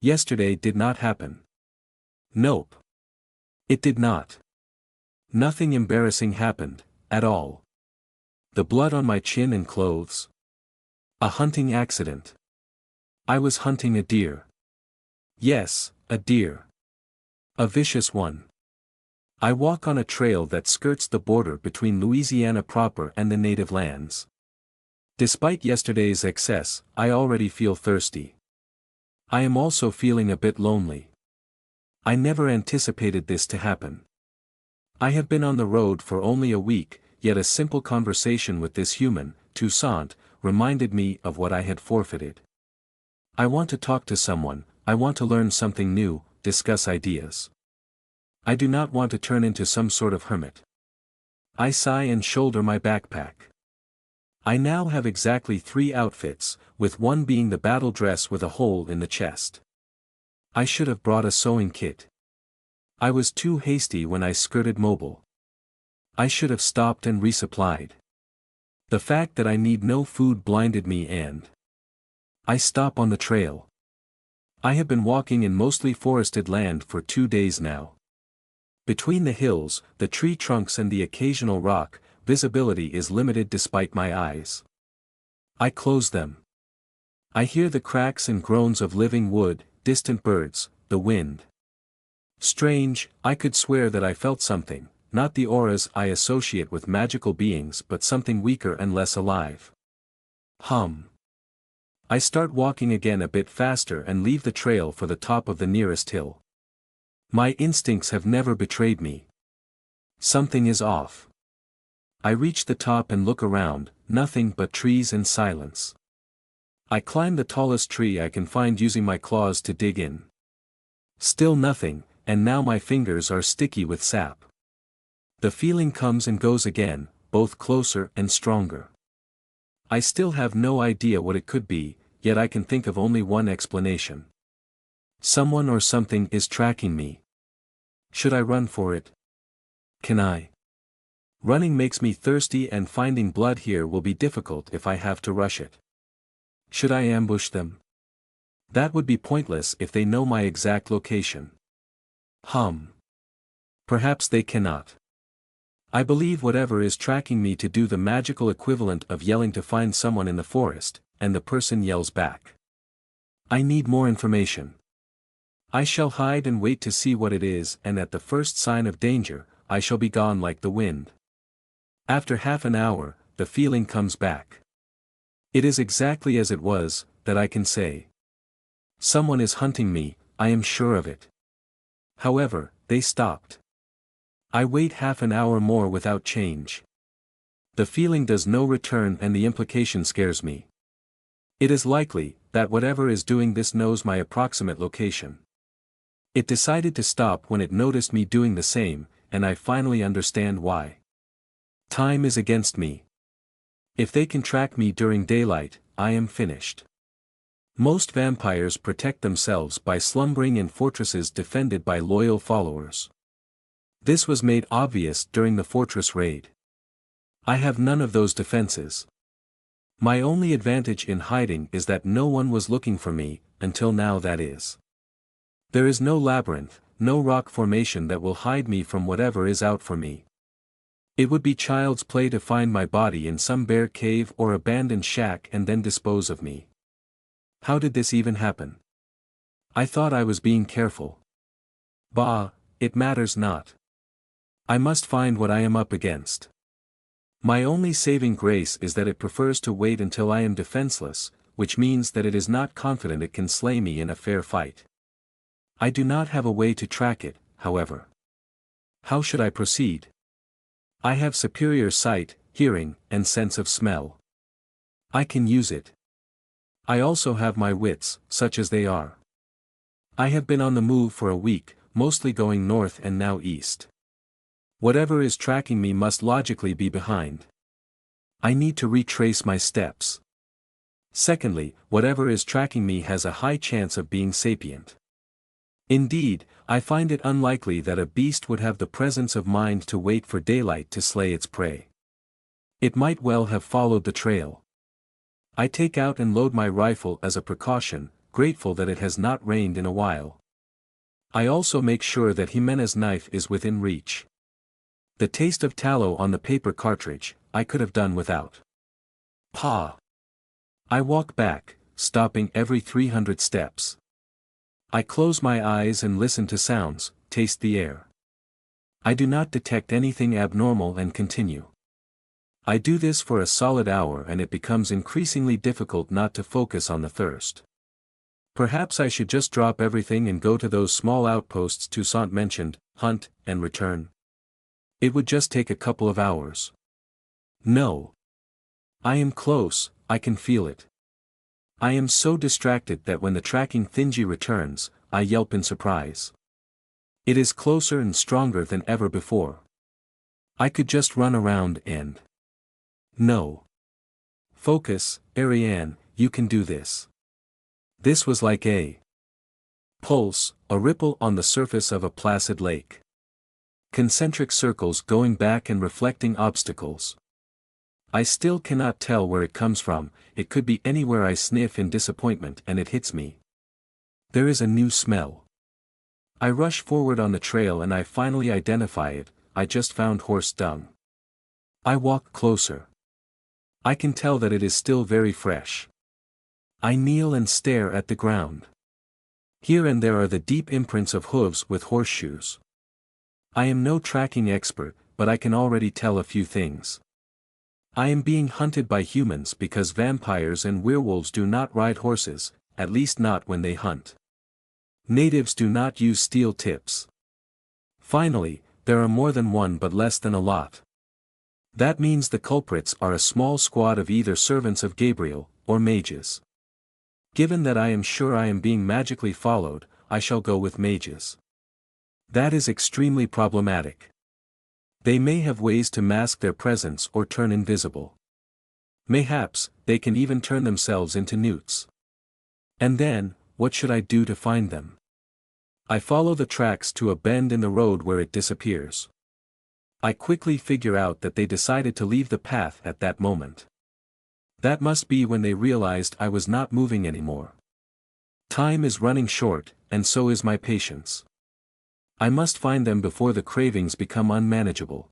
Yesterday did not happen. Nope. It did not. Nothing embarrassing happened, at all. The blood on my chin and clothes. A hunting accident. I was hunting a deer. Yes, a deer. A vicious one. I walk on a trail that skirts the border between Louisiana proper and the native lands. Despite yesterday's excess, I already feel thirsty. I am also feeling a bit lonely. I never anticipated this to happen. I have been on the road for only a week, yet a simple conversation with this human, Toussaint, reminded me of what I had forfeited. I want to talk to someone, I want to learn something new, discuss ideas. I do not want to turn into some sort of hermit. I sigh and shoulder my backpack. I now have exactly 3 outfits, with one being the battle dress with a hole in the chest. I should have brought a sewing kit. I was too hasty when I skirted mobile. I should have stopped and resupplied. The fact that I need no food blinded me and I stop on the trail. I have been walking in mostly forested land for 2 days now. Between the hills, the tree trunks and the occasional rock, visibility is limited despite my eyes. I close them. I hear the cracks and groans of living wood, distant birds, the wind. Strange, I could swear that I felt something, not the auras I associate with magical beings but something weaker and less alive. I start walking again a bit faster and leave the trail for the top of the nearest hill. My instincts have never betrayed me. Something is off. I reach the top and look around, nothing but trees and silence. I climb the tallest tree I can find using my claws to dig in. Still nothing, and now my fingers are sticky with sap. The feeling comes and goes again, both closer and stronger. I still have no idea what it could be, yet I can think of only one explanation. Someone or something is tracking me. Should I run for it? Can I? Running makes me thirsty and finding blood here will be difficult if I have to rush it. Should I ambush them? That would be pointless if they know my exact location. Perhaps they cannot. I believe whatever is tracking me to do the magical equivalent of yelling to find someone in the forest, and the person yells back. I need more information. I shall hide and wait to see what it is, and at the first sign of danger, I shall be gone like the wind. After half an hour, the feeling comes back. It is exactly as it was, that I can say. Someone is hunting me, I am sure of it. However, they stopped. I wait half an hour more without change. The feeling does no return and the implication scares me. It is likely, that whatever is doing this knows my approximate location. It decided to stop when it noticed me doing the same, and I finally understand why. Time is against me. If they can track me during daylight, I am finished. Most vampires protect themselves by slumbering in fortresses defended by loyal followers. This was made obvious during the fortress raid. I have none of those defenses. My only advantage in hiding is that no one was looking for me, until now that is. There is no labyrinth, no rock formation that will hide me from whatever is out for me. It would be child's play to find my body in some bare cave or abandoned shack and then dispose of me. How did this even happen? I thought I was being careful. Bah, it matters not. I must find what I am up against. My only saving grace is that it prefers to wait until I am defenseless, which means that it is not confident it can slay me in a fair fight. I do not have a way to track it, however. How should I proceed? I have superior sight, hearing, and sense of smell. I can use it. I also have my wits, such as they are. I have been on the move for a week, mostly going north and now east. Whatever is tracking me must logically be behind. I need to retrace my steps. Secondly, whatever is tracking me has a high chance of being sapient. Indeed, I find it unlikely that a beast would have the presence of mind to wait for daylight to slay its prey. It might well have followed the trail. I take out and load my rifle as a precaution, grateful that it has not rained in a while. I also make sure that Jimena's knife is within reach. The taste of tallow on the paper cartridge, I could have done without. Pa! I walk back, stopping every 300 steps. I close my eyes and listen to sounds, taste the air. I do not detect anything abnormal and continue. I do this for a solid hour and it becomes increasingly difficult not to focus on the thirst. Perhaps I should just drop everything and go to those small outposts Toussaint mentioned, hunt, and return. It would just take a couple of hours. No. I am close, I can feel it. I am so distracted that when the tracking thingy returns, I yelp in surprise. It is closer and stronger than ever before. I could just run around and... No. Focus, Ariane, you can do this. This was like a pulse, a ripple on the surface of a placid lake. Concentric circles going back and reflecting obstacles. I still cannot tell where it comes from, it could be anywhere. I sniff in disappointment and it hits me. There is a new smell. I rush forward on the trail and I finally identify it. I just found horse dung. I walk closer. I can tell that it is still very fresh. I kneel and stare at the ground. Here and there are the deep imprints of hooves with horseshoes. I am no tracking expert, but I can already tell a few things. I am being hunted by humans because vampires and werewolves do not ride horses, at least not when they hunt. Natives do not use steel tips. Finally, there are more than one but less than a lot. That means the culprits are a small squad of either servants of Gabriel, or mages. Given that I am sure I am being magically followed, I shall go with mages. That is extremely problematic. They may have ways to mask their presence or turn invisible. Mayhaps, they can even turn themselves into newts. And then, what should I do to find them? I follow the tracks to a bend in the road where it disappears. I quickly figure out that they decided to leave the path at that moment. That must be when they realized I was not moving anymore. Time is running short, and so is my patience. I must find them before the cravings become unmanageable.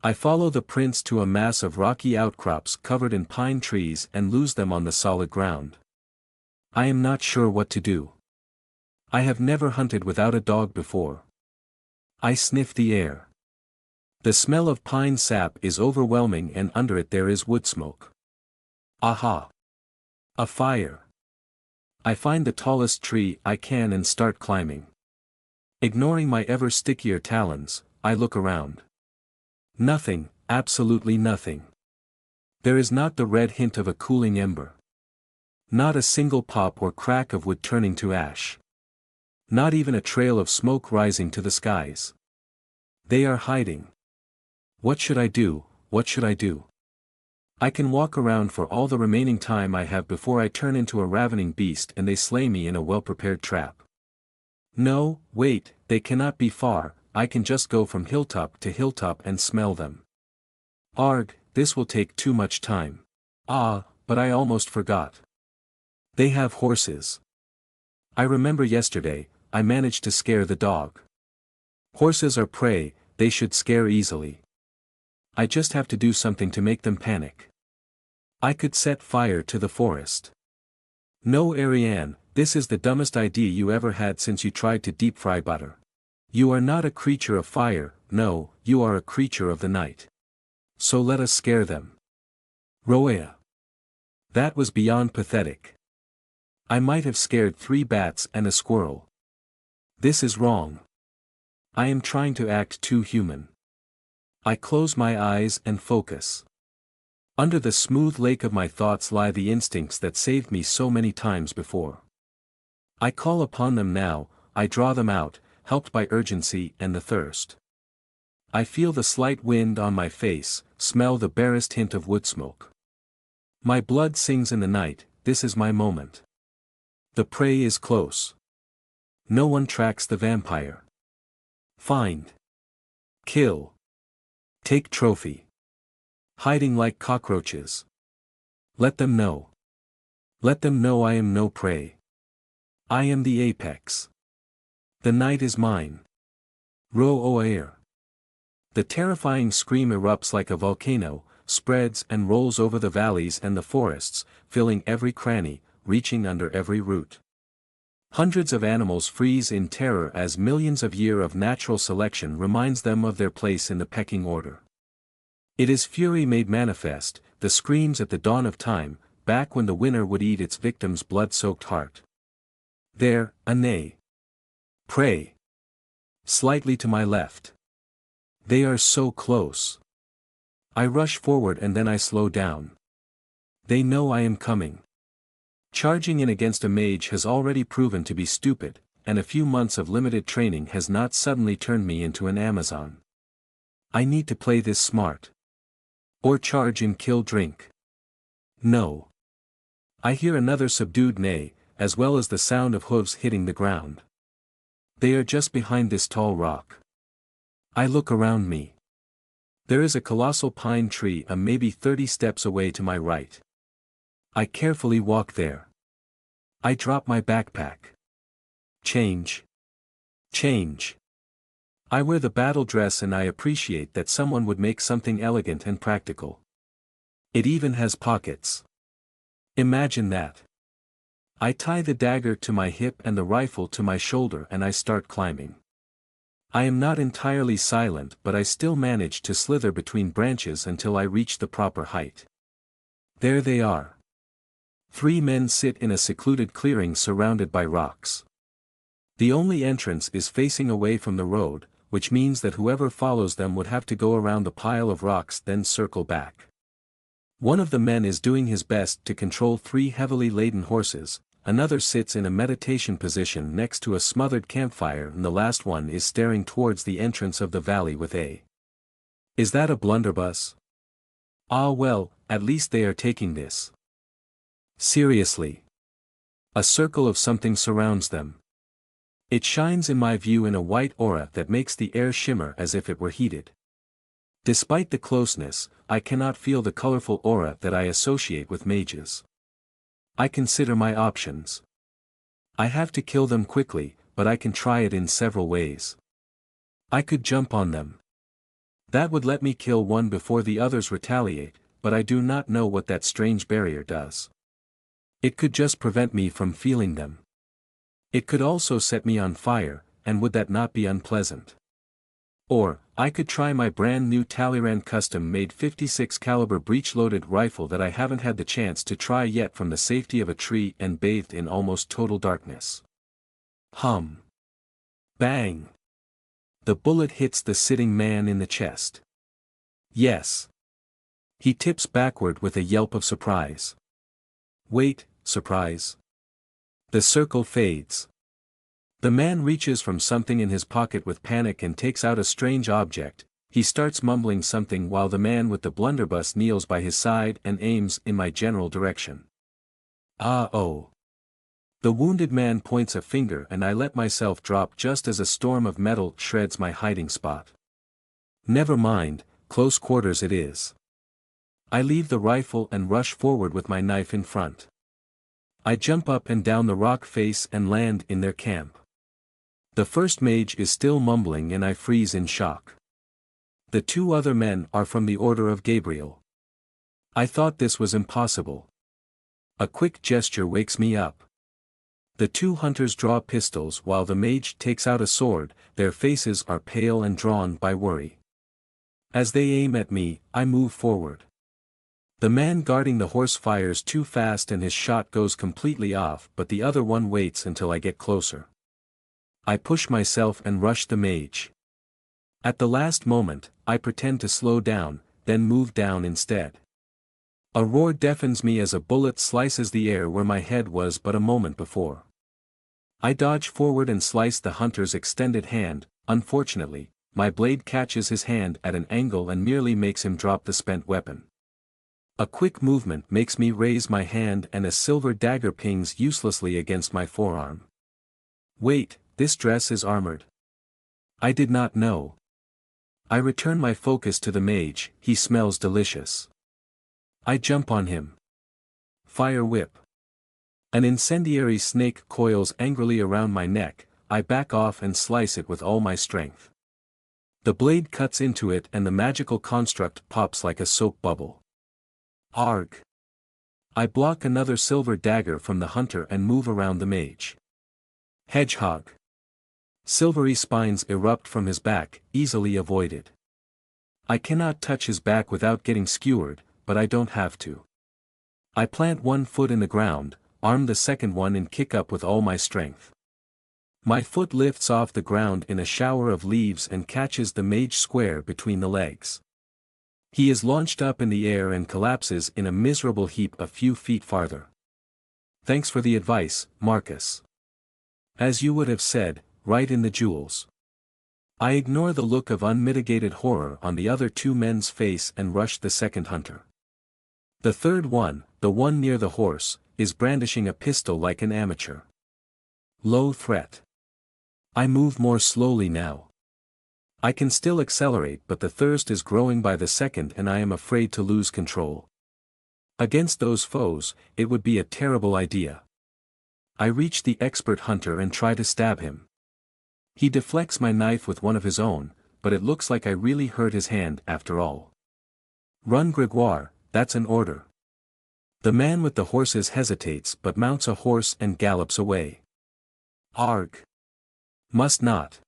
I follow the prints to a mass of rocky outcrops covered in pine trees and lose them on the solid ground. I am not sure what to do. I have never hunted without a dog before. I sniff the air. The smell of pine sap is overwhelming and under it there is wood smoke. Aha! A fire. I find the tallest tree I can and start climbing. Ignoring my ever stickier talons, I look around. Nothing, absolutely nothing. There is not the red hint of a cooling ember. Not a single pop or crack of wood turning to ash. Not even a trail of smoke rising to the skies. They are hiding. What should I do? What should I do? I can walk around for all the remaining time I have before I turn into a ravening beast and they slay me in a well-prepared trap. No, wait, they cannot be far, I can just go from hilltop to hilltop and smell them. Arg, this will take too much time. Ah, but I almost forgot. They have horses. I remember yesterday, I managed to scare the dog. Horses are prey, they should scare easily. I just have to do something to make them panic. I could set fire to the forest. No, Ariane, this is the dumbest idea you ever had since you tried to deep fry butter. You are not a creature of fire, no, you are a creature of the night. So let us scare them. Roea. That was beyond pathetic. I might have scared 3 bats and a squirrel. This is wrong. I am trying to act too human. I close my eyes and focus. Under the smooth lake of my thoughts lie the instincts that saved me so many times before. I call upon them now, I draw them out, helped by urgency and the thirst. I feel the slight wind on my face, smell the barest hint of wood smoke. My blood sings in the night, this is my moment. The prey is close. No one tracks the vampire. Find. Kill. Take trophy. Hiding like cockroaches. Let them know. Let them know I am no prey. I am the apex. The night is mine. Ro o air. The terrifying scream erupts like a volcano, spreads and rolls over the valleys and the forests, filling every cranny, reaching under every root. Hundreds of animals freeze in terror as millions of years of natural selection reminds them of their place in the pecking order. It is fury made manifest, the screams at the dawn of time, back when the winner would eat its victim's blood-soaked heart. There, a neigh. Prey. Slightly to my left. They are so close. I rush forward and then I slow down. They know I am coming. Charging in against a mage has already proven to be stupid, and a few months of limited training has not suddenly turned me into an Amazon. I need to play this smart. Or charge and kill drink. No. I hear another subdued neigh, as well as the sound of hooves hitting the ground. They are just behind this tall rock. I look around me. There is a colossal pine tree maybe 30 steps away to my right. I carefully walk there. I drop my backpack. Change. Change. I wear the battle dress and I appreciate that someone would make something elegant and practical. It even has pockets. Imagine that. I tie the dagger to my hip and the rifle to my shoulder and I start climbing. I am not entirely silent but I still manage to slither between branches until I reach the proper height. There they are. 3 men sit in a secluded clearing surrounded by rocks. The only entrance is facing away from the road, which means that whoever follows them would have to go around the pile of rocks then circle back. One of the men is doing his best to control 3 heavily laden horses, another sits in a meditation position next to a smothered campfire and the last one is staring towards the entrance of the valley with a. Is that a blunderbuss? Ah well, at least they are taking this seriously. A circle of something surrounds them. It shines in my view in a white aura that makes the air shimmer as if it were heated. Despite the closeness, I cannot feel the colorful aura that I associate with mages. I consider my options. I have to kill them quickly, but I can try it in several ways. I could jump on them. That would let me kill one before the others retaliate, but I do not know what that strange barrier does. It could just prevent me from feeling them. It could also set me on fire, and would that not be unpleasant? Or, I could try my brand new Talleyrand custom-made 56 caliber breech-loaded rifle that I haven't had the chance to try yet from the safety of a tree and bathed in almost total darkness. Hum. Bang. The bullet hits the sitting man in the chest. Yes. He tips backward with a yelp of surprise. Wait, surprise. The circle fades. The man reaches from something in his pocket with panic and takes out a strange object. He starts mumbling something while the man with the blunderbuss kneels by his side and aims in my general direction. Ah oh. The wounded man points a finger and I let myself drop just as a storm of metal shreds my hiding spot. Never mind, close quarters it is. I leave the rifle and rush forward with my knife in front. I jump up and down the rock face and land in their camp. The first mage is still mumbling and I freeze in shock. The 2 other men are from the Order of Gabriel. I thought this was impossible. A quick gesture wakes me up. The 2 hunters draw pistols while the mage takes out a sword, their faces are pale and drawn by worry. As they aim at me, I move forward. The man guarding the horse fires too fast and his shot goes completely off but the other one waits until I get closer. I push myself and rush the mage. At the last moment, I pretend to slow down, then move down instead. A roar deafens me as a bullet slices the air where my head was but a moment before. I dodge forward and slice the hunter's extended hand. Unfortunately, my blade catches his hand at an angle and merely makes him drop the spent weapon. A quick movement makes me raise my hand and a silver dagger pings uselessly against my forearm. Wait, this dress is armored. I did not know. I return my focus to the mage, he smells delicious. I jump on him. Fire whip. An incendiary snake coils angrily around my neck, I back off and slice it with all my strength. The blade cuts into it and the magical construct pops like a soap bubble. Arg! I block another silver dagger from the hunter and move around the mage. Hedgehog. Silvery spines erupt from his back, easily avoided. I cannot touch his back without getting skewered, but I don't have to. I plant one foot in the ground, arm the second one and kick up with all my strength. My foot lifts off the ground in a shower of leaves and catches the mage square between the legs. He is launched up in the air and collapses in a miserable heap a few feet farther. Thanks for the advice, Marcus. As you would have said, right in the jewels. I ignore the look of unmitigated horror on the other two men's face and rush the second hunter. The third one, the one near the horse, is brandishing a pistol like an amateur. Low threat. I move more slowly now. I can still accelerate, but the thirst is growing by the second and I am afraid to lose control. Against those foes, it would be a terrible idea. I reach the expert hunter and try to stab him. He deflects my knife with one of his own, but it looks like I really hurt his hand after all. Run, Grégoire, that's an order. The man with the horses hesitates but mounts a horse and gallops away. Arg! Must not.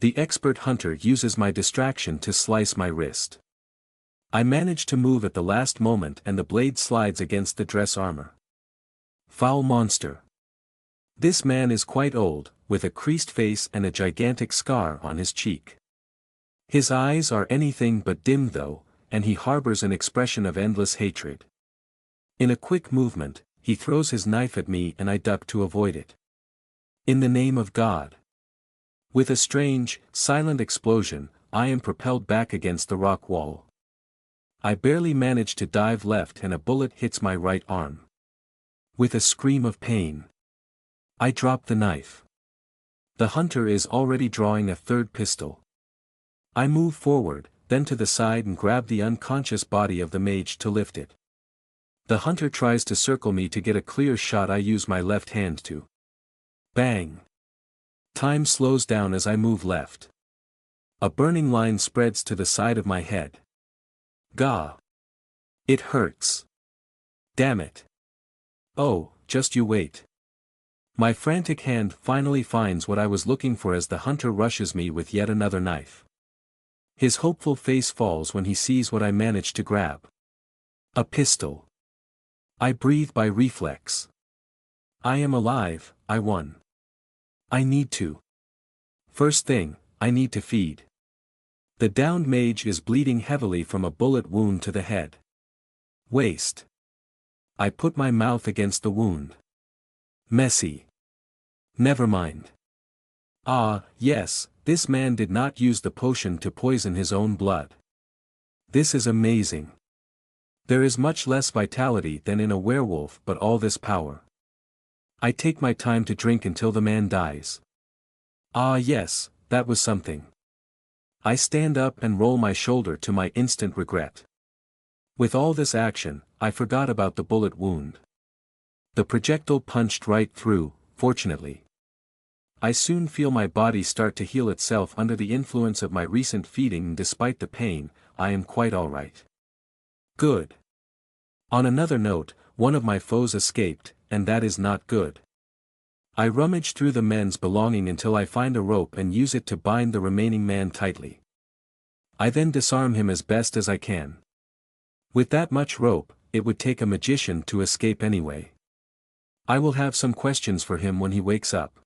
The expert hunter uses my distraction to slice my wrist. I manage to move at the last moment and the blade slides against the dress armor. Foul monster. This man is quite old, with a creased face and a gigantic scar on his cheek. His eyes are anything but dim though, and he harbors an expression of endless hatred. In a quick movement, he throws his knife at me and I duck to avoid it. In the name of God. With a strange, silent explosion, I am propelled back against the rock wall. I barely manage to dive left and a bullet hits my right arm. With a scream of pain, I drop the knife. The hunter is already drawing a third pistol. I move forward, then to the side and grab the unconscious body of the mage to lift it. The hunter tries to circle me to get a clear shot. I use my left hand to. Bang! Time slows down as I move left. A burning line spreads to the side of my head. Gah! It hurts. Damn it. Oh, just you wait. My frantic hand finally finds what I was looking for as the hunter rushes me with yet another knife. His hopeful face falls when he sees what I managed to grab. A pistol. I breathe by reflex. I am alive, I won. I need to. First thing, I need to feed. The downed mage is bleeding heavily from a bullet wound to the head. Waste. I put my mouth against the wound. Messy. Never mind. Ah, yes, this man did not use the potion to poison his own blood. This is amazing. There is much less vitality than in a werewolf, but all this power. I take my time to drink until the man dies. Ah yes, that was something. I stand up and roll my shoulder to my instant regret. With all this action, I forgot about the bullet wound. The projectile punched right through, fortunately. I soon feel my body start to heal itself under the influence of my recent feeding, and despite the pain, I am quite alright. Good. On another note, one of my foes escaped, and that is not good. I rummage through the men's belonging until I find a rope and use it to bind the remaining man tightly. I then disarm him as best as I can. With that much rope, it would take a magician to escape anyway. I will have some questions for him when he wakes up.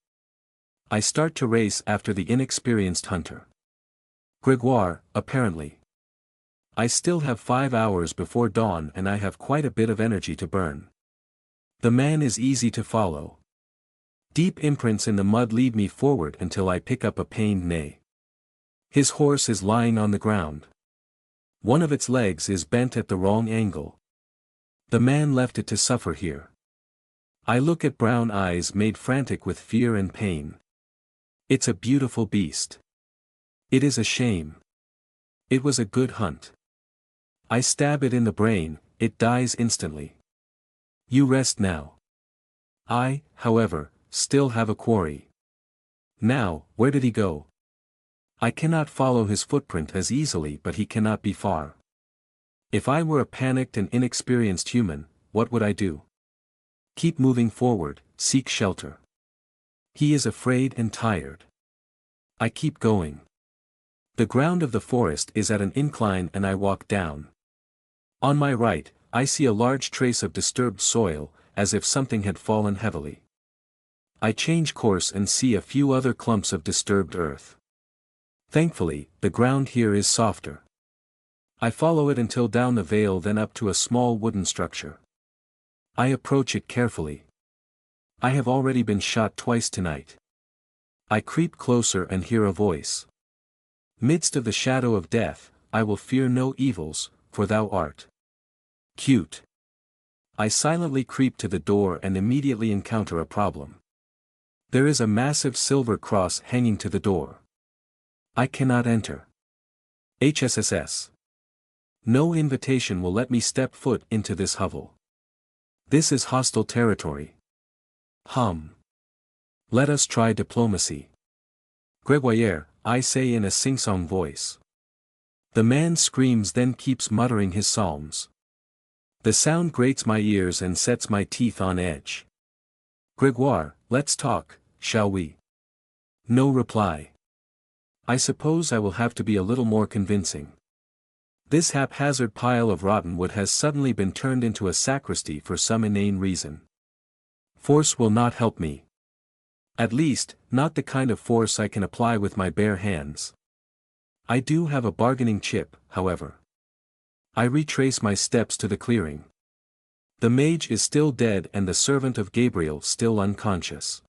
I start to race after the inexperienced hunter. Grégoire, apparently. I still have 5 hours before dawn and I have quite a bit of energy to burn. The man is easy to follow. Deep imprints in the mud lead me forward until I pick up a pained neigh. His horse is lying on the ground. One of its legs is bent at the wrong angle. The man left it to suffer here. I look at brown eyes made frantic with fear and pain. It's a beautiful beast. It is a shame. It was a good hunt. I stab it in the brain, it dies instantly. You rest now. I, however, still have a quarry. Now, where did he go? I cannot follow his footprint as easily, but he cannot be far. If I were a panicked and inexperienced human, what would I do? Keep moving forward, seek shelter. He is afraid and tired. I keep going. The ground of the forest is at an incline and I walk down. On my right, I see a large trace of disturbed soil, as if something had fallen heavily. I change course and see a few other clumps of disturbed earth. Thankfully, the ground here is softer. I follow it until down the vale, then up to a small wooden structure. I approach it carefully. I have already been shot twice tonight. I creep closer and hear a voice. Midst of the shadow of death, I will fear no evils, for thou art cute. I silently creep to the door and immediately encounter a problem. There is a massive silver cross hanging to the door. I cannot enter. HSSS. No invitation will let me step foot into this hovel. This is hostile territory. Let us try diplomacy. Gregoire, I say in a sing-song voice. The man screams, then keeps muttering his psalms. The sound grates my ears and sets my teeth on edge. Gregoire, let's talk, shall we? No reply. I suppose I will have to be a little more convincing. This haphazard pile of rotten wood has suddenly been turned into a sacristy for some inane reason. Force will not help me. At least, not the kind of force I can apply with my bare hands. I do have a bargaining chip, however. I retrace my steps to the clearing. The mage is still dead and the servant of Gabriel still unconscious.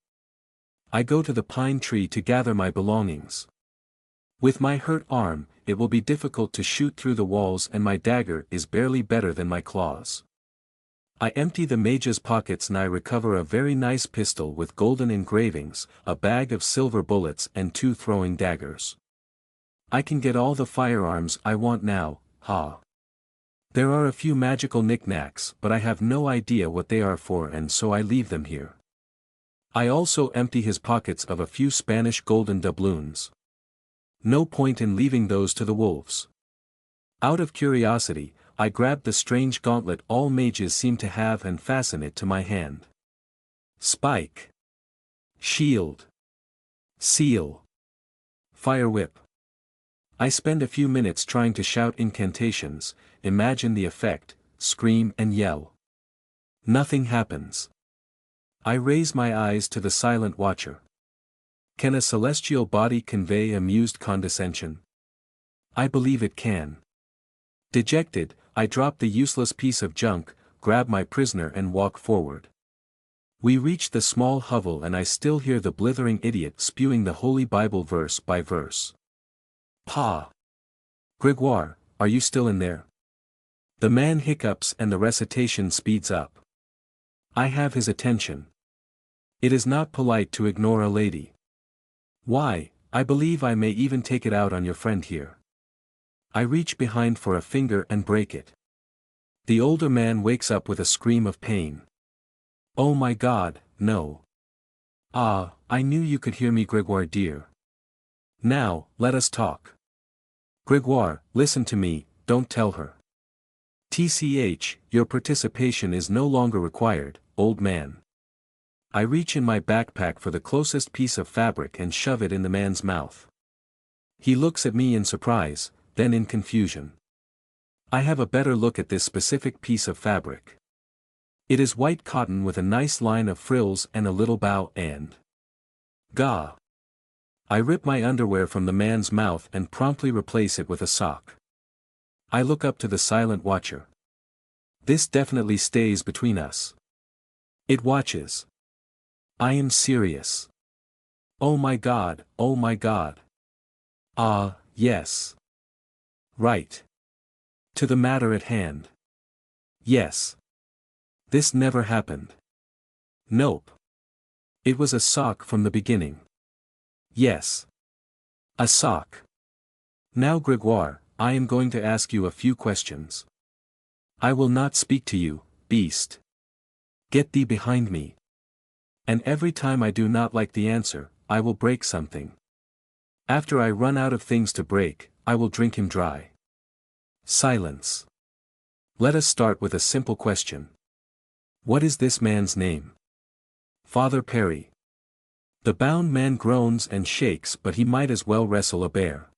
I go to the pine tree to gather my belongings. With my hurt arm, it will be difficult to shoot through the walls, and my dagger is barely better than my claws. I empty the mage's pockets and I recover a very nice pistol with golden engravings, a bag of silver bullets and 2 throwing daggers. I can get all the firearms I want now, There are a few magical knickknacks, but I have no idea what they are for, and so I leave them here. I also empty his pockets of a few Spanish golden doubloons. No point in leaving those to the wolves. Out of curiosity, I grab the strange gauntlet all mages seem to have and fasten it to my hand. Spike. Shield. Seal. Fire whip. I spend a few minutes trying to shout incantations, imagine the effect, scream and yell. Nothing happens. I raise my eyes to the silent watcher. Can a celestial body convey amused condescension? I believe it can. Dejected, I drop the useless piece of junk, grab my prisoner and walk forward. We reach the small hovel and I still hear the blithering idiot spewing the Holy Bible verse by verse. Gregoire, are you still in there? The man hiccups and the recitation speeds up. I have his attention. It is not polite to ignore a lady. Why, I believe I may even take it out on your friend here. I reach behind for a finger and break it. The older man wakes up with a scream of pain. Oh my God, no. I knew you could hear me, Gregoire dear. Now, let us talk. Gregoire, listen to me, don't tell her. TCH, your participation is no longer required, old man. I reach in my backpack for the closest piece of fabric and shove it in the man's mouth. He looks at me in surprise, then in confusion. I have a better look at this specific piece of fabric. It is white cotton with a nice line of frills and a little bow and gah. I rip my underwear from the man's mouth and promptly replace it with a sock. I look up to the silent watcher. This definitely stays between us. It watches. I am serious. Oh my God, oh my God. Yes. Right. To the matter at hand. Yes. This never happened. Nope. It was a sock from the beginning. Yes. A sock. Now Gregoire, I am going to ask you a few questions. I will not speak to you, beast. Get thee behind me. And every time I do not like the answer, I will break something. After I run out of things to break, I will drink him dry. Silence. Let us start with a simple question. What is this man's name? Father Perry. The bound man groans and shakes, but he might as well wrestle a bear.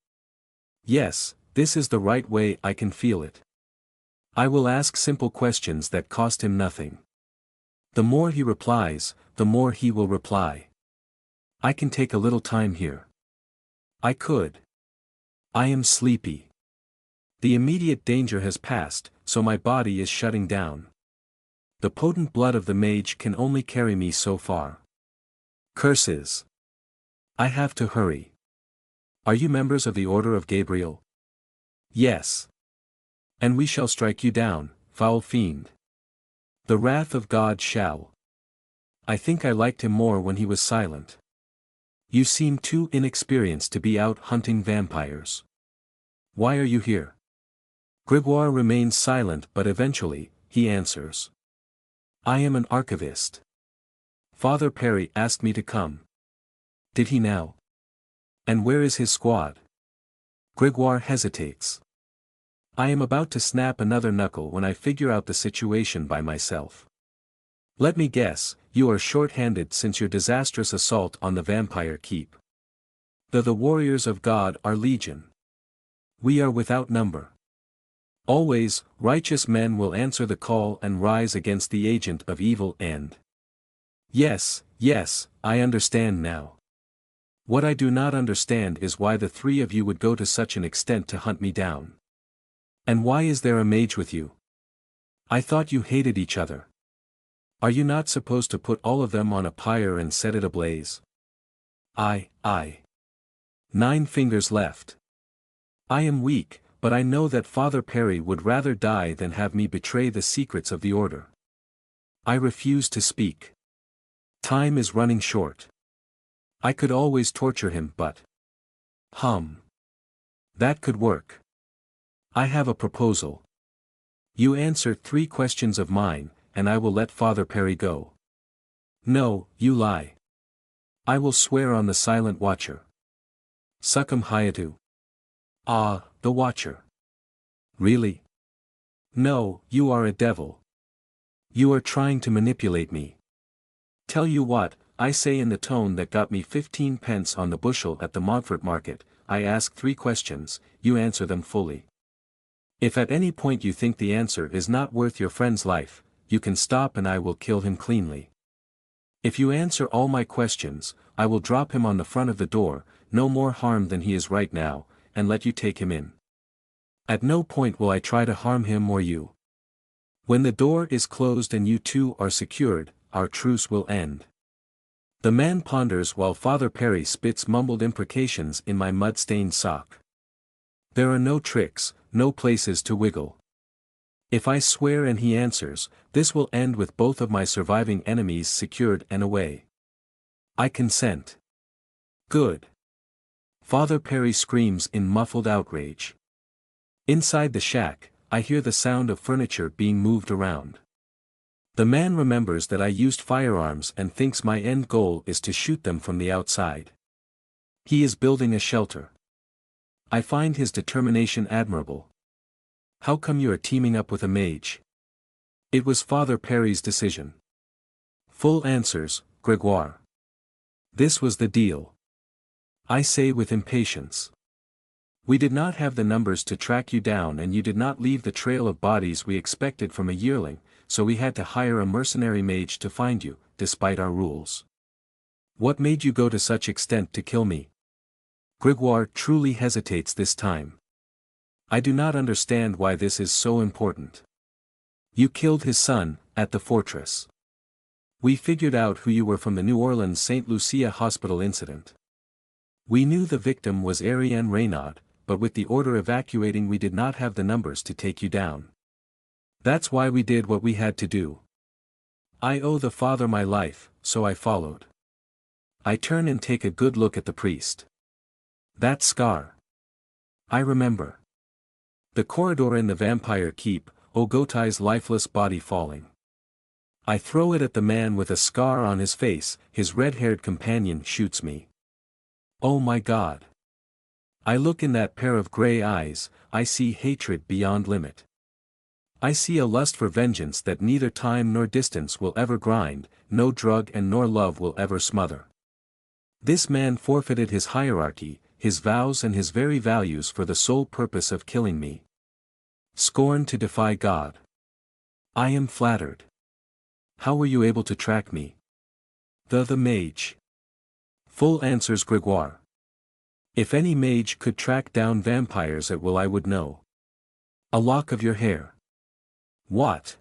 Yes, this is the right way, I can feel it. I will ask simple questions that cost him nothing. The more he replies, the more he will reply. I can take a little time here. I could. I am sleepy. The immediate danger has passed, so my body is shutting down. The potent blood of the mage can only carry me so far. Curses. I have to hurry. Are you members of the Order of Gabriel? Yes. And we shall strike you down, foul fiend. The wrath of God shall. I think I liked him more when he was silent. You seem too inexperienced to be out hunting vampires. Why are you here? Grégoire remains silent, but eventually, he answers. I am an archivist. Father Perry asked me to come. Did he now? And where is his squad? Grégoire hesitates. I am about to snap another knuckle when I figure out the situation by myself. Let me guess, you are short-handed since your disastrous assault on the vampire keep. The warriors of God are legion. We are without number. Always, righteous men will answer the call and rise against the agent of evil and. Yes, I understand now. What I do not understand is why the three of you would go to such an extent to hunt me down. And why is there a mage with you? I thought you hated each other. Are you not supposed to put all of them on a pyre and set it ablaze? 9 fingers left. I am weak, but I know that Father Perry would rather die than have me betray the secrets of the order. I refuse to speak. Time is running short. I could always torture him, but. That could work. I have a proposal. You answer 3 questions of mine, and I will let Father Perry go. No, you lie. I will swear on the Silent Watcher. Succum Hayatu. Ah, the Watcher. Really? No, you are a devil. You are trying to manipulate me. Tell you what, I say in the tone that got me 15 pence on the bushel at the Montfort market, I ask 3 questions, you answer them fully. If at any point you think the answer is not worth your friend's life, you can stop and I will kill him cleanly. If you answer all my questions, I will drop him on the front of the door, no more harm than he is right now, and let you take him in. At no point will I try to harm him or you. When the door is closed and you two are secured, our truce will end. The man ponders while Father Perry spits mumbled imprecations in my mud-stained sock. There are no tricks, no places to wiggle. If I swear and he answers, this will end with both of my surviving enemies secured and away. I consent. Good. Father Perry screams in muffled outrage. Inside the shack, I hear the sound of furniture being moved around. The man remembers that I used firearms and thinks my end goal is to shoot them from the outside. He is building a shelter. I find his determination admirable. How come you are teaming up with a mage? It was Father Perry's decision. Full answers, Grégoire. This was the deal. I say with impatience. We did not have the numbers to track you down and you did not leave the trail of bodies we expected from a yearling, so we had to hire a mercenary mage to find you, despite our rules. What made you go to such extent to kill me? Grégoire truly hesitates this time. I do not understand why this is so important. You killed his son, at the fortress. We figured out who you were from the New Orleans St. Lucia hospital incident. We knew the victim was Ariane Reynaud, but with the order evacuating we did not have the numbers to take you down. That's why we did what we had to do. I owe the father my life, so I followed. I turn and take a good look at the priest. That scar. I remember. The corridor in the vampire keep, Ogotai's lifeless body falling. I throw it at the man with a scar on his face. His red-haired companion shoots me. Oh my God. I look in that pair of gray eyes. I see hatred beyond limit. I see a lust for vengeance that neither time nor distance will ever grind, no drug and nor love will ever smother. This man forfeited his hierarchy, his vows and his very values for the sole purpose of killing me. Scorn to defy God. I am flattered. How were you able to track me? The mage. Full answers Grégoire. If any mage could track down vampires at will, I would know. A lock of your hair. What?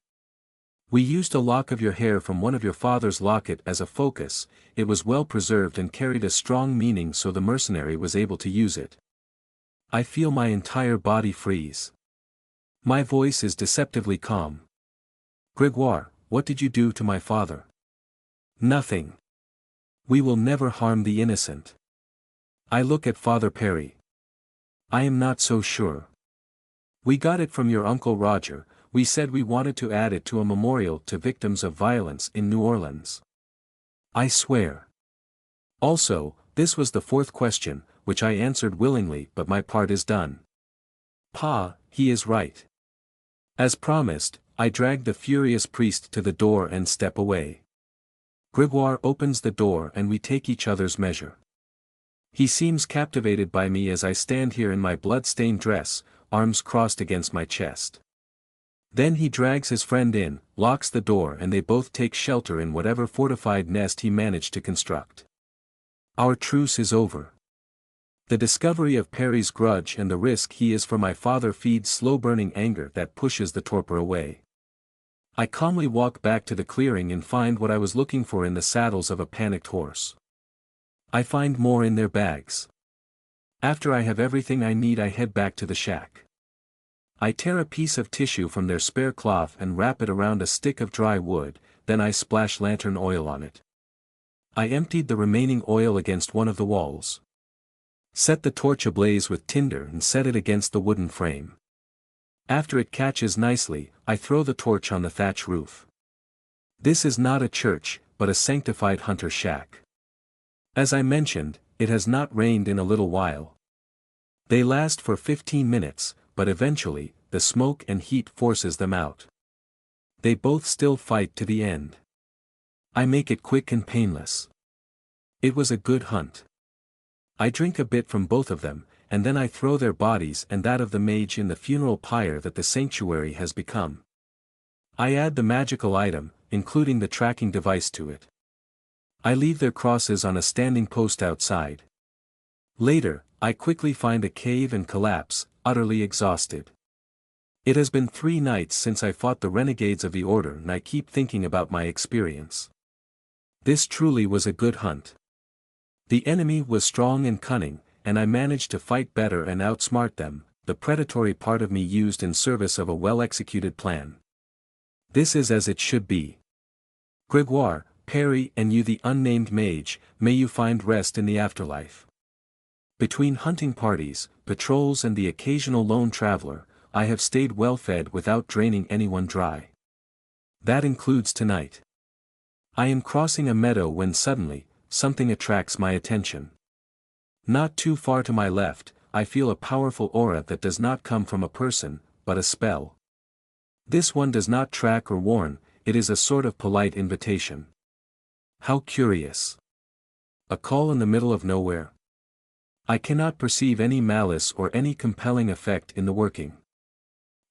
We used a lock of your hair from one of your father's locket as a focus. It was well preserved and carried a strong meaning, so the mercenary was able to use it. I feel my entire body freeze. My voice is deceptively calm. Grégoire, what did you do to my father? Nothing. We will never harm the innocent. I look at Father Perry. I am not so sure. We got it from your Uncle Roger. We said we wanted to add it to a memorial to victims of violence in New Orleans. I swear. Also, this was the fourth question, which I answered willingly, but my part is done. Pa, he is right. As promised, I drag the furious priest to the door and step away. Grégoire opens the door and we take each other's measure. He seems captivated by me as I stand here in my blood-stained dress, arms crossed against my chest. Then he drags his friend in, locks the door, and they both take shelter in whatever fortified nest he managed to construct. Our truce is over. The discovery of Perry's grudge and the risk he is for my father feeds slow-burning anger that pushes the torpor away. I calmly walk back to the clearing and find what I was looking for in the saddles of a panicked horse. I find more in their bags. After I have everything I need, I head back to the shack. I tear a piece of tissue from their spare cloth and wrap it around a stick of dry wood, then I splash lantern oil on it. I emptied the remaining oil against one of the walls. Set the torch ablaze with tinder and set it against the wooden frame. After it catches nicely, I throw the torch on the thatch roof. This is not a church, but a sanctified hunter shack. As I mentioned, it has not rained in a little while. They last for 15 minutes, but eventually, the smoke and heat forces them out. They both still fight to the end. I make it quick and painless. It was a good hunt. I drink a bit from both of them, and then I throw their bodies and that of the mage in the funeral pyre that the sanctuary has become. I add the magical item, including the tracking device, to it. I leave their crosses on a standing post outside. Later, I quickly find a cave and collapse, utterly exhausted. It has been 3 nights since I fought the renegades of the order, and I keep thinking about my experience. This truly was a good hunt. The enemy was strong and cunning, and I managed to fight better and outsmart them, the predatory part of me used in service of a well-executed plan. This is as it should be. Grégoire, Perry, and you, the unnamed mage, may you find rest in the afterlife. Between hunting parties, patrols, and the occasional lone traveler, I have stayed well fed without draining anyone dry. That includes tonight. I am crossing a meadow when suddenly, something attracts my attention. Not too far to my left, I feel a powerful aura that does not come from a person, but a spell. This one does not track or warn, it is a sort of polite invitation. How curious. A call in the middle of nowhere. I cannot perceive any malice or any compelling effect in the working.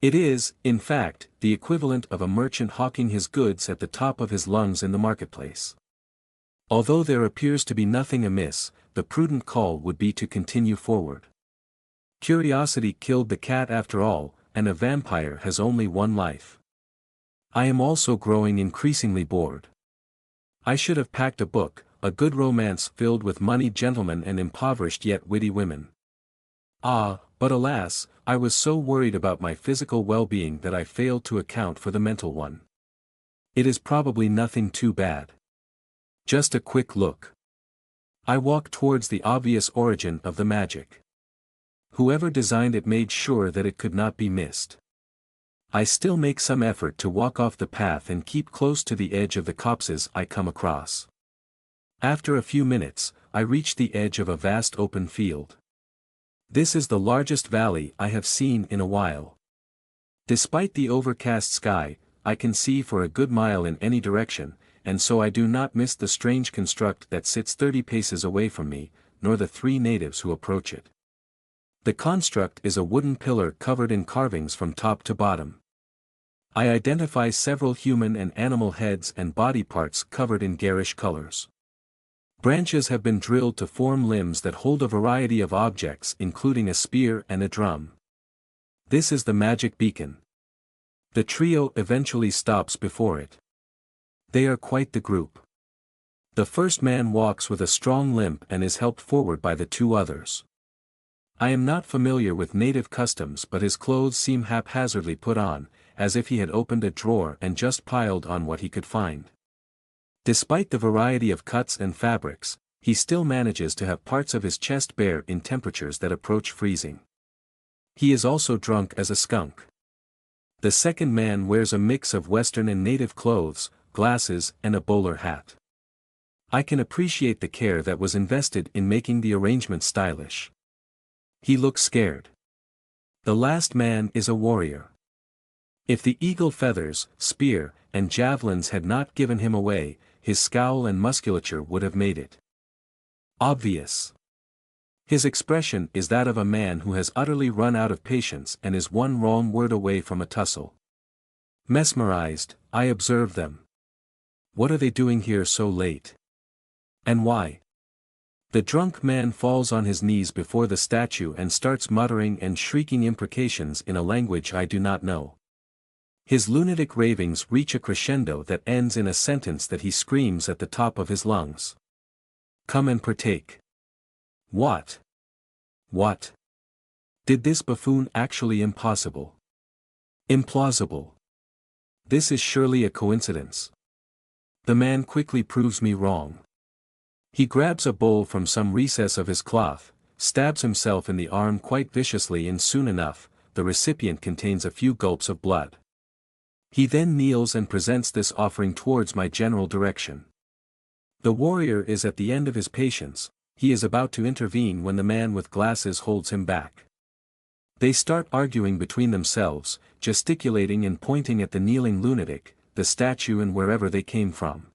It is, in fact, the equivalent of a merchant hawking his goods at the top of his lungs in the marketplace. Although there appears to be nothing amiss, the prudent call would be to continue forward. Curiosity killed the cat after all, and a vampire has only one life. I am also growing increasingly bored. I should have packed a book, a good romance filled with moneyed gentlemen and impoverished yet witty women. Ah, but alas, I was so worried about my physical well-being that I failed to account for the mental one. It is probably nothing too bad. Just a quick look. I walk towards the obvious origin of the magic. Whoever designed it made sure that it could not be missed. I still make some effort to walk off the path and keep close to the edge of the copses I come across. After a few minutes, I reach the edge of a vast open field. This is the largest valley I have seen in a while. Despite the overcast sky, I can see for a good mile in any direction, and so I do not miss the strange construct that sits 30 paces away from me, nor the 3 natives who approach it. The construct is a wooden pillar covered in carvings from top to bottom. I identify several human and animal heads and body parts covered in garish colors. Branches have been drilled to form limbs that hold a variety of objects including a spear and a drum. This is the magic beacon. The trio eventually stops before it. They are quite the group. The first man walks with a strong limp and is helped forward by the 2 others. I am not familiar with native customs, but his clothes seem haphazardly put on, as if he had opened a drawer and just piled on what he could find. Despite the variety of cuts and fabrics, he still manages to have parts of his chest bare in temperatures that approach freezing. He is also drunk as a skunk. The second man wears a mix of Western and native clothes, glasses, and a bowler hat. I can appreciate the care that was invested in making the arrangement stylish. He looks scared. The last man is a warrior. If the eagle feathers, spear, and javelins had not given him away, his scowl and musculature would have made it obvious. His expression is that of a man who has utterly run out of patience and is one wrong word away from a tussle. Mesmerized, I observe them. What are they doing here so late? And why? The drunk man falls on his knees before the statue and starts muttering and shrieking imprecations in a language I do not know. His lunatic ravings reach a crescendo that ends in a sentence that he screams at the top of his lungs. Come and partake. What? What? Did this buffoon actually impossible? Implausible. This is surely a coincidence. The man quickly proves me wrong. He grabs a bowl from some recess of his cloth, stabs himself in the arm quite viciously, and soon enough, the recipient contains a few gulps of blood. He then kneels and presents this offering towards my general direction. The warrior is at the end of his patience. He is about to intervene when the man with glasses holds him back. They start arguing between themselves, gesticulating and pointing at the kneeling lunatic, the statue, and wherever they came from.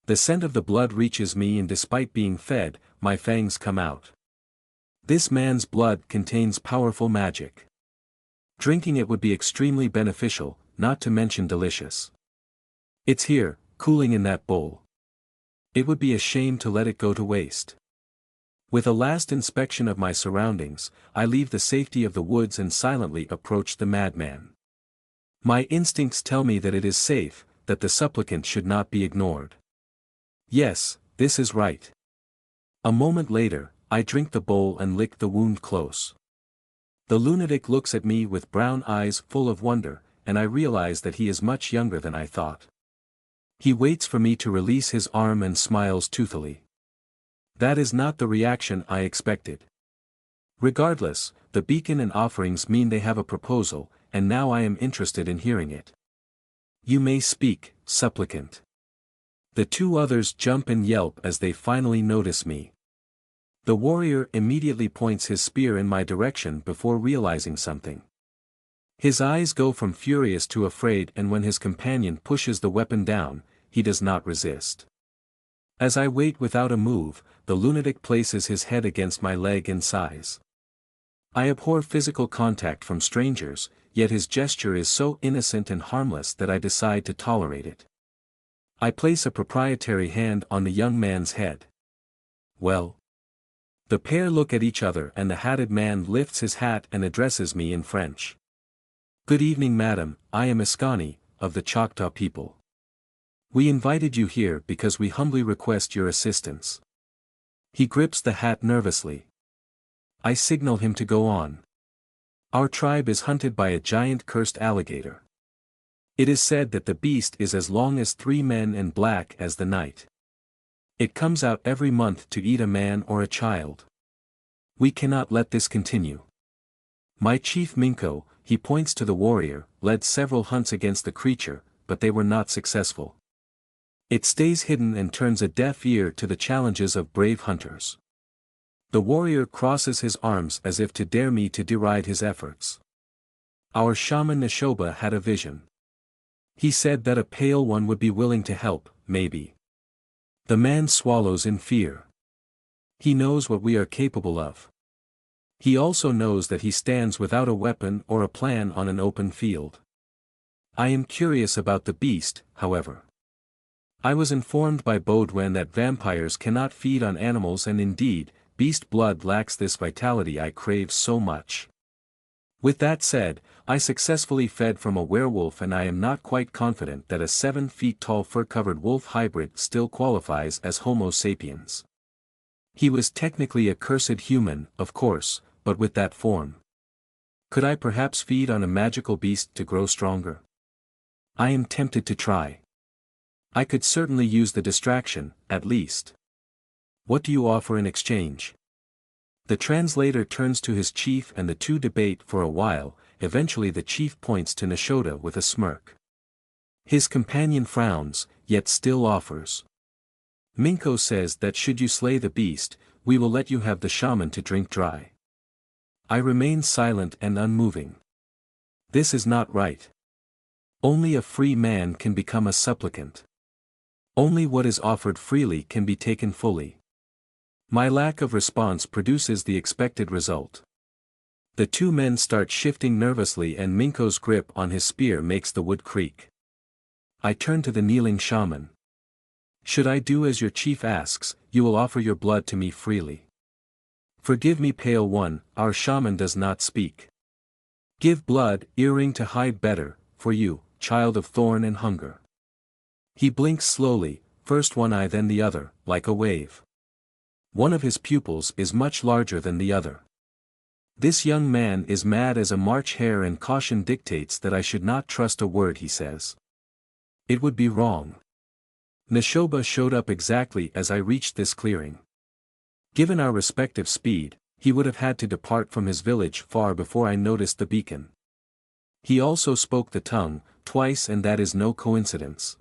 The scent of the blood reaches me, and despite being fed, my fangs come out. This man's blood contains powerful magic. Drinking it would be extremely beneficial, not to mention delicious. It's here, cooling in that bowl. It would be a shame to let it go to waste. With a last inspection of my surroundings, I leave the safety of the woods and silently approach the madman. My instincts tell me that it is safe, that the supplicant should not be ignored. Yes, this is right. A moment later, I drink the bowl and lick the wound close. The lunatic looks at me with brown eyes full of wonder, and I realize that he is much younger than I thought. He waits for me to release his arm and smiles toothily. That is not the reaction I expected. Regardless, the beacon and offerings mean they have a proposal, and now I am interested in hearing it. You may speak, supplicant. The 2 others jump and yelp as they finally notice me. The warrior immediately points his spear in my direction before realizing something. His eyes go from furious to afraid, and when his companion pushes the weapon down, he does not resist. As I wait without a move, the lunatic places his head against my leg and sighs. I abhor physical contact from strangers, yet his gesture is so innocent and harmless that I decide to tolerate it. I place a proprietary hand on the young man's head. Well? The pair look at each other, and the hatted man lifts his hat and addresses me in French. Good evening, madam, I am Iskani, of the Choctaw people. We invited you here because we humbly request your assistance. He grips the hat nervously. I signal him to go on. Our tribe is hunted by a giant cursed alligator. It is said that the beast is as long as 3 men and black as the night. It comes out every month to eat a man or a child. We cannot let this continue. My chief Minko, he points to the warrior, led several hunts against the creature, but they were not successful. It stays hidden and turns a deaf ear to the challenges of brave hunters. The warrior crosses his arms as if to dare me to deride his efforts. Our shaman Neshoba had a vision. He said that a pale one would be willing to help, maybe. The man swallows in fear. He knows what we are capable of. He also knows that he stands without a weapon or a plan on an open field. I am curious about the beast, however. I was informed by Baudouin that vampires cannot feed on animals, and indeed, beast blood lacks this vitality I crave so much. With that said, I successfully fed from a werewolf, and I am not quite confident that a 7 feet tall fur-covered wolf hybrid still qualifies as Homo sapiens. He was technically a cursed human, of course, but with that form. Could I perhaps feed on a magical beast to grow stronger? I am tempted to try. I could certainly use the distraction, at least. What do you offer in exchange? The translator turns to his chief and the two debate for a while. Eventually the chief points to Neshoda with a smirk. His companion frowns, yet still offers. Minko says that should you slay the beast, we will let you have the shaman to drink dry. I remain silent and unmoving. This is not right. Only a free man can become a supplicant. Only what is offered freely can be taken fully. My lack of response produces the expected result. The two men start shifting nervously, and Minko's grip on his spear makes the wood creak. I turn to the kneeling shaman. Should I do as your chief asks, you will offer your blood to me freely. Forgive me, Pale One, our shaman does not speak. Give blood, earring to hide better, for you, child of thorn and hunger. He blinks slowly, first one eye then the other, like a wave. One of his pupils is much larger than the other. This young man is mad as a March hare, and caution dictates that I should not trust a word he says. It would be wrong. Neshoba showed up exactly as I reached this clearing. Given our respective speed, he would have had to depart from his village far before I noticed the beacon. He also spoke the tongue, twice, and that is no coincidence.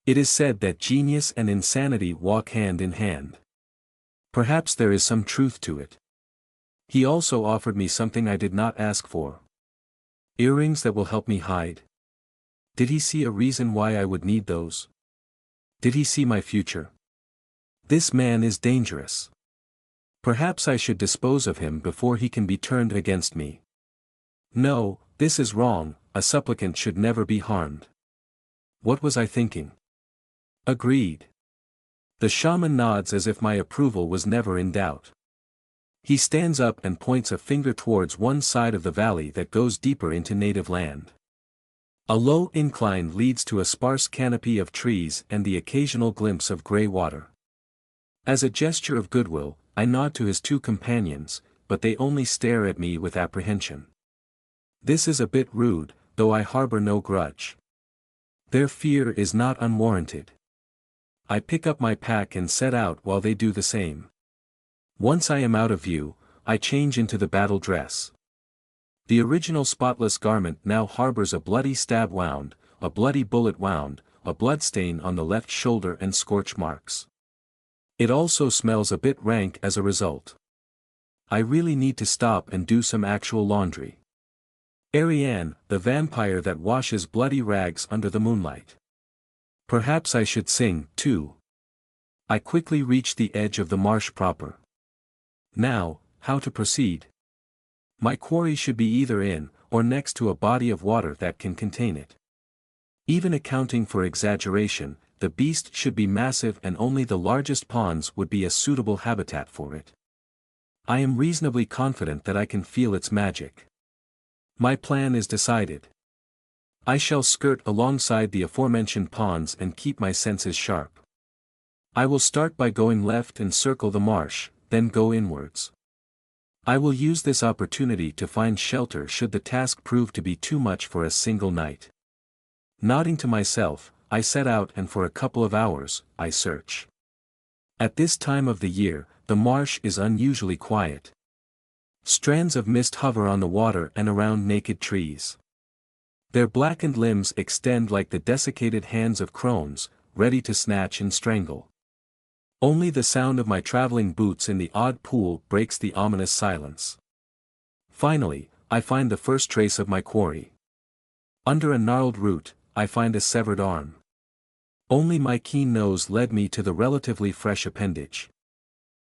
It is said that genius and insanity walk hand in hand. Perhaps there is some truth to it. He also offered me something I did not ask for. Earrings that will help me hide. Did he see a reason why I would need those? Did he see my future? This man is dangerous. Perhaps I should dispose of him before he can be turned against me. No, this is wrong, a supplicant should never be harmed. What was I thinking? Agreed. The shaman nods as if my approval was never in doubt. He stands up and points a finger towards one side of the valley that goes deeper into native land. A low incline leads to a sparse canopy of trees and the occasional glimpse of gray water. As a gesture of goodwill, I nod to his two companions, but they only stare at me with apprehension. This is a bit rude, though I harbor no grudge. Their fear is not unwarranted. I pick up my pack and set out while they do the same. Once I am out of view, I change into the battle dress. The original spotless garment now harbors a bloody stab wound, a bloody bullet wound, a bloodstain on the left shoulder, and scorch marks. It also smells a bit rank as a result. I really need to stop and do some actual laundry. Ariane, the vampire that washes bloody rags under the moonlight. Perhaps I should sing, too. I quickly reach the edge of the marsh proper. Now, how to proceed? My quarry should be either in, or next to a body of water that can contain it. Even accounting for exaggeration, the beast should be massive, and only the largest ponds would be a suitable habitat for it. I am reasonably confident that I can feel its magic. My plan is decided. I shall skirt alongside the aforementioned ponds and keep my senses sharp. I will start by going left and circle the marsh, then go inwards. I will use this opportunity to find shelter should the task prove to be too much for a single night. Nodding to myself, I set out, and for a couple of hours, I search. At this time of the year, the marsh is unusually quiet. Strands of mist hover on the water and around naked trees. Their blackened limbs extend like the desiccated hands of crones, ready to snatch and strangle. Only the sound of my traveling boots in the odd pool breaks the ominous silence. Finally, I find the first trace of my quarry. Under a gnarled root, I find a severed arm. Only my keen nose led me to the relatively fresh appendage.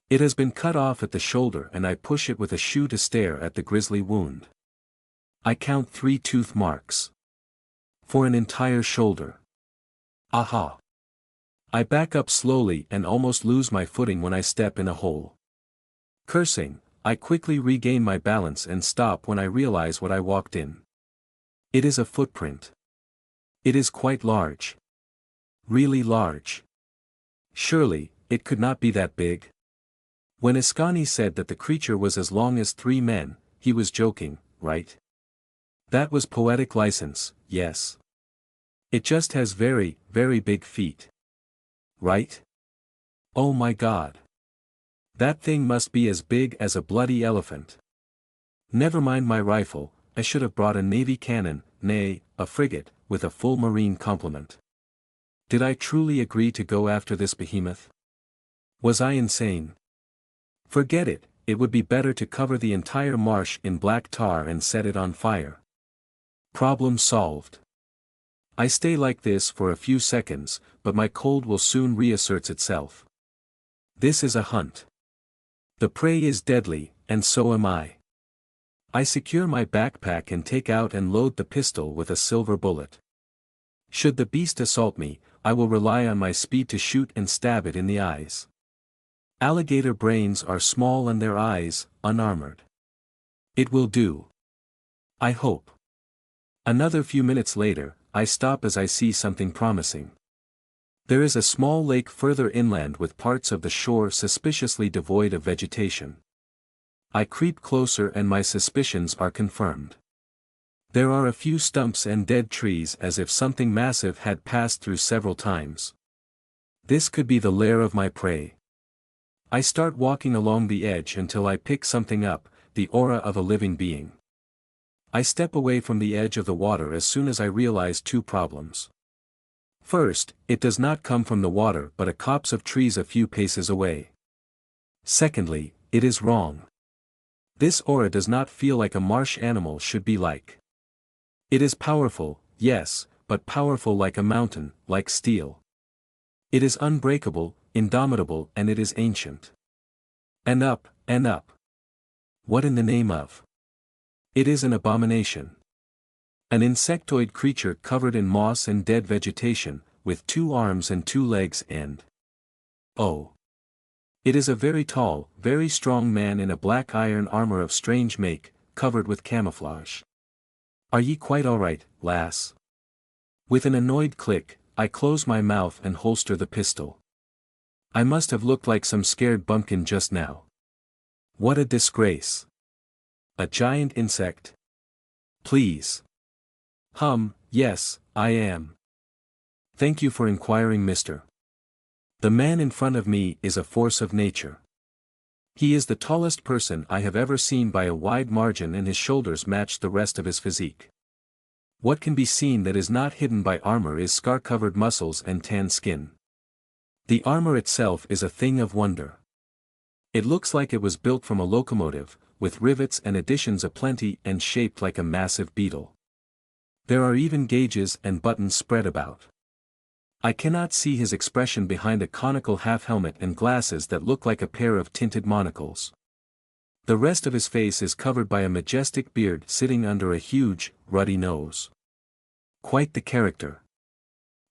It has been cut off at the shoulder and I push it with a shoe to stare at the grisly wound. I count 3 tooth marks. For an entire shoulder. Aha! I back up slowly and almost lose my footing when I step in a hole. Cursing, I quickly regain my balance and stop when I realize what I walked in. It is a footprint. It is quite large. Really large. Surely, it could not be that big. When Ascani said that the creature was as long as 3 men, he was joking, right? That was poetic license, yes. It just has very, very big feet. Right? Oh my God. That thing must be as big as a bloody elephant. Never mind my rifle, I should have brought a navy cannon, nay, a frigate, with a full marine complement. Did I truly agree to go after this behemoth? Was I insane? Forget it, it would be better to cover the entire marsh in black tar and set it on fire. Problem solved. I stay like this for a few seconds, but my cold will soon reasserts itself. This is a hunt. The prey is deadly, and so am I. I secure my backpack and take out and load the pistol with a silver bullet. Should the beast assault me, I will rely on my speed to shoot and stab it in the eyes. Alligator brains are small and their eyes, unarmored. It will do. I hope. Another few minutes later, I stop as I see something promising. There is a small lake further inland with parts of the shore suspiciously devoid of vegetation. I creep closer and my suspicions are confirmed. There are a few stumps and dead trees as if something massive had passed through several times. This could be the lair of my prey. I start walking along the edge until I pick something up, the aura of a living being. I step away from the edge of the water as soon as I realize 2 problems. First, it does not come from the water but a copse of trees a few paces away. Secondly, it is wrong. This aura does not feel like a marsh animal should be like. It is powerful, yes, but powerful like a mountain, like steel. It is unbreakable, indomitable, and it is ancient. And up, and up. What in the name of? It is an abomination. An insectoid creature covered in moss and dead vegetation, with 2 arms and 2 legs and... oh. It is a very tall, very strong man in a black iron armor of strange make, covered with camouflage. Are ye quite alright, lass? With an annoyed click, I close my mouth and holster the pistol. I must have looked like some scared bumpkin just now. What a disgrace. A giant insect? Please. Yes, I am. Thank you for inquiring, mister. The man in front of me is a force of nature. He is the tallest person I have ever seen by a wide margin and his shoulders match the rest of his physique. What can be seen that is not hidden by armor is scar-covered muscles and tan skin. The armor itself is a thing of wonder. It looks like it was built from a locomotive, with rivets and additions aplenty and shaped like a massive beetle. There are even gauges and buttons spread about. I cannot see his expression behind a conical half-helmet and glasses that look like a pair of tinted monocles. The rest of his face is covered by a majestic beard sitting under a huge, ruddy nose. Quite the character.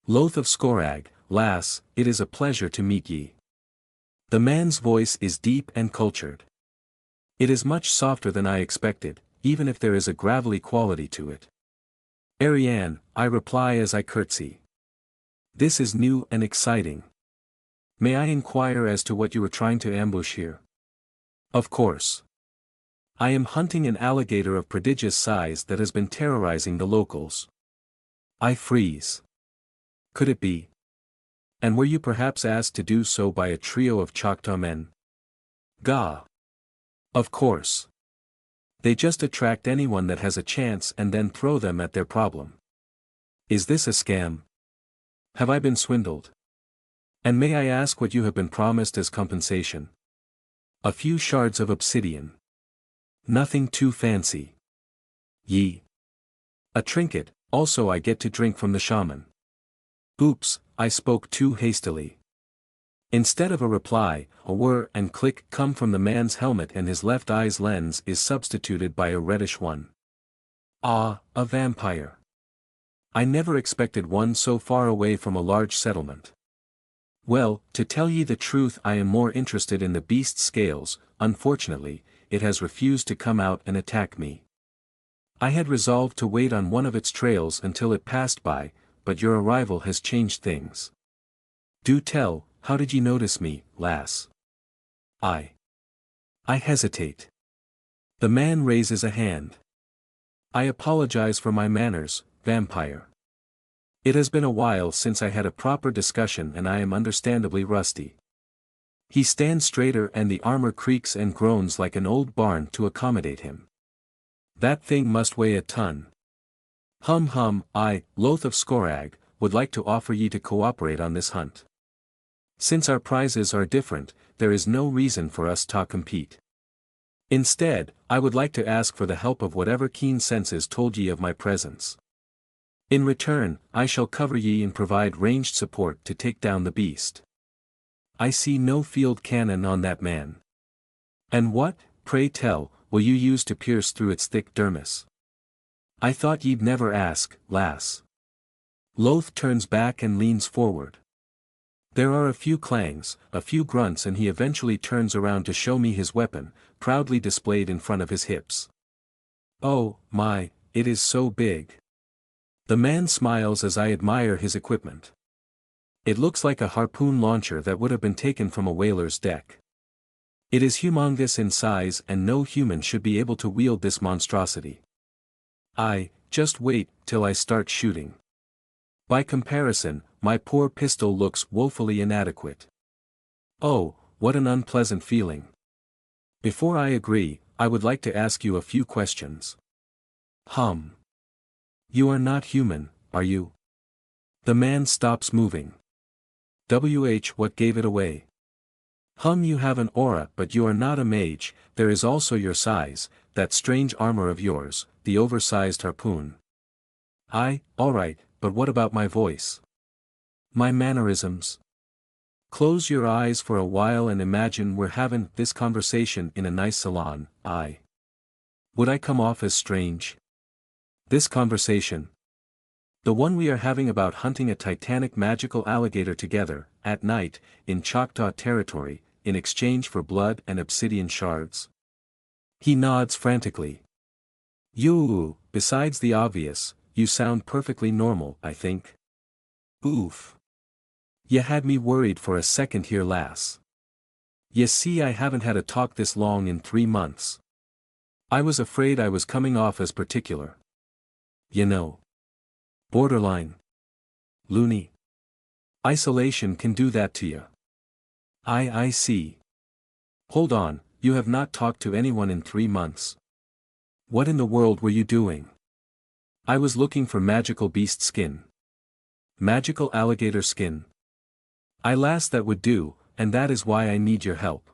Loath of Scorag, lass, it is a pleasure to meet ye. The man's voice is deep and cultured. It is much softer than I expected, even if there is a gravelly quality to it. Ariane, I reply as I curtsy. This is new and exciting. May I inquire as to what you were trying to ambush here? Of course. I am hunting an alligator of prodigious size that has been terrorizing the locals. I freeze. Could it be? And were you perhaps asked to do so by a trio of Choctaw men? Gah! Of course. They just attract anyone that has a chance and then throw them at their problem. Is this a scam? Have I been swindled? And may I ask what you have been promised as compensation? A few shards of obsidian. Nothing too fancy. Yee. A trinket, also I get to drink from the shaman. Oops, I spoke too hastily. Instead of a reply, a whir and click come from the man's helmet and his left eye's lens is substituted by a reddish one. Ah, a vampire. I never expected one so far away from a large settlement. Well, to tell ye the truth, I am more interested in the beast's scales. Unfortunately, it has refused to come out and attack me. I had resolved to wait on one of its trails until it passed by, but your arrival has changed things. Do tell, how did ye notice me, lass? I hesitate. The man raises a hand. I apologize for my manners, vampire. It has been a while since I had a proper discussion and I am understandably rusty. He stands straighter and the armor creaks and groans like an old barn to accommodate him. That thing must weigh a ton. Hum, I, Loth of Skorag, would like to offer ye to cooperate on this hunt. Since our prizes are different, there is no reason for us to compete. Instead, I would like to ask for the help of whatever keen senses told ye of my presence. In return, I shall cover ye and provide ranged support to take down the beast. I see no field cannon on that man. And what, pray tell, will you use to pierce through its thick dermis? I thought ye'd never ask, lass. Loth turns back and leans forward. There are a few clangs, a few grunts, and he eventually turns around to show me his weapon, proudly displayed in front of his hips. Oh, my, it is so big. The man smiles as I admire his equipment. It looks like a harpoon launcher that would have been taken from a whaler's deck. It is humongous in size and no human should be able to wield this monstrosity. Just wait till I start shooting. By comparison, my poor pistol looks woefully inadequate. Oh, what an unpleasant feeling. Before I agree, I would like to ask you a few questions. You are not human, are you? The man stops moving. What gave it away? You have an aura, but you are not a mage. There is also your size, that strange armor of yours, the oversized harpoon. Alright, but what about my voice? My mannerisms? Close your eyes for a while and imagine we're having this conversation in a nice salon. Would I come off as strange? This conversation? The one we are having about hunting a titanic magical alligator together, at night, in Choctaw territory, in exchange for blood and obsidian shards? He nods frantically. Besides the obvious, you sound perfectly normal, I think. Oof. Ya had me worried for a second here, lass. Ye see, I haven't had a talk this long in 3 months. I was afraid I was coming off as particular. You know. Borderline. Loony. Isolation can do that to you. I see. Hold on, you have not talked to anyone in 3 months. What in the world were you doing? I was looking for magical beast skin. Magical alligator skin. Lass, that would do, and that is why I need your help.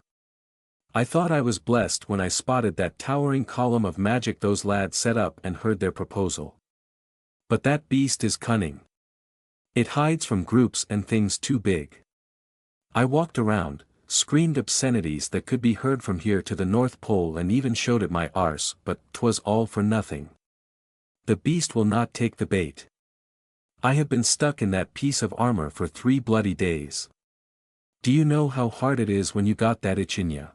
I thought I was blessed when I spotted that towering column of magic those lads set up and heard their proposal. But that beast is cunning. It hides from groups and things too big. I walked around, screamed obscenities that could be heard from here to the North Pole and even showed it my arse, but 'twas all for nothing. The beast will not take the bait. I have been stuck in that piece of armor for 3 bloody days. Do you know how hard it is when you got that itch in ya?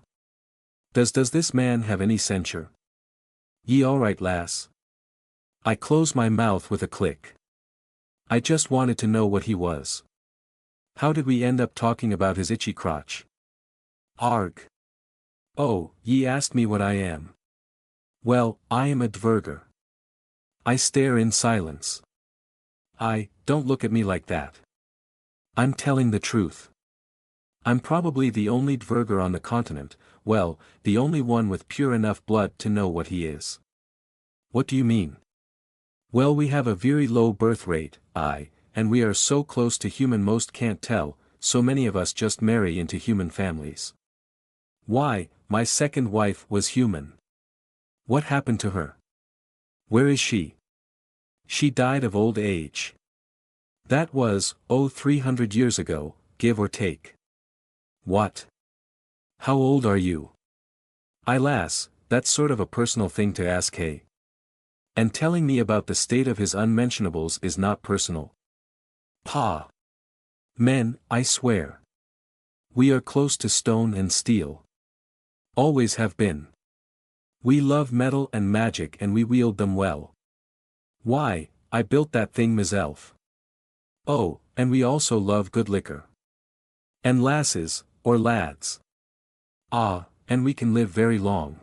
Does this man have any censure? Ye alright, lass? I close my mouth with a click. I just wanted to know what he was. How did we end up talking about his itchy crotch? Arg. Oh, ye asked me what I am. Well, I am a dverger. I stare in silence. Don't look at me like that. I'm telling the truth. I'm probably the only dverger on the continent, well, the only one with pure enough blood to know what he is. What do you mean? Well, we have a very low birth rate, and we are so close to human most can't tell, so many of us just marry into human families. Why, my second wife was human. What happened to her? Where is she? She died of old age. That was, 300 years ago, give or take. What? How old are you? Lass, that's sort of a personal thing to ask, hey? And telling me about the state of his unmentionables is not personal. Pa. Men, I swear. We are close to stone and steel. Always have been. We love metal and magic and we wield them well. Why, I built that thing myself. Oh, and we also love good liquor. And lasses, or lads. And we can live very long.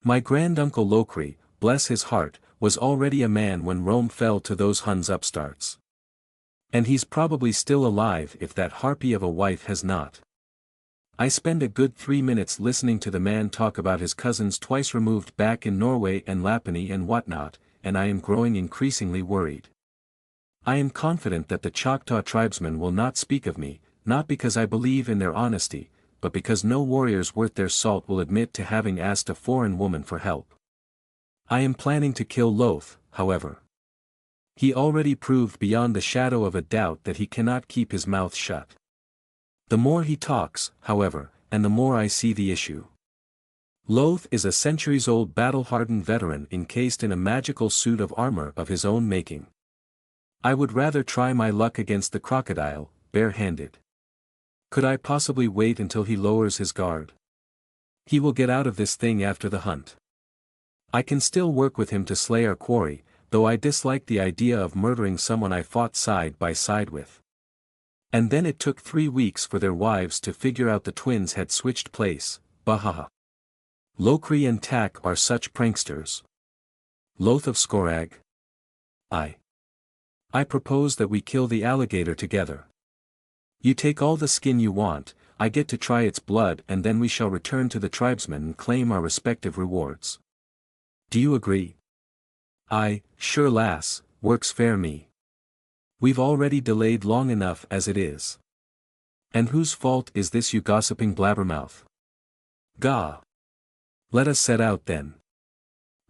My granduncle Locri, bless his heart, was already a man when Rome fell to those Huns upstarts. And he's probably still alive if that harpy of a wife has not. I spend a good 3 minutes listening to the man talk about his cousins twice removed back in Norway and Lapony and whatnot, and I am growing increasingly worried. I am confident that the Choctaw tribesmen will not speak of me, not because I believe in their honesty, but because no warriors worth their salt will admit to having asked a foreign woman for help. I am planning to kill Loth, however. He already proved beyond the shadow of a doubt that he cannot keep his mouth shut. The more he talks, however, and the more I see the issue. Loth is a centuries-old battle-hardened veteran encased in a magical suit of armor of his own making. I would rather try my luck against the crocodile, bare-handed. Could I possibly wait until he lowers his guard? He will get out of this thing after the hunt. I can still work with him to slay our quarry, though I dislike the idea of murdering someone I fought side by side with. And then it took 3 weeks for their wives to figure out the twins had switched place, bahaha. Locri and Tak are such pranksters. Loth of Skorag. I propose that we kill the alligator together. You take all the skin you want, I get to try its blood and then we shall return to the tribesmen and claim our respective rewards. Do you agree? Sure lass, works fair me. We've already delayed long enough as it is. And whose fault is this, you gossiping blabbermouth? Gah! Let us set out then.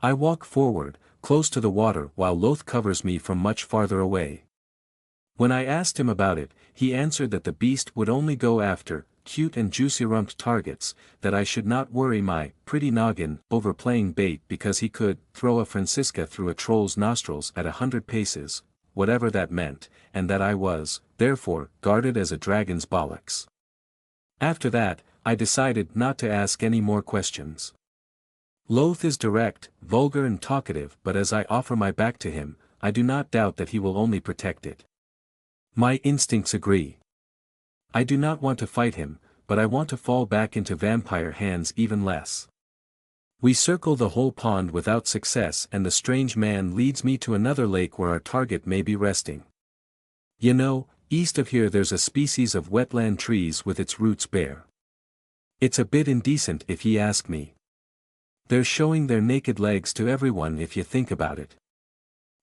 I walk forward, close to the water while Loth covers me from much farther away. When I asked him about it, he answered that the beast would only go after cute and juicy-rumped targets, that I should not worry my pretty noggin over playing bait because he could throw a Francisca through a troll's nostrils at 100 paces, whatever that meant, and that I was, therefore, guarded as a dragon's bollocks. After that, I decided not to ask any more questions. Loth is direct, vulgar and talkative, but as I offer my back to him, I do not doubt that he will only protect it. My instincts agree. I do not want to fight him, but I want to fall back into vampire hands even less. We circle the whole pond without success and the strange man leads me to another lake where our target may be resting. You know, east of here there's a species of wetland trees with its roots bare. It's a bit indecent if ye ask me. They're showing their naked legs to everyone if you think about it.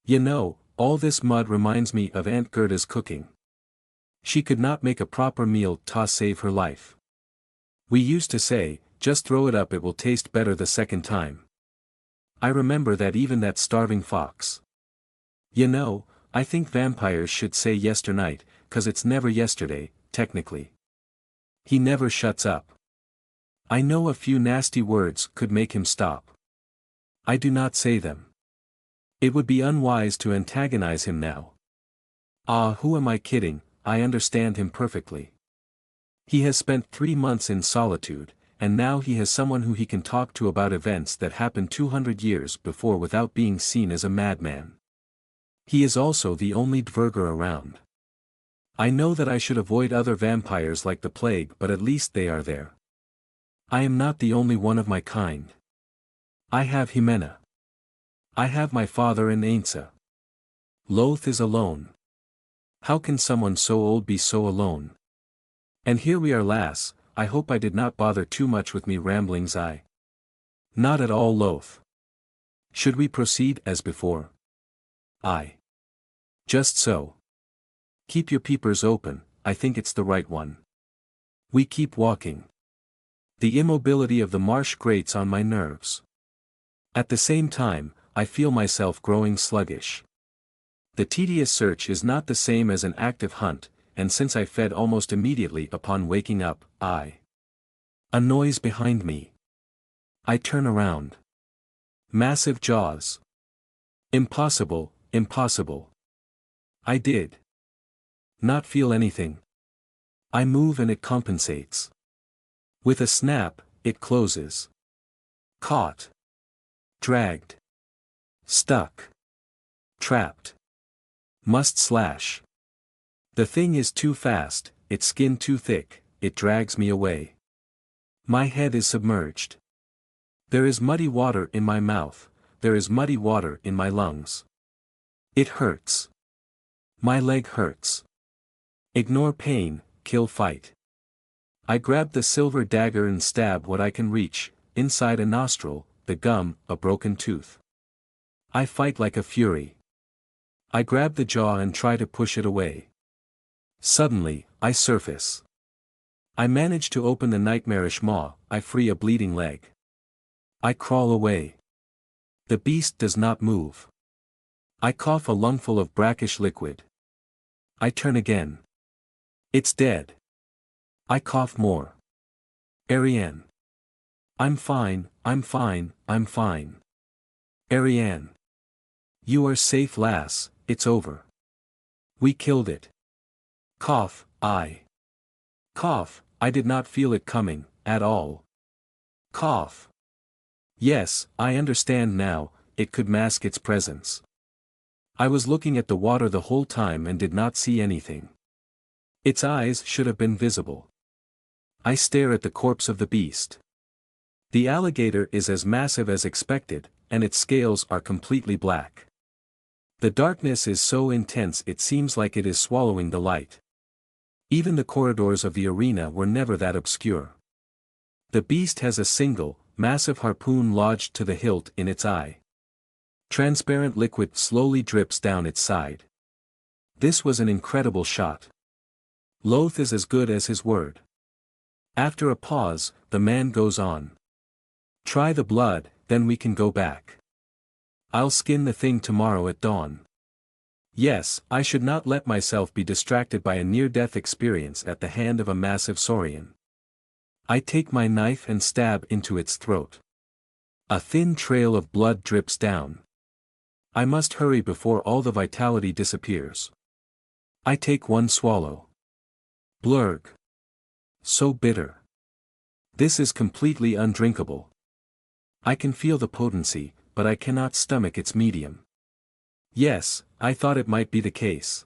You know, all this mud reminds me of Aunt Gerda's cooking. She could not make a proper meal to save her life. We used to say, just throw it up, it will taste better the second time. I remember that even that starving fox. You know, I think vampires should say yesternight, 'cause it's never yesterday, technically. He never shuts up. I know a few nasty words could make him stop. I do not say them. It would be unwise to antagonize him now. Who am I kidding? I understand him perfectly. He has spent 3 months in solitude, and now he has someone who he can talk to about events that happened 200 years before without being seen as a madman. He is also the only dverger around. I know that I should avoid other vampires like the plague, but at least they are there. I am not the only one of my kind. I have Jimena. I have my father and Ainsa. Loth is alone. How can someone so old be so alone? And here we are, lass, I hope I did not bother too much with me ramblings. I not at all loath. Should we proceed as before? I just so. Keep your peepers open, I think it's the right one. We keep walking. The immobility of the marsh grates on my nerves. At the same time, I feel myself growing sluggish. The tedious search is not the same as an active hunt, and since I fed almost immediately upon waking up, a noise behind me. I turn around. Massive jaws. Impossible, impossible. I did not feel anything. I move and it compensates. With a snap, it closes. Caught. Dragged. Stuck. Trapped. Must slash. The thing is too fast, its skin too thick, it drags me away. My head is submerged. There is muddy water in my mouth, there is muddy water in my lungs. It hurts. My leg hurts. Ignore pain, kill fight. I grab the silver dagger and stab what I can reach, inside a nostril, the gum, a broken tooth. I fight like a fury. I grab the jaw and try to push it away. Suddenly, I surface. I manage to open the nightmarish maw, I free a bleeding leg. I crawl away. The beast does not move. I cough a lungful of brackish liquid. I turn again. It's dead. I cough more. Ariane. I'm fine, I'm fine, I'm fine. Ariane. You are safe, lass, it's over. We killed it. Cough, I. Cough, I did not feel it coming, at all. Cough. Yes, I understand now, it could mask its presence. I was looking at the water the whole time and did not see anything. Its eyes should have been visible. I stare at the corpse of the beast. The alligator is as massive as expected, and its scales are completely black. The darkness is so intense it seems like it is swallowing the light. Even the corridors of the arena were never that obscure. The beast has a single, massive harpoon lodged to the hilt in its eye. Transparent liquid slowly drips down its side. This was an incredible shot. Loth is as good as his word. After a pause, the man goes on. Try the blood, then we can go back. I'll skin the thing tomorrow at dawn. Yes, I should not let myself be distracted by a near-death experience at the hand of a massive saurian. I take my knife and stab into its throat. A thin trail of blood drips down. I must hurry before all the vitality disappears. I take one swallow. Blurg. So bitter. This is completely undrinkable. I can feel the potency, but I cannot stomach its medium. Yes, I thought it might be the case.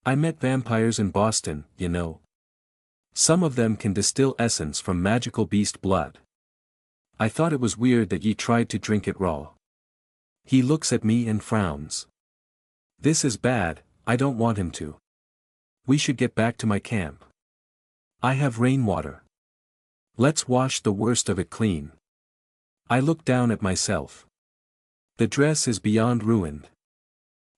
I met vampires in Boston, you know. Some of them can distill essence from magical beast blood. I thought it was weird that ye tried to drink it raw. He looks at me and frowns. This is bad, I don't want him to. We should get back to my camp. I have rainwater. Let's wash the worst of it clean. I look down at myself. The dress is beyond ruined.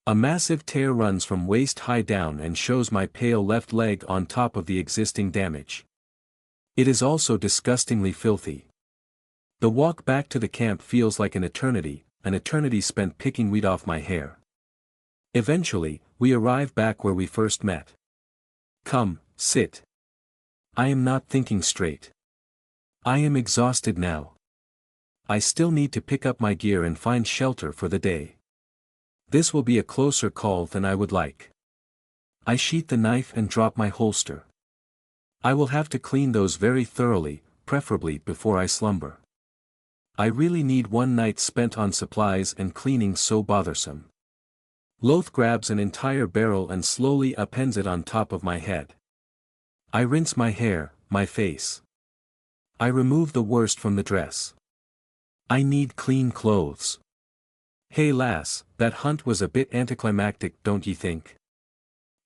A massive tear runs from waist-high down and shows my pale left leg on top of the existing damage. It is also disgustingly filthy. The walk back to the camp feels like an eternity spent picking weed off my hair. Eventually, we arrive back where we first met. Come, sit. I am not thinking straight. I am exhausted now. I still need to pick up my gear and find shelter for the day. This will be a closer call than I would like. I sheath the knife and drop my holster. I will have to clean those very thoroughly, preferably before I slumber. I really need one night spent on supplies and cleaning so bothersome. Loth grabs an entire barrel and slowly appends it on top of my head. I rinse my hair, my face. I remove the worst from the dress. I need clean clothes. Hey lass, that hunt was a bit anticlimactic, don't ye think?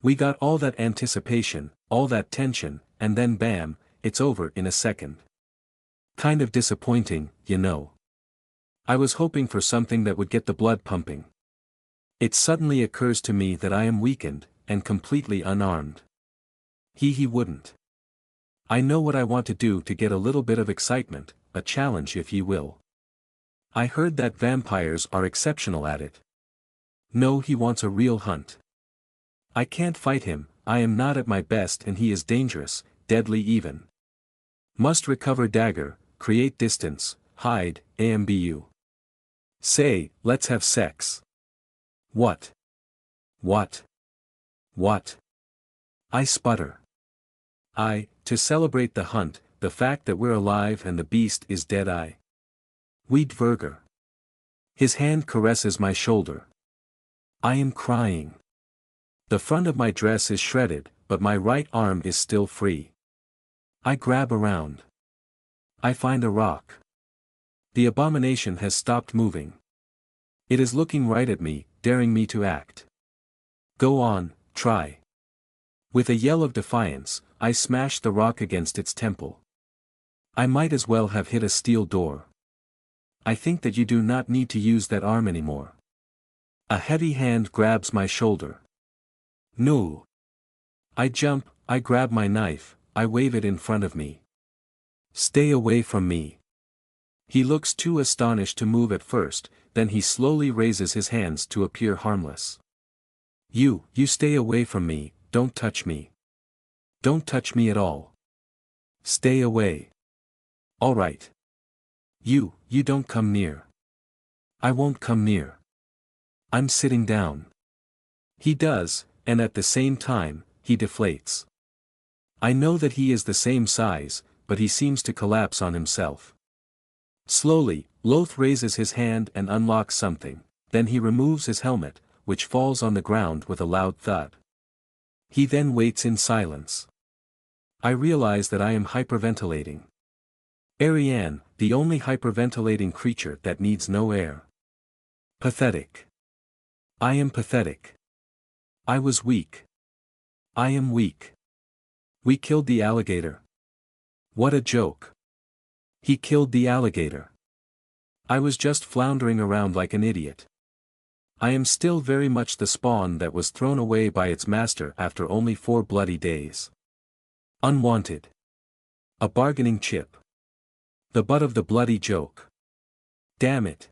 We got all that anticipation, all that tension, and then bam, it's over in a second. Kind of disappointing, you know. I was hoping for something that would get the blood pumping. It suddenly occurs to me that I am weakened, and completely unarmed. He wouldn't. I know what I want to do to get a little bit of excitement, a challenge if ye will. I heard that vampires are exceptional at it. No, he wants a real hunt. I can't fight him, I am not at my best and he is dangerous, deadly even. Must recover dagger, create distance, hide, ambu. Say, let's have sex. What? What? What? I sputter. To celebrate the hunt, the fact that we're alive and the beast is dead. Wiedverger. His hand caresses my shoulder. I am crying. The front of my dress is shredded, but my right arm is still free. I grab around. I find a rock. The abomination has stopped moving. It is looking right at me, daring me to act. Go on, try. With a yell of defiance, I smash the rock against its temple. I might as well have hit a steel door. I think that you do not need to use that arm anymore. A heavy hand grabs my shoulder. No. I jump, I grab my knife, I wave it in front of me. Stay away from me. He looks too astonished to move at first, then he slowly raises his hands to appear harmless. You stay away from me, don't touch me. Don't touch me at all. Stay away. All right. You don't come near. I won't come near. I'm sitting down. He does, and at the same time, he deflates. I know that he is the same size, but he seems to collapse on himself. Slowly, Loth raises his hand and unlocks something, then he removes his helmet, which falls on the ground with a loud thud. He then waits in silence. I realize that I am hyperventilating. Ariane, the only hyperventilating creature that needs no air. Pathetic. I am pathetic. I was weak. I am weak. We killed the alligator. What a joke. He killed the alligator. I was just floundering around like an idiot. I am still very much the spawn that was thrown away by its master after only 4 bloody days. Unwanted. A bargaining chip. The butt of the bloody joke. Damn it.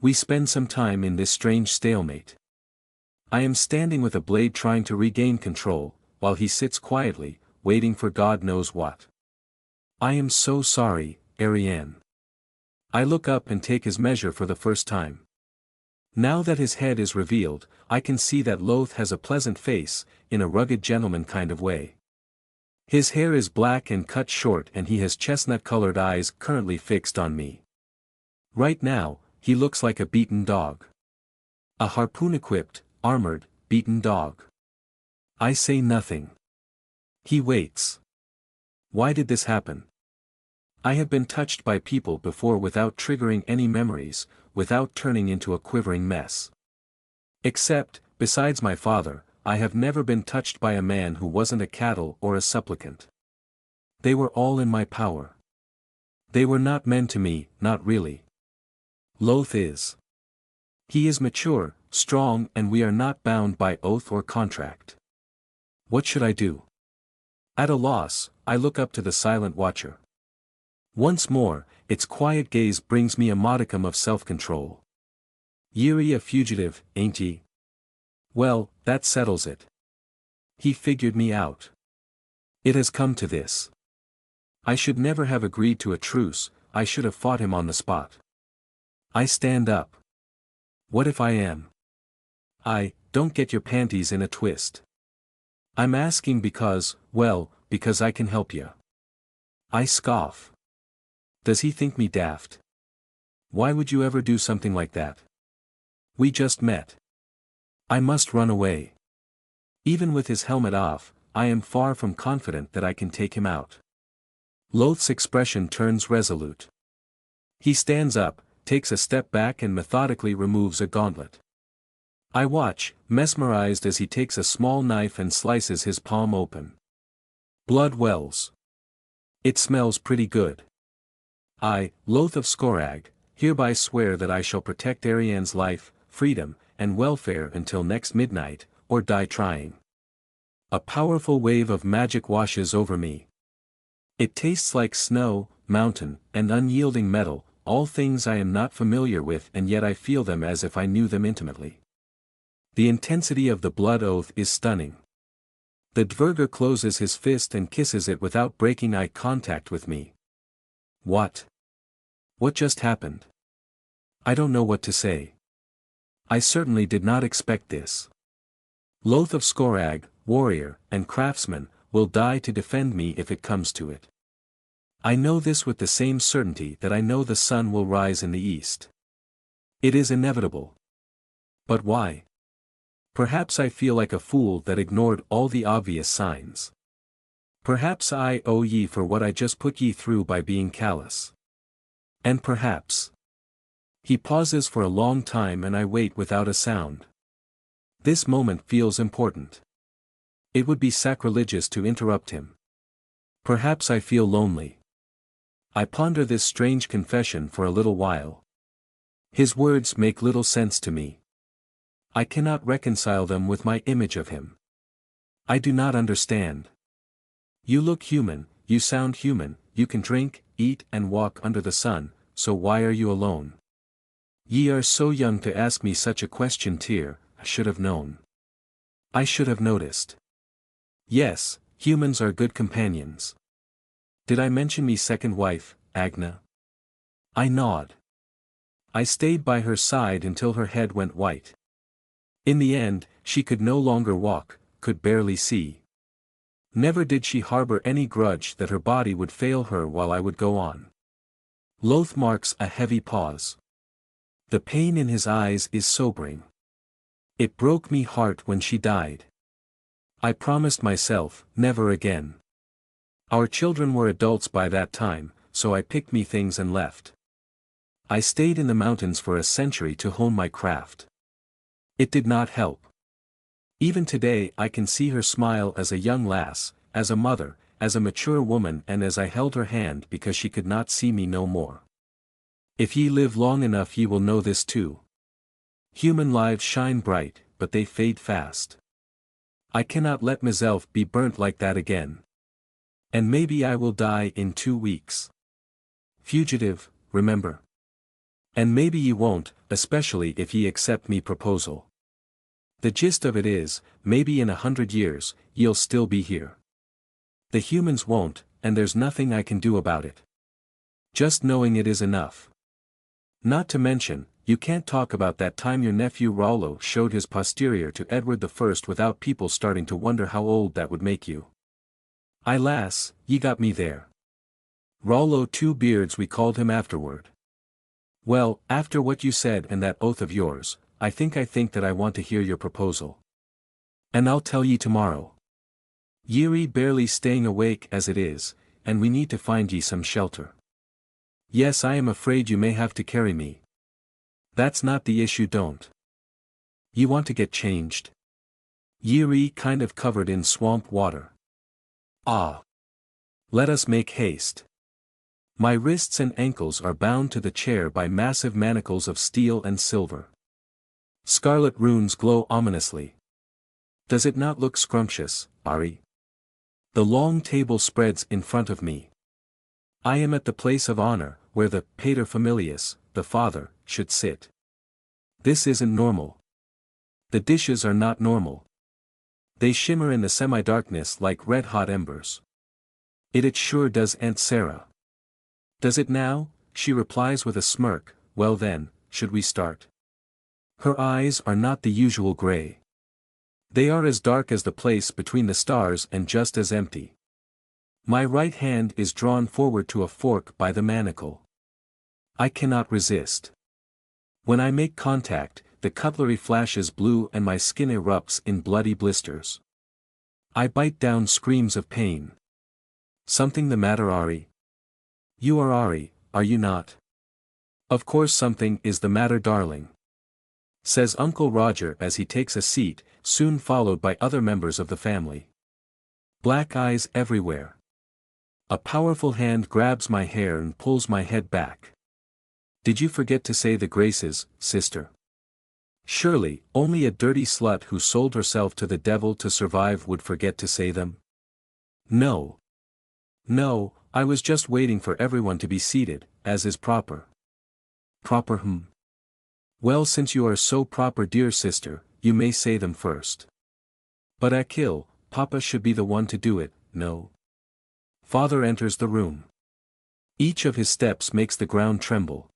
We spend some time in this strange stalemate. I am standing with a blade trying to regain control, while he sits quietly, waiting for God knows what. I am so sorry, Ariane. I look up and take his measure for the first time. Now that his head is revealed, I can see that Loth has a pleasant face, in a rugged gentleman kind of way. His hair is black and cut short and he has chestnut-colored eyes currently fixed on me. Right now, he looks like a beaten dog. A harpoon-equipped, armored, beaten dog. I say nothing. He waits. Why did this happen? I have been touched by people before without triggering any memories, without turning into a quivering mess. Except, besides my father, I have never been touched by a man who wasn't a cattle or a supplicant. They were all in my power. They were not men to me, not really. Loth is. He is mature, strong and we are not bound by oath or contract. What should I do? At a loss, I look up to the silent watcher. Once more, its quiet gaze brings me a modicum of self-control. Eerie a fugitive, ain't he? Well, that settles it. He figured me out. It has come to this. I should never have agreed to a truce, I should have fought him on the spot. I stand up. What if I am? Don't get your panties in a twist. I'm asking because, well, because I can help you. I scoff. Does he think me daft? Why would you ever do something like that? We just met. I must run away. Even with his helmet off, I am far from confident that I can take him out. Loth's expression turns resolute. He stands up, takes a step back and methodically removes a gauntlet. I watch, mesmerized as he takes a small knife and slices his palm open. Blood wells. It smells pretty good. I, Loth of Skorag, hereby swear that I shall protect Ariane's life, freedom, and welfare until next midnight, or die trying. A powerful wave of magic washes over me. It tastes like snow, mountain, and unyielding metal, all things I am not familiar with, and yet I feel them as if I knew them intimately. The intensity of the blood oath is stunning. The Dvergr closes his fist and kisses it without breaking eye contact with me. What? What just happened? I don't know what to say. I certainly did not expect this. Loth of Skorag, warrior, and craftsman, will die to defend me if it comes to it. I know this with the same certainty that I know the sun will rise in the east. It is inevitable. But why? Perhaps I feel like a fool that ignored all the obvious signs. Perhaps I owe ye for what I just put ye through by being callous. And perhaps. He pauses for a long time and I wait without a sound. This moment feels important. It would be sacrilegious to interrupt him. Perhaps I feel lonely. I ponder this strange confession for a little while. His words make little sense to me. I cannot reconcile them with my image of him. I do not understand. You look human, you sound human, you can drink, eat and walk under the sun, so why are you alone? Ye are so young to ask me such a question, Tyr. I should have known. I should have noticed. Yes, humans are good companions. Did I mention me second wife, Agna? I nod. I stayed by her side until her head went white. In the end, she could no longer walk, could barely see. Never did she harbor any grudge that her body would fail her while I would go on. Loth marks a heavy pause. The pain in his eyes is sobering. It broke me heart when she died. I promised myself, never again. Our children were adults by that time, so I picked me things and left. I stayed in the mountains for a century to hone my craft. It did not help. Even today I can see her smile as a young lass, as a mother, as a mature woman, and as I held her hand because she could not see me no more. If ye live long enough ye will know this too. Human lives shine bright, but they fade fast. I cannot let myself be burnt like that again. And maybe I will die in 2 weeks. Fugitive, remember. And maybe ye won't, especially if ye accept me proposal. The gist of it is, maybe in 100 years, ye'll still be here. The humans won't, and there's nothing I can do about it. Just knowing it is enough. Not to mention, you can't talk about that time your nephew Rollo showed his posterior to Edward I without people starting to wonder how old that would make you. Aye lass, ye got me there. Rollo Two Beards we called him afterward. Well, after what you said and that oath of yours, I think that I want to hear your proposal. And I'll tell ye tomorrow. Eerie barely staying awake as it is, and we need to find ye some shelter. Yes, I am afraid you may have to carry me. That's not the issue, don't. You want to get changed? Eerie kind of covered in swamp water. Ah. Let us make haste. My wrists and ankles are bound to the chair by massive manacles of steel and silver. Scarlet runes glow ominously. Does it not look scrumptious, Ari? The long table spreads in front of me. I am at the place of honor, where the paterfamilias, the father, should sit. This isn't normal. The dishes are not normal. They shimmer in the semi-darkness like red-hot embers. It sure does, Aunt Sarah. Does it now? She replies with a smirk. Well then, should we start? Her eyes are not the usual gray. They are as dark as the place between the stars and just as empty. My right hand is drawn forward to a fork by the manacle. I cannot resist. When I make contact, the cutlery flashes blue and my skin erupts in bloody blisters. I bite down screams of pain. Something the matter, Ari? You are Ari, are you not? Of course something is the matter, darling, says Uncle Roger as he takes a seat, soon followed by other members of the family. Black eyes everywhere. A powerful hand grabs my hair and pulls my head back. Did you forget to say the graces, sister? Surely, only a dirty slut who sold herself to the devil to survive would forget to say them? No. No, I was just waiting for everyone to be seated, as is proper. Proper. Well, since you are so proper, dear sister, you may say them first. But Akil, Papa should be the one to do it, no? Father enters the room. Each of his steps makes the ground tremble.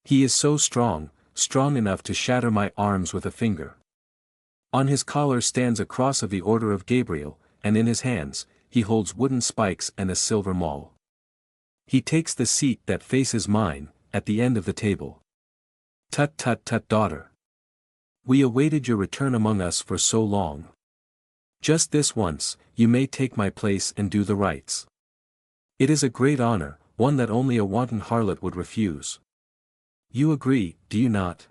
He is so strong, strong enough to shatter my arms with a finger. On his collar stands a cross of the Order of Gabriel, and in his hands, he holds wooden spikes and a silver maul. He takes the seat that faces mine, at the end of the table. Tut tut tut, daughter. We awaited your return among us for so long. Just this once, you may take my place and do the rites. It is a great honor, one that only a wanton harlot would refuse. You agree, do you not?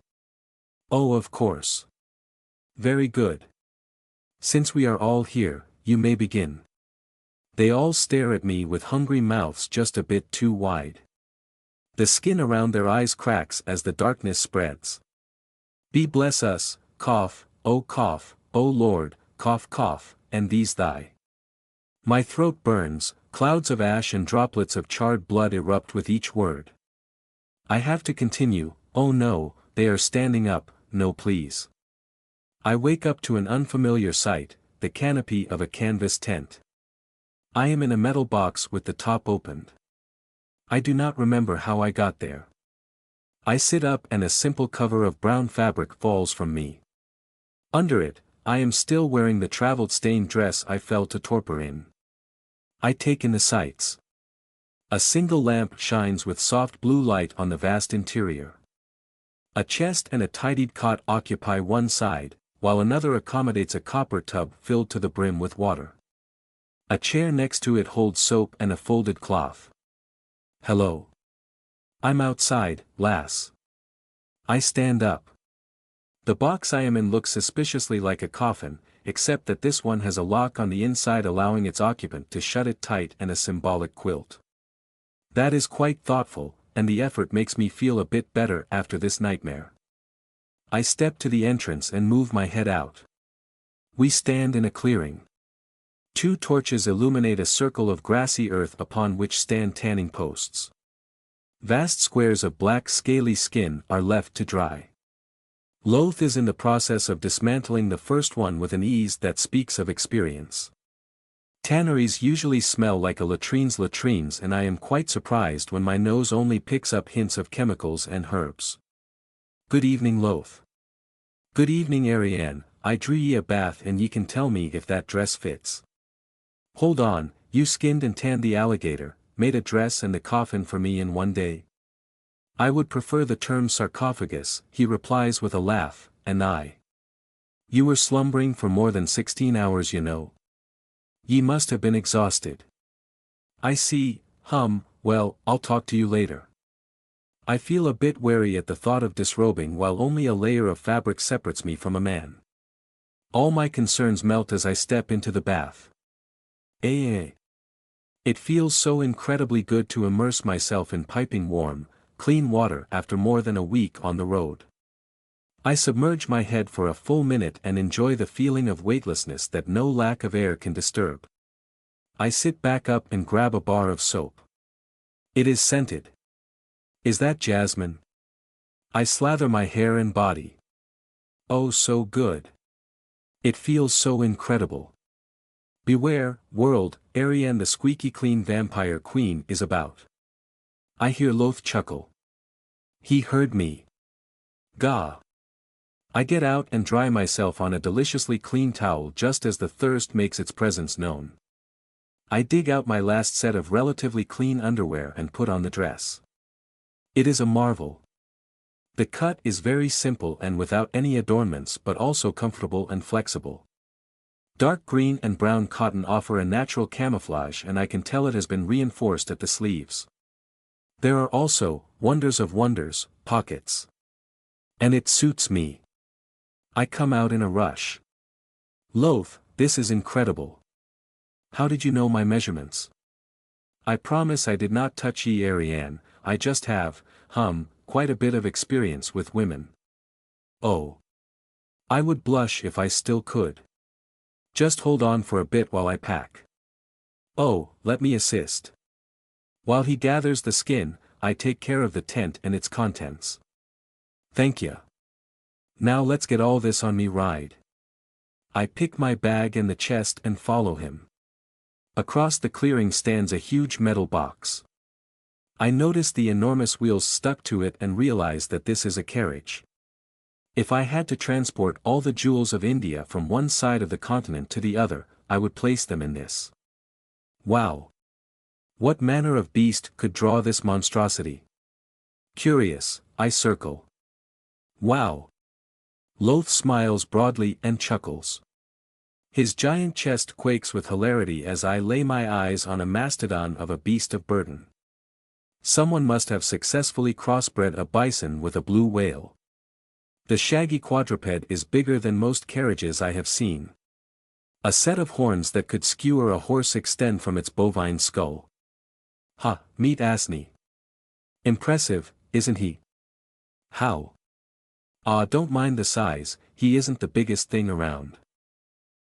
Oh, of course. Very good. Since we are all here, you may begin. They all stare at me with hungry mouths just a bit too wide. The skin around their eyes cracks as the darkness spreads. Be bless us, cough, O Lord, cough cough, and these thy. My throat burns, clouds of ash and droplets of charred blood erupt with each word. I have to continue. Oh no, they are standing up, no please. I wake up to an unfamiliar sight, the canopy of a canvas tent. I am in a metal box with the top opened. I do not remember how I got there. I sit up and a simple cover of brown fabric falls from me. Under it, I am still wearing the traveled-stained dress I fell to torpor in. I take in the sights. A single lamp shines with soft blue light on the vast interior. A chest and a tidied cot occupy one side, while another accommodates a copper tub filled to the brim with water. A chair next to it holds soap and a folded cloth. Hello. I'm outside, lass. I stand up. The box I am in looks suspiciously like a coffin, except that this one has a lock on the inside allowing its occupant to shut it tight and a symbolic quilt. That is quite thoughtful, and the effort makes me feel a bit better after this nightmare. I step to the entrance and move my head out. We stand in a clearing. 2 torches illuminate a circle of grassy earth upon which stand tanning posts. Vast squares of black scaly skin are left to dry. Loth is in the process of dismantling the first one with an ease that speaks of experience. Tanneries usually smell like a latrine's latrines, and I am quite surprised when my nose only picks up hints of chemicals and herbs. Good evening, Loth. Good evening, Ariane. I drew ye a bath and ye can tell me if that dress fits. Hold on, you skinned and tanned the alligator, made a dress and the coffin for me in one day? I would prefer the term sarcophagus, he replies with a laugh, and I. You were slumbering for more than 16 hours, you know. Ye must have been exhausted. I see, well, I'll talk to you later. I feel a bit wary at the thought of disrobing while only a layer of fabric separates me from a man. All my concerns melt as I step into the bath. It feels so incredibly good to immerse myself in piping warm, clean water after more than a week on the road. I submerge my head for a full minute and enjoy the feeling of weightlessness that no lack of air can disturb. I sit back up and grab a bar of soap. It is scented. Is that jasmine? I slather my hair and body. Oh, so good. It feels so incredible. Beware, world, Ariane the squeaky clean vampire queen is about. I hear Loth chuckle. He heard me. Gah. I get out and dry myself on a deliciously clean towel just as the thirst makes its presence known. I dig out my last set of relatively clean underwear and put on the dress. It is a marvel. The cut is very simple and without any adornments but also comfortable and flexible. Dark green and brown cotton offer a natural camouflage and I can tell it has been reinforced at the sleeves. There are also, wonders of wonders, pockets. And it suits me. I come out in a rush. Loth, this is incredible. How did you know my measurements? I promise I did not touch ye Ariane, I just have, quite a bit of experience with women. Oh. I would blush if I still could. Just hold on for a bit while I pack. Oh, let me assist. While he gathers the skin, I take care of the tent and its contents. Thank ya. Now let's get all this on me ride. I pick my bag and the chest and follow him. Across the clearing stands a huge metal box. I notice the enormous wheels stuck to it and realize that this is a carriage. If I had to transport all the jewels of India from one side of the continent to the other, I would place them in this. Wow! What manner of beast could draw this monstrosity? Curious, I circle. Wow! Loth smiles broadly and chuckles. His giant chest quakes with hilarity as I lay my eyes on a mastodon of a beast of burden. Someone must have successfully crossbred a bison with a blue whale. The shaggy quadruped is bigger than most carriages I have seen. A set of horns that could skewer a horse extend from its bovine skull. Ha, meet Asni. Impressive, isn't he? How? Ah, don't mind the size, he isn't the biggest thing around.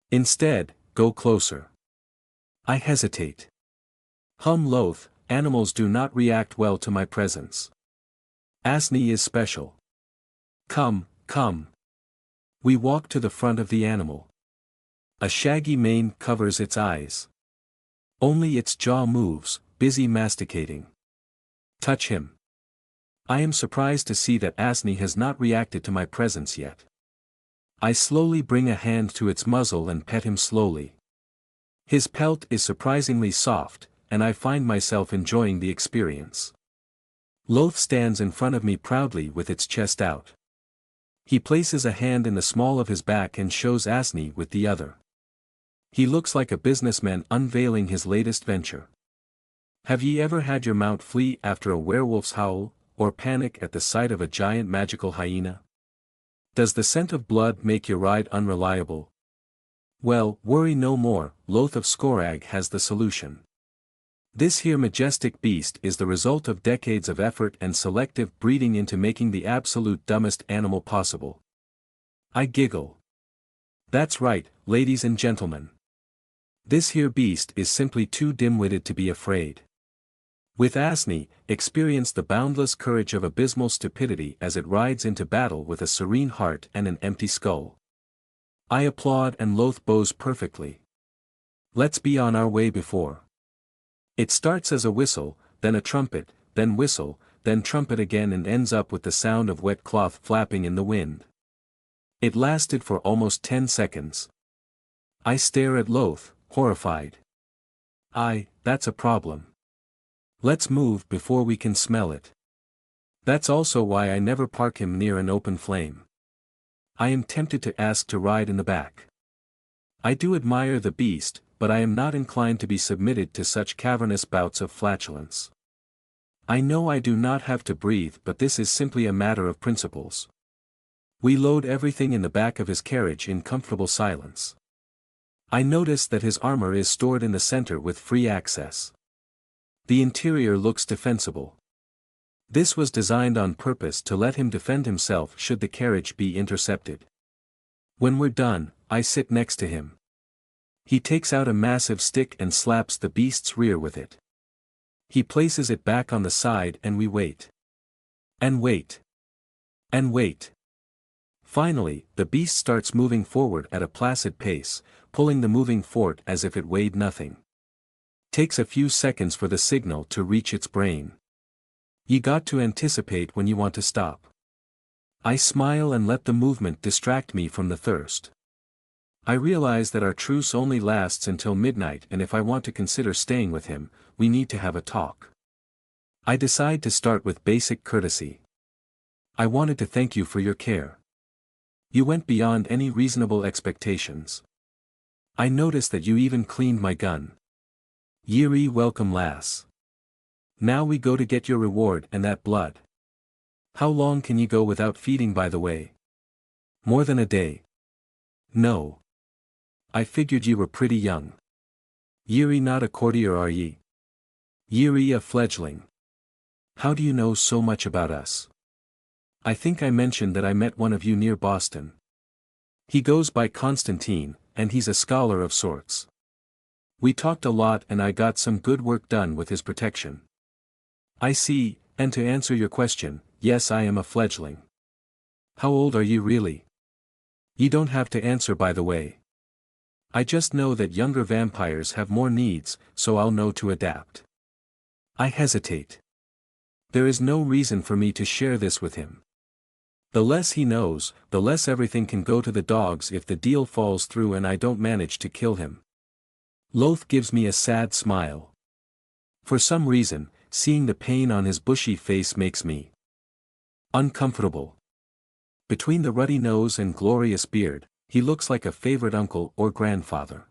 Instead, go closer. I hesitate. Loth, animals do not react well to my presence. Asni is special. Come, come. We walk to the front of the animal. A shaggy mane covers its eyes. Only its jaw moves, busy masticating. Touch him. I am surprised to see that Asni has not reacted to my presence yet. I slowly bring a hand to its muzzle and pet him slowly. His pelt is surprisingly soft, and I find myself enjoying the experience. Loth stands in front of me proudly with its chest out. He places a hand in the small of his back and shows Asni with the other. He looks like a businessman unveiling his latest venture. Have ye ever had your mount flee after a werewolf's howl, or panic at the sight of a giant magical hyena? Does the scent of blood make your ride unreliable? Well, worry no more, Loth of Skorag has the solution. This here majestic beast is the result of decades of effort and selective breeding into making the absolute dumbest animal possible. I giggle. That's right, ladies and gentlemen. This here beast is simply too dim-witted to be afraid. With Asni, experience the boundless courage of abysmal stupidity as it rides into battle with a serene heart and an empty skull. I applaud and Loth bows perfectly. Let's be on our way before. It starts as a whistle, then a trumpet, then whistle, then trumpet again and ends up with the sound of wet cloth flapping in the wind. It lasted for almost 10 seconds. I stare at Loth, horrified. That's a problem. Let's move before we can smell it. That's also why I never park him near an open flame. I am tempted to ask to ride in the back. I do admire the beast, but I am not inclined to be submitted to such cavernous bouts of flatulence. I know I do not have to breathe, but this is simply a matter of principles. We load everything in the back of his carriage in comfortable silence. I notice that his armor is stored in the center with free access. The interior looks defensible. This was designed on purpose to let him defend himself should the carriage be intercepted. When we're done, I sit next to him. He takes out a massive stick and slaps the beast's rear with it. He places it back on the side and we wait. And wait. And wait. Finally, the beast starts moving forward at a placid pace, pulling the moving fort as if it weighed nothing. Takes a few seconds for the signal to reach its brain. You got to anticipate when you want to stop. I smile and let the movement distract me from the thirst. I realize that our truce only lasts until midnight, and if I want to consider staying with him, we need to have a talk. I decide to start with basic courtesy. I wanted to thank you for your care. You went beyond any reasonable expectations. I noticed that you even cleaned my gun. Eerie, welcome lass. Now we go to get your reward and that blood. How long can you go without feeding, by the way? More than a day. No. I figured you were pretty young. Eerie, not a courtier are ye? Eerie, a fledgling. How do you know so much about us? I think I mentioned that I met one of you near Boston. He goes by Constantine, and he's a scholar of sorts. We talked a lot and I got some good work done with his protection. I see, and to answer your question, yes, I am a fledgling. How old are you really? You don't have to answer, by the way. I just know that younger vampires have more needs, so I'll know to adapt. I hesitate. There is no reason for me to share this with him. The less he knows, the less everything can go to the dogs if the deal falls through and I don't manage to kill him. Loth gives me a sad smile. For some reason, seeing the pain on his bushy face makes me uncomfortable. Between the ruddy nose and glorious beard, he looks like a favorite uncle or grandfather.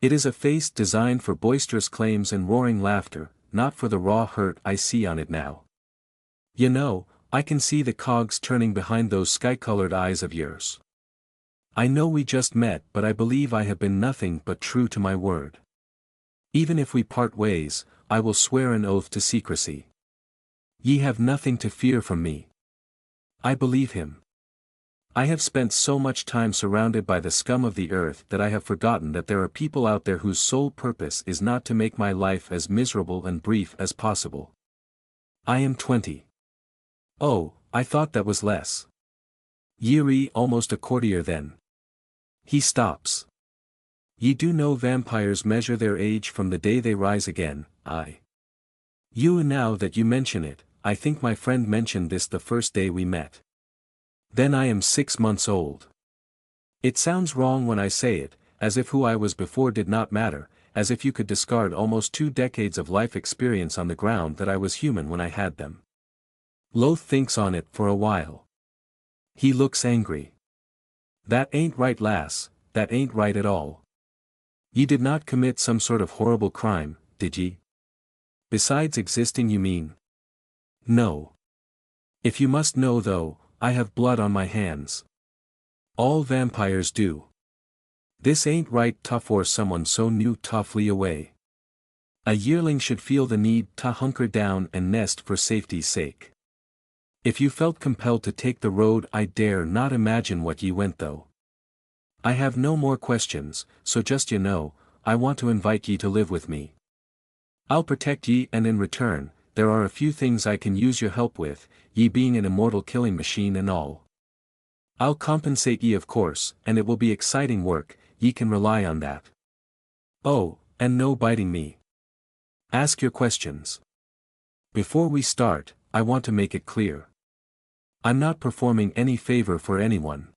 It is a face designed for boisterous claims and roaring laughter, not for the raw hurt I see on it now. You know, I can see the cogs turning behind those sky-colored eyes of yours. I know we just met, but I believe I have been nothing but true to my word. Even if we part ways, I will swear an oath to secrecy. Ye have nothing to fear from me. I believe him. I have spent so much time surrounded by the scum of the earth that I have forgotten that there are people out there whose sole purpose is not to make my life as miserable and brief as possible. I am 20. Oh, I thought that was less. Eerie, almost a courtier then. He stops. Ye do know vampires measure their age from the day they rise again, now that you mention it, I think my friend mentioned this the first day we met. Then I am 6 months old. It sounds wrong when I say it, as if who I was before did not matter, as if you could discard almost 2 decades of life experience on the ground that I was human when I had them. Loth thinks on it for a while. He looks angry. That ain't right, lass, that ain't right at all. Ye did not commit some sort of horrible crime, did ye? Besides existing, you mean? No. If you must know though, I have blood on my hands. All vampires do. This ain't right tough for someone so new toughly away. A yearling should feel the need to hunker down and nest for safety's sake. If you felt compelled to take the road, I dare not imagine what ye went though. I have no more questions, so just you know, I want to invite ye to live with me. I'll protect ye, and in return, there are a few things I can use your help with, ye being an immortal killing machine and all. I'll compensate ye of course, and it will be exciting work, ye can rely on that. Oh, and no biting me. Ask your questions. Before we start, I want to make it clear. I'm not performing any favor for anyone.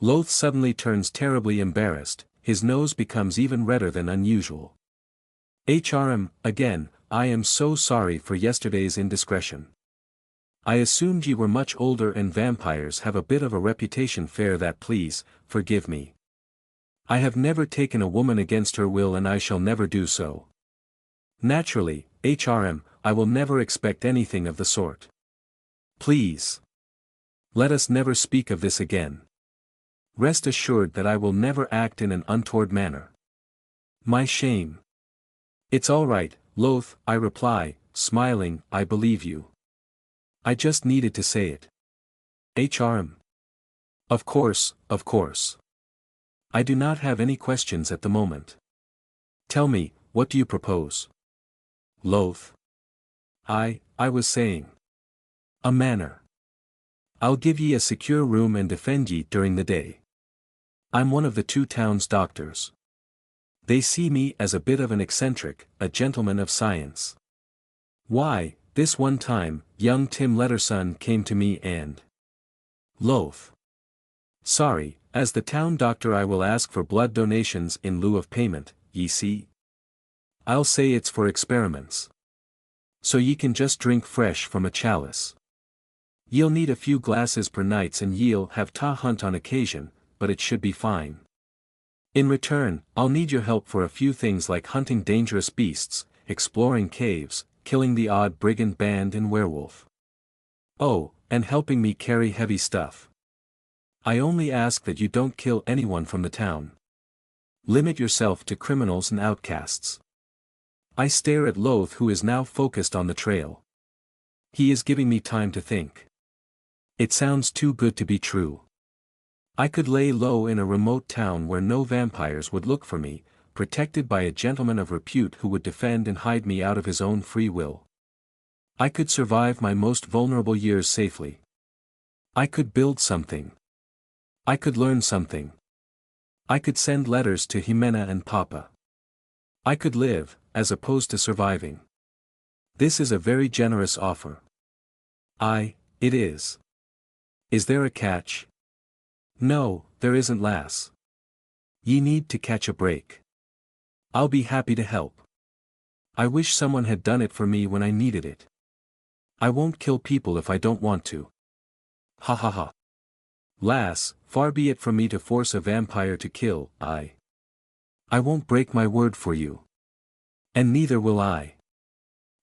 Loth suddenly turns terribly embarrassed, his nose becomes even redder than unusual. Again, I am so sorry for yesterday's indiscretion. I assumed ye were much older and vampires have a bit of a reputation fair that please, forgive me. I have never taken a woman against her will and I shall never do so. Naturally, I will never expect anything of the sort. Please. Let us never speak of this again. Rest assured that I will never act in an untoward manner. My shame. It's all right, Loth, I reply, smiling, I believe you. I just needed to say it. Of course, of course. I do not have any questions at the moment. Tell me, what do you propose? Loth. I was saying. A manor. I'll give ye a secure room and defend ye during the day. I'm one of the 2 town's doctors. They see me as a bit of an eccentric, a gentleman of science. Why, this one time, young Tim Letterson came to me and... Loth. Sorry, as the town doctor I will ask for blood donations in lieu of payment, ye see. I'll say it's for experiments. So ye can just drink fresh from a chalice. Ye'll need a few glasses per night and ye'll have to hunt on occasion, but it should be fine. In return, I'll need your help for a few things like hunting dangerous beasts, exploring caves, killing the odd brigand band and werewolf. Oh, and helping me carry heavy stuff. I only ask that you don't kill anyone from the town. Limit yourself to criminals and outcasts. I stare at Loth, who is now focused on the trail. He is giving me time to think. It sounds too good to be true. I could lay low in a remote town where no vampires would look for me, protected by a gentleman of repute who would defend and hide me out of his own free will. I could survive my most vulnerable years safely. I could build something. I could learn something. I could send letters to Jimena and Papa. I could live, as opposed to surviving. This is a very generous offer. It is. Is there a catch? No, there isn't, lass. Ye need to catch a break. I'll be happy to help. I wish someone had done it for me when I needed it. I won't kill people if I don't want to. Ha ha ha. Lass, far be it from me to force a vampire to kill. I won't break my word for you. And neither will I.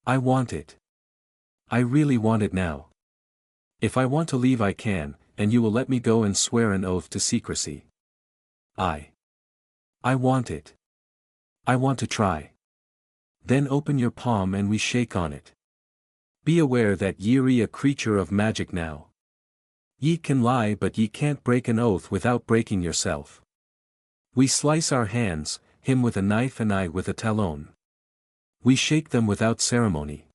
I want it. I really want it now. If I want to leave I can, and you will let me go and swear an oath to secrecy. I want it. I want to try. Then open your palm and we shake on it. Be aware that Eerie a creature of magic now. Ye can lie but ye can't break an oath without breaking yourself. We slice our hands, him with a knife and I with a talon. We shake them without ceremony.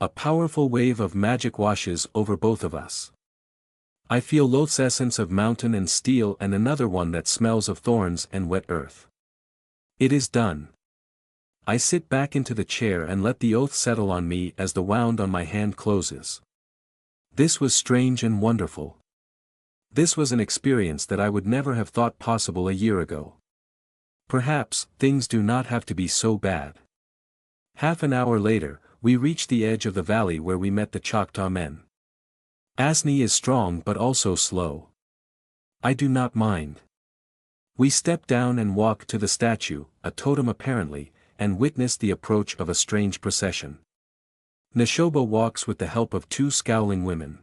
A powerful wave of magic washes over both of us. I feel Loth's essence of mountain and steel and another one that smells of thorns and wet earth. It is done. I sit back into the chair and let the oath settle on me as the wound on my hand closes. This was strange and wonderful. This was an experience that I would never have thought possible a year ago. Perhaps, things do not have to be so bad. Half an hour later, we reach the edge of the valley where we met the Choctaw men. Asni is strong but also slow. I do not mind. We step down and walk to the statue, a totem apparently, and witness the approach of a strange procession. Neshoba walks with the help of two scowling women.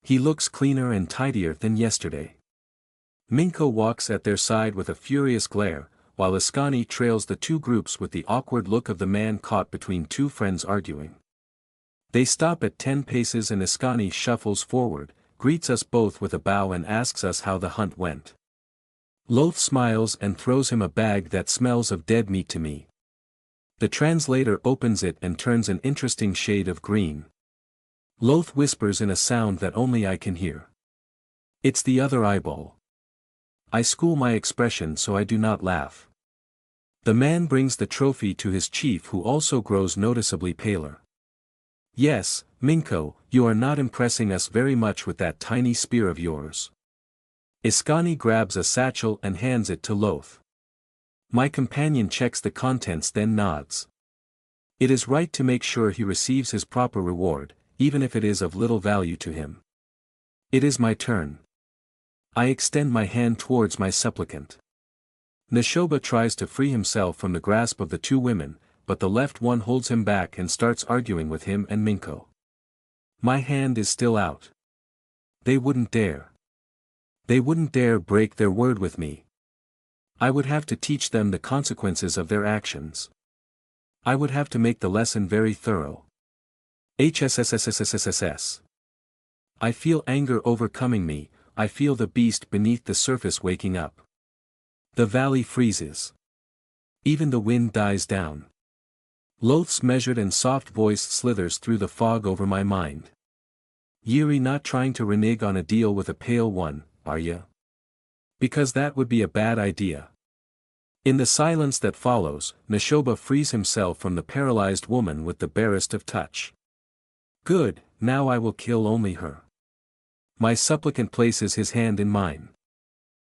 He looks cleaner and tidier than yesterday. Minko walks at their side with a furious glare, while Iskani trails the two groups with the awkward look of the man caught between two friends arguing. They stop at 10 paces and Iskani shuffles forward, greets us both with a bow and asks us how the hunt went. Loth smiles and throws him a bag that smells of dead meat to me. The translator opens it and turns an interesting shade of green. Loth whispers in a sound that only I can hear. It's the other eyeball. I school my expression so I do not laugh. The man brings the trophy to his chief, who also grows noticeably paler. Yes, Minko, you are not impressing us very much with that tiny spear of yours. Iskani grabs a satchel and hands it to Loth. My companion checks the contents then nods. It is right to make sure he receives his proper reward, even if it is of little value to him. It is my turn. I extend my hand towards my supplicant. Neshoba tries to free himself from the grasp of the two women, but the left one holds him back and starts arguing with him and Minko. My hand is still out. They wouldn't dare. They wouldn't dare break their word with me. I would have to teach them the consequences of their actions. I would have to make the lesson very thorough. HSSSSSSS. I feel anger overcoming me, I feel the beast beneath the surface waking up. The valley freezes. Even the wind dies down. Loth's measured and soft voice slithers through the fog over my mind. Eerie, not trying to renege on a deal with a pale one, are ya? Because that would be a bad idea. In the silence that follows, Neshoba frees himself from the paralyzed woman with the barest of touch. Good, now I will kill only her. My supplicant places his hand in mine.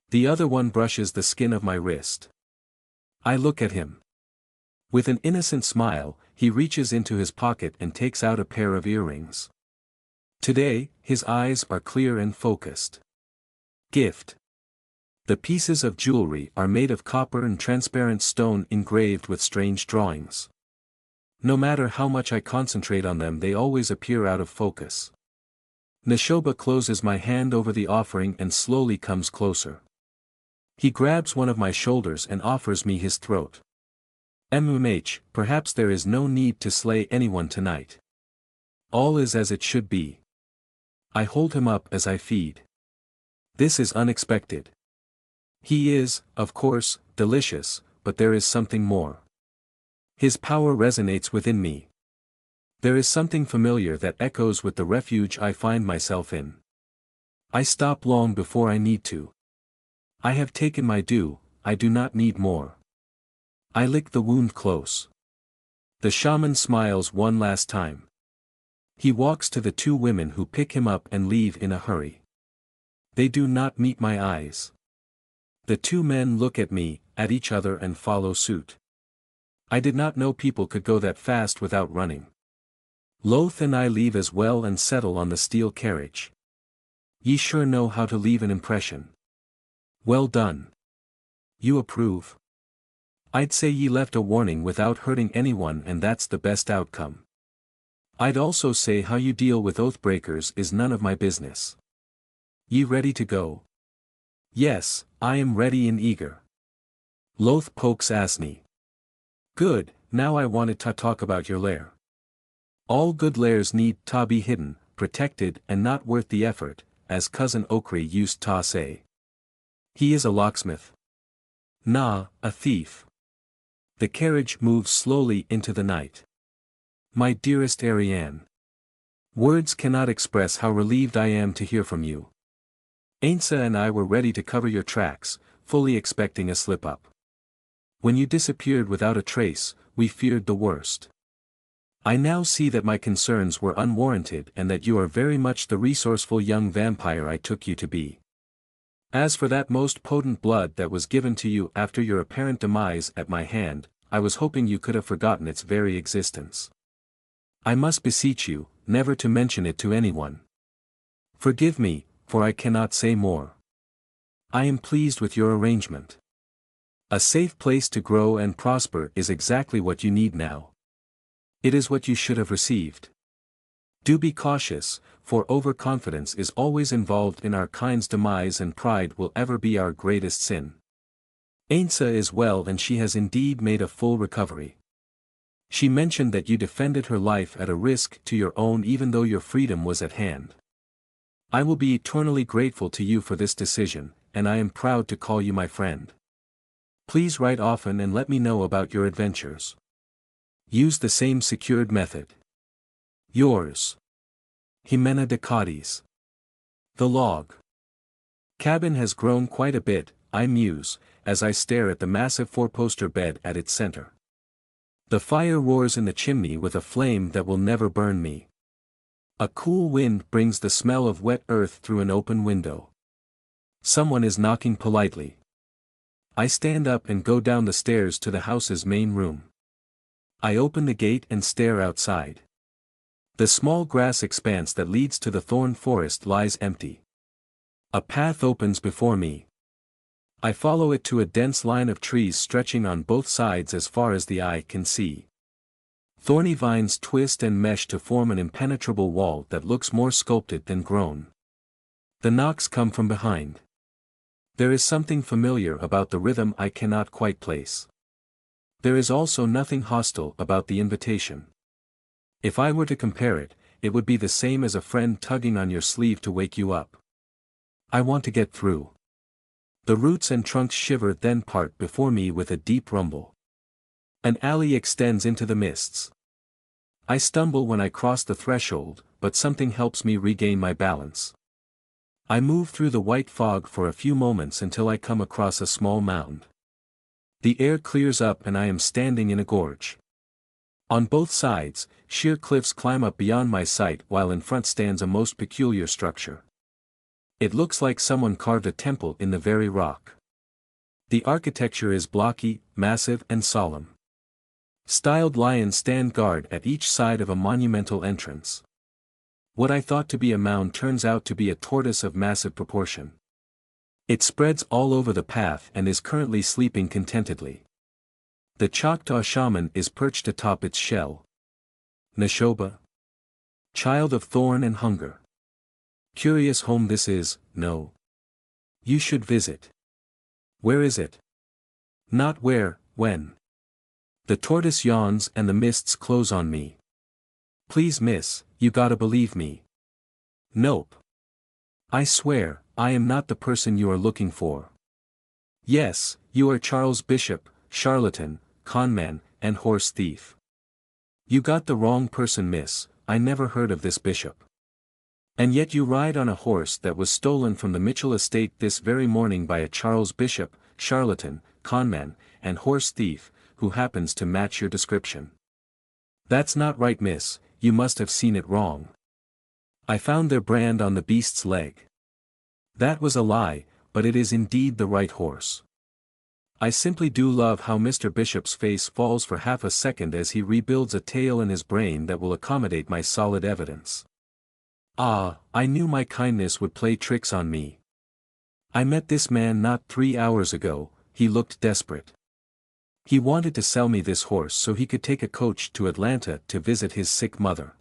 The other one brushes the skin of my wrist. I look at him. With an innocent smile, he reaches into his pocket and takes out a pair of earrings. Today, his eyes are clear and focused. Gift. The pieces of jewelry are made of copper and transparent stone engraved with strange drawings. No matter how much I concentrate on them, they always appear out of focus. Neshoba closes my hand over the offering and slowly comes closer. He grabs one of my shoulders and offers me his throat. Perhaps there is no need to slay anyone tonight. All is as it should be. I hold him up as I feed. This is unexpected. He is, of course, delicious, but there is something more. His power resonates within me. There is something familiar that echoes with the refuge I find myself in. I stop long before I need to. I have taken my due, I do not need more. I lick the wound close. The shaman smiles one last time. He walks to the two women who pick him up and leave in a hurry. They do not meet my eyes. The two men look at me, at each other and follow suit. I did not know people could go that fast without running. Loth and I leave as well and settle on the steel carriage. Ye sure know how to leave an impression. Well done. You approve? I'd say ye left a warning without hurting anyone, and that's the best outcome. I'd also say how you deal with oathbreakers is none of my business. Ye ready to go? Yes, I am ready and eager. Loth pokes Asney. Good, now I wanted to talk about your lair. All good lairs need to be hidden, protected and not worth the effort, as cousin Okri used to say. He is a locksmith. Nah, a thief. The carriage moves slowly into the night. My dearest Ariane. Words cannot express how relieved I am to hear from you. Ainsa and I were ready to cover your tracks, fully expecting a slip-up. When you disappeared without a trace, we feared the worst. I now see that my concerns were unwarranted and that you are very much the resourceful young vampire I took you to be. As for that most potent blood that was given to you after your apparent demise at my hand, I was hoping you could have forgotten its very existence. I must beseech you, never to mention it to anyone. Forgive me, for I cannot say more. I am pleased with your arrangement. A safe place to grow and prosper is exactly what you need now. It is what you should have received. Do be cautious, for overconfidence is always involved in our kind's demise and pride will ever be our greatest sin. Ainsa is well and she has indeed made a full recovery. She mentioned that you defended her life at a risk to your own even though your freedom was at hand. I will be eternally grateful to you for this decision, and I am proud to call you my friend. Please write often and let me know about your adventures. Use the same secured method. Yours. Jimena de Cadiz. The log. Cabin has grown quite a bit, I muse, as I stare at the massive four-poster bed at its center. The fire roars in the chimney with a flame that will never burn me. A cool wind brings the smell of wet earth through an open window. Someone is knocking politely. I stand up and go down the stairs to the house's main room. I open the gate and stare outside. The small grass expanse that leads to the thorn forest lies empty. A path opens before me. I follow it to a dense line of trees stretching on both sides as far as the eye can see. Thorny vines twist and mesh to form an impenetrable wall that looks more sculpted than grown. The knocks come from behind. There is something familiar about the rhythm I cannot quite place. There is also nothing hostile about the invitation. If I were to compare it, it would be the same as a friend tugging on your sleeve to wake you up. I want to get through. The roots and trunks shiver then part before me with a deep rumble. An alley extends into the mists. I stumble when I cross the threshold, but something helps me regain my balance. I move through the white fog for a few moments until I come across a small mound. The air clears up and I am standing in a gorge. On both sides, sheer cliffs climb up beyond my sight while in front stands a most peculiar structure. It looks like someone carved a temple in the very rock. The architecture is blocky, massive and solemn. Styled lions stand guard at each side of a monumental entrance. What I thought to be a mound turns out to be a tortoise of massive proportion. It spreads all over the path and is currently sleeping contentedly. The Choctaw shaman is perched atop its shell. Nashoba? Child of thorn and hunger. Curious home this is, no. You should visit. Where is it? Not where, when. The tortoise yawns and the mists close on me. Please miss, you gotta believe me. Nope. I swear, I am not the person you are looking for. Yes, you are Charles Bishop, charlatan, conman, and horse thief. You got the wrong person, miss, I never heard of this Bishop. And yet you ride on a horse that was stolen from the Mitchell estate this very morning by a Charles Bishop, charlatan, conman, and horse thief, who happens to match your description. That's not right, miss, you must have seen it wrong. I found their brand on the beast's leg. That was a lie, but it is indeed the right horse. I simply do love how Mr. Bishop's face falls for half a second as he rebuilds a tale in his brain that will accommodate my solid evidence. Ah, I knew my kindness would play tricks on me. I met this man not 3 hours ago, he looked desperate. He wanted to sell me this horse so he could take a coach to Atlanta to visit his sick mother.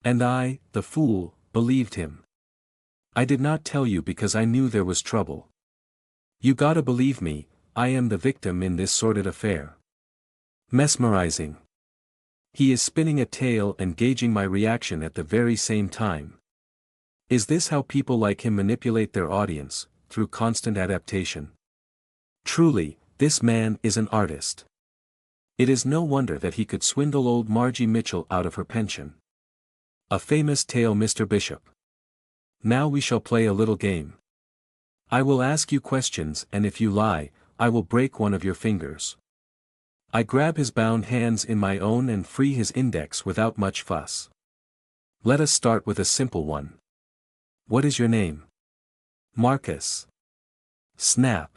And I, the fool, believed him. I did not tell you because I knew there was trouble. You gotta believe me, I am the victim in this sordid affair. Mesmerizing. He is spinning a tale and gauging my reaction at the very same time. Is this how people like him manipulate their audience, through constant adaptation? Truly, this man is an artist. It is no wonder that he could swindle old Margie Mitchell out of her pension. A famous tale, Mr. Bishop. Now we shall play a little game. I will ask you questions, and if you lie, I will break one of your fingers. I grab his bound hands in my own and free his index without much fuss. Let us start with a simple one. What is your name? Marcus. Snap.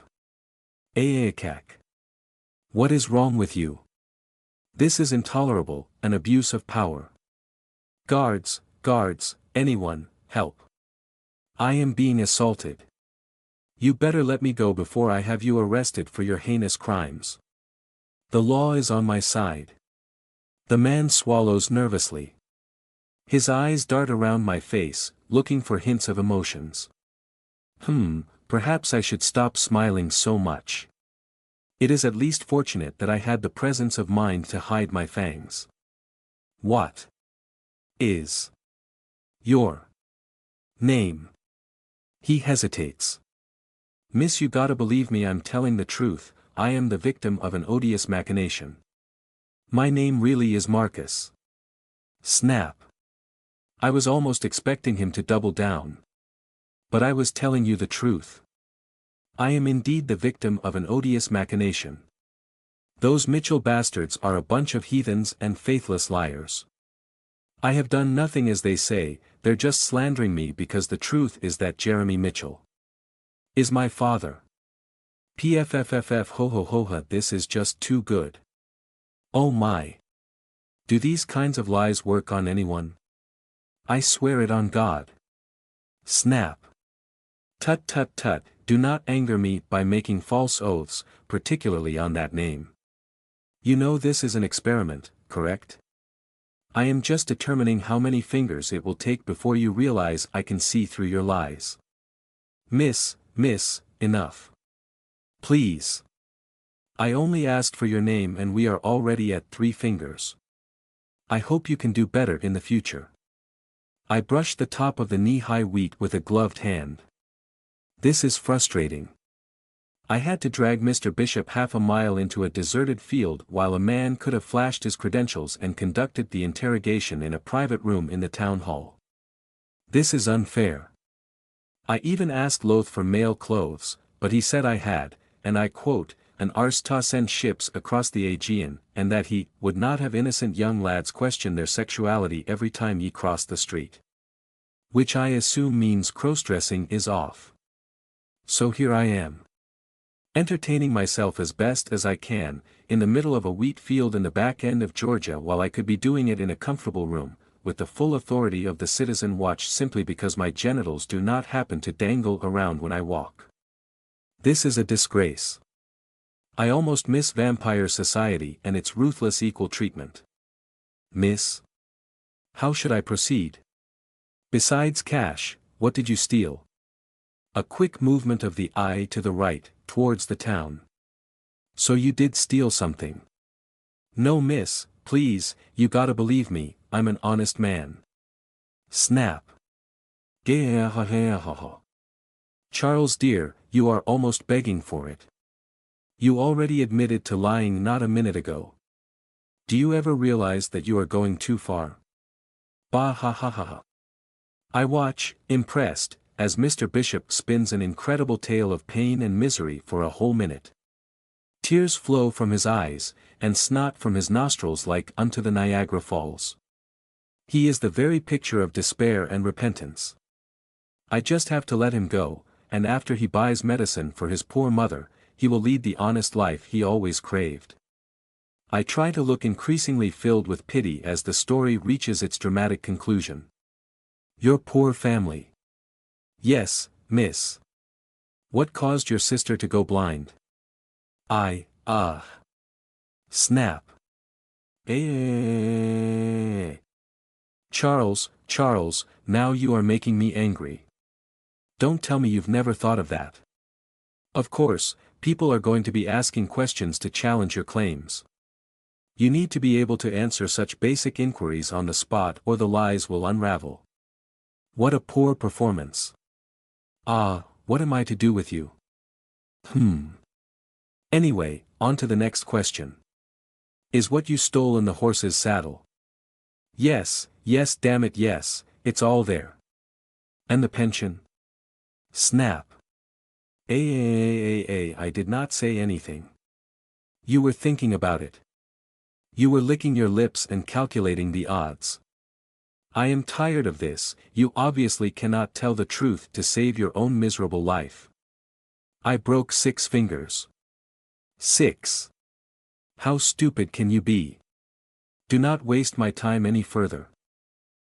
Aakak. What is wrong with you? This is intolerable, an abuse of power. Guards, anyone, help. I am being assaulted. You better let me go before I have you arrested for your heinous crimes. The law is on my side. The man swallows nervously. His eyes dart around my face, looking for hints of emotions. Perhaps I should stop smiling so much. It is at least fortunate that I had the presence of mind to hide my fangs. What is your name? He hesitates. Miss, you gotta believe me, I'm telling the truth, I am the victim of an odious machination. My name really is Marcus. Snap. I was almost expecting him to double down. But I was telling you the truth. I am indeed the victim of an odious machination. Those Mitchell bastards are a bunch of heathens and faithless liars. I have done nothing as they say, they're just slandering me because the truth is that Jeremy Mitchell is my father. PFFFF ho ho ho ha, this is just too good. Oh my. Do these kinds of lies work on anyone? I swear it on God. Snap. Tut tut tut, do not anger me by making false oaths, particularly on that name. You know this is an experiment, correct? I am just determining how many fingers it will take before you realize I can see through your lies. Miss, enough. Please. I only asked for your name and we are already at 3 fingers. I hope you can do better in the future. I brushed the top of the knee-high wheat with a gloved hand. This is frustrating. I had to drag Mr. Bishop half a mile into a deserted field while a man could have flashed his credentials and conducted the interrogation in a private room in the town hall. This is unfair. I even asked Loth for male clothes, but he said I had, and I quote, an arse to send ships across the Aegean, and that he would not have innocent young lads question their sexuality every time ye crossed the street. Which I assume means cross-dressing is off. So here I am. Entertaining myself as best as I can, in the middle of a wheat field in the back end of Georgia while I could be doing it in a comfortable room, with the full authority of the citizen watch simply because my genitals do not happen to dangle around when I walk. This is a disgrace. I almost miss vampire society and its ruthless equal treatment. Miss? How should I proceed? Besides cash, what did you steal? A quick movement of the eye to the right, towards the town. So you did steal something. No miss, please, you gotta believe me, I'm an honest man. Snap. Charles dear, you are almost begging for it. You already admitted to lying not a minute ago. Do you ever realize that you are going too far? Bah ha ha ha ha. I watch, impressed, as Mr. Bishop spins an incredible tale of pain and misery for a whole minute. Tears flow from his eyes, and snot from his nostrils like unto the Niagara Falls. He is the very picture of despair and repentance. I just have to let him go, and after he buys medicine for his poor mother, he will lead the honest life he always craved. I try to look increasingly filled with pity as the story reaches its dramatic conclusion. Your poor family. Yes, miss. What caused your sister to go blind? Snap. Charles, now you are making me angry. Don't tell me you've never thought of that. Of course, people are going to be asking questions to challenge your claims. You need to be able to answer such basic inquiries on the spot or the lies will unravel. What a poor performance. What am I to do with you? Anyway, on to the next question. Is what you stole in the horse's saddle? Yes, damn it yes, it's all there. And the pension? Snap. I did not say anything. You were thinking about it. You were licking your lips and calculating the odds. I am tired of this, you obviously cannot tell the truth to save your own miserable life. I broke 6 fingers. 6. How stupid can you be? Do not waste my time any further.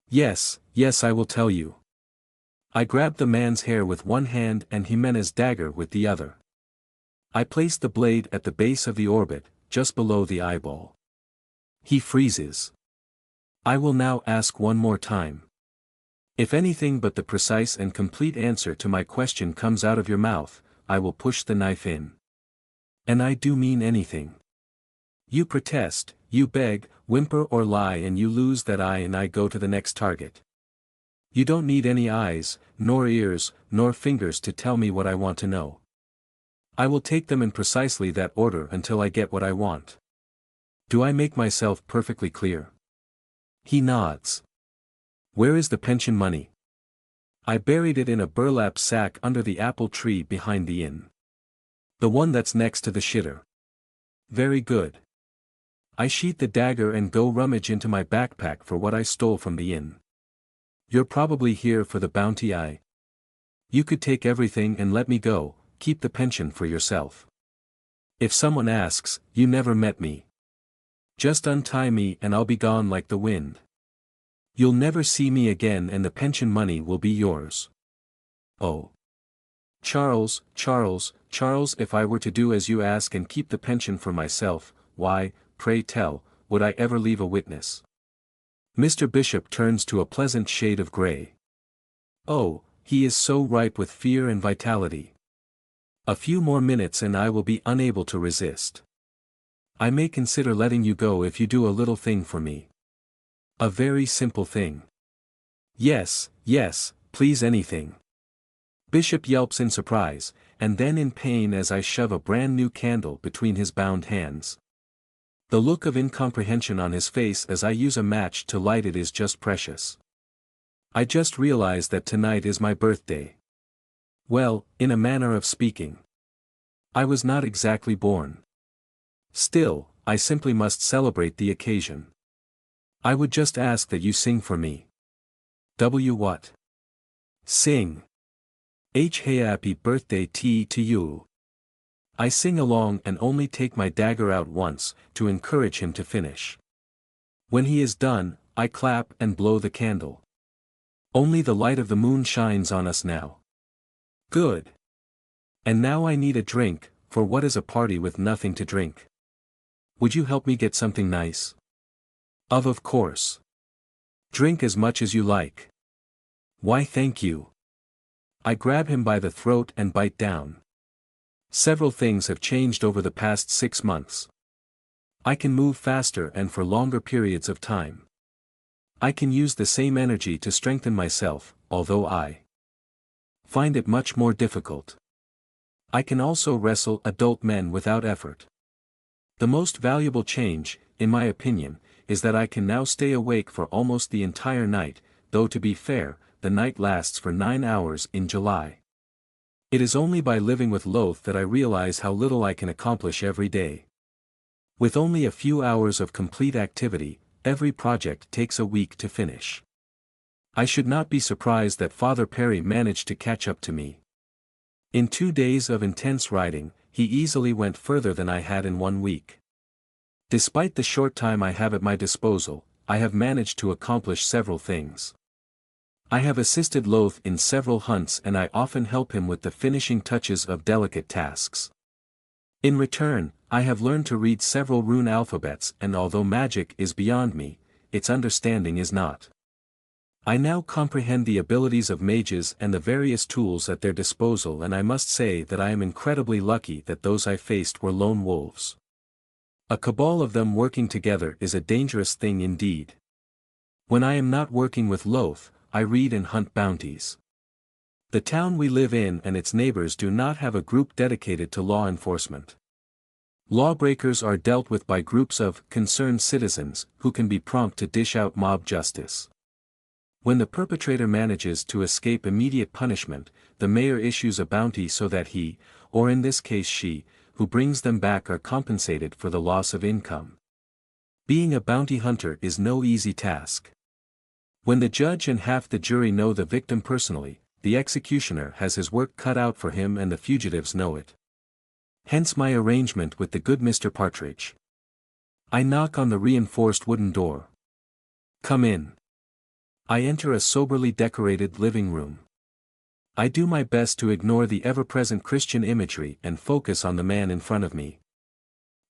Yes, I will tell you. I grabbed the man's hair with one hand and Jimene's dagger with the other. I placed the blade at the base of the orbit, just below the eyeball. He freezes. I will now ask one more time. If anything but the precise and complete answer to my question comes out of your mouth, I will push the knife in. And I do mean anything. You protest, you beg, whimper or lie and you lose that eye and I go to the next target. You don't need any eyes, nor ears, nor fingers to tell me what I want to know. I will take them in precisely that order until I get what I want. Do I make myself perfectly clear? He nods. Where is the pension money? I buried it in a burlap sack under the apple tree behind the inn. The one that's next to the shitter. Very good. I sheath the dagger and go rummage into my backpack for what I stole from the inn. You're probably here for the bounty. You could take everything and let me go, keep the pension for yourself. If someone asks, you never met me. Just untie me and I'll be gone like the wind. You'll never see me again and the pension money will be yours. Oh. Charles, if I were to do as you ask and keep the pension for myself, why, pray tell, would I ever leave a witness? Mr. Bishop turns to a pleasant shade of gray. Oh, he is so ripe with fear and vitality. A few more minutes and I will be unable to resist. I may consider letting you go if you do a little thing for me. A very simple thing. Yes, please anything. Bishop yelps in surprise, and then in pain as I shove a brand new candle between his bound hands. The look of incomprehension on his face as I use a match to light it is just precious. I just realized that tonight is my birthday. Well, in a manner of speaking. I was not exactly born. Still, I simply must celebrate the occasion. I would just ask that you sing for me. What? Sing. Happy birthday to you. I sing along and only take my dagger out once, to encourage him to finish. When he is done, I clap and blow the candle. Only the light of the moon shines on us now. Good. And now I need a drink, for what is a party with nothing to drink? Would you help me get something nice? Of course. Drink as much as you like. Why thank you. I grab him by the throat and bite down. Several things have changed over the past 6 months. I can move faster and for longer periods of time. I can use the same energy to strengthen myself, although I find it much more difficult. I can also wrestle adult men without effort. The most valuable change, in my opinion, is that I can now stay awake for almost the entire night, though to be fair, the night lasts for 9 hours in July. It is only by living with Loth that I realize how little I can accomplish every day. With only a few hours of complete activity, every project takes a week to finish. I should not be surprised that Father Perry managed to catch up to me. In 2 days of intense writing, he easily went further than I had in 1 week. Despite the short time I have at my disposal, I have managed to accomplish several things. I have assisted Loth in several hunts and I often help him with the finishing touches of delicate tasks. In return, I have learned to read several rune alphabets and although magic is beyond me, its understanding is not. I now comprehend the abilities of mages and the various tools at their disposal and I must say that I am incredibly lucky that those I faced were lone wolves. A cabal of them working together is a dangerous thing indeed. When I am not working with Loth, I read and hunt bounties. The town we live in and its neighbors do not have a group dedicated to law enforcement. Lawbreakers are dealt with by groups of concerned citizens who can be prompt to dish out mob justice. When the perpetrator manages to escape immediate punishment, the mayor issues a bounty so that he, or in this case she, who brings them back are compensated for the loss of income. Being a bounty hunter is no easy task. When the judge and half the jury know the victim personally, the executioner has his work cut out for him and the fugitives know it. Hence my arrangement with the good Mr. Partridge. I knock on the reinforced wooden door. Come in. I enter a soberly decorated living room. I do my best to ignore the ever-present Christian imagery and focus on the man in front of me.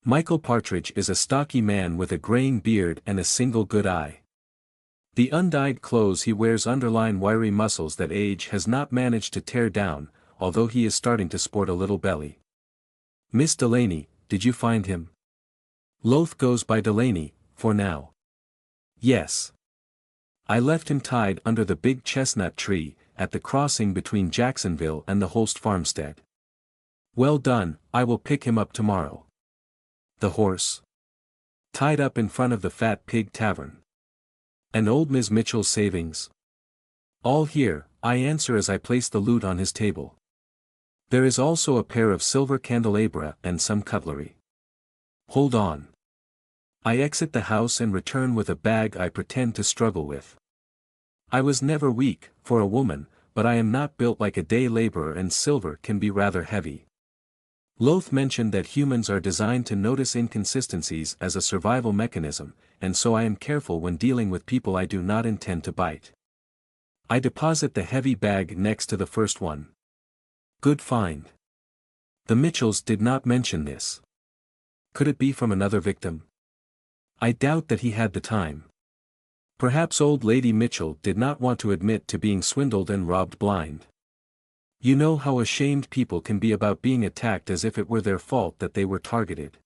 Michael Partridge is a stocky man with a graying beard and a single good eye. The undyed clothes he wears underline wiry muscles that age has not managed to tear down, although he is starting to sport a little belly. Miss Delaney, did you find him? Loth goes by Delaney, for now. Yes. I left him tied under the big chestnut tree, at the crossing between Jacksonville and the Holst farmstead. Well done, I will pick him up tomorrow. The horse? Tied up in front of the Fat Pig Tavern. And old Miss Mitchell's savings? All here, I answer as I place the loot on his table. There is also a pair of silver candelabra and some cutlery. Hold on. I exit the house and return with a bag I pretend to struggle with. I was never weak, for a woman, but I am not built like a day laborer and silver can be rather heavy. Loth mentioned that humans are designed to notice inconsistencies as a survival mechanism, and so I am careful when dealing with people I do not intend to bite. I deposit the heavy bag next to the first one. Good find. The Mitchells did not mention this. Could it be from another victim? I doubt that he had the time. Perhaps old Lady Mitchell did not want to admit to being swindled and robbed blind. You know how ashamed people can be about being attacked as if it were their fault that they were targeted.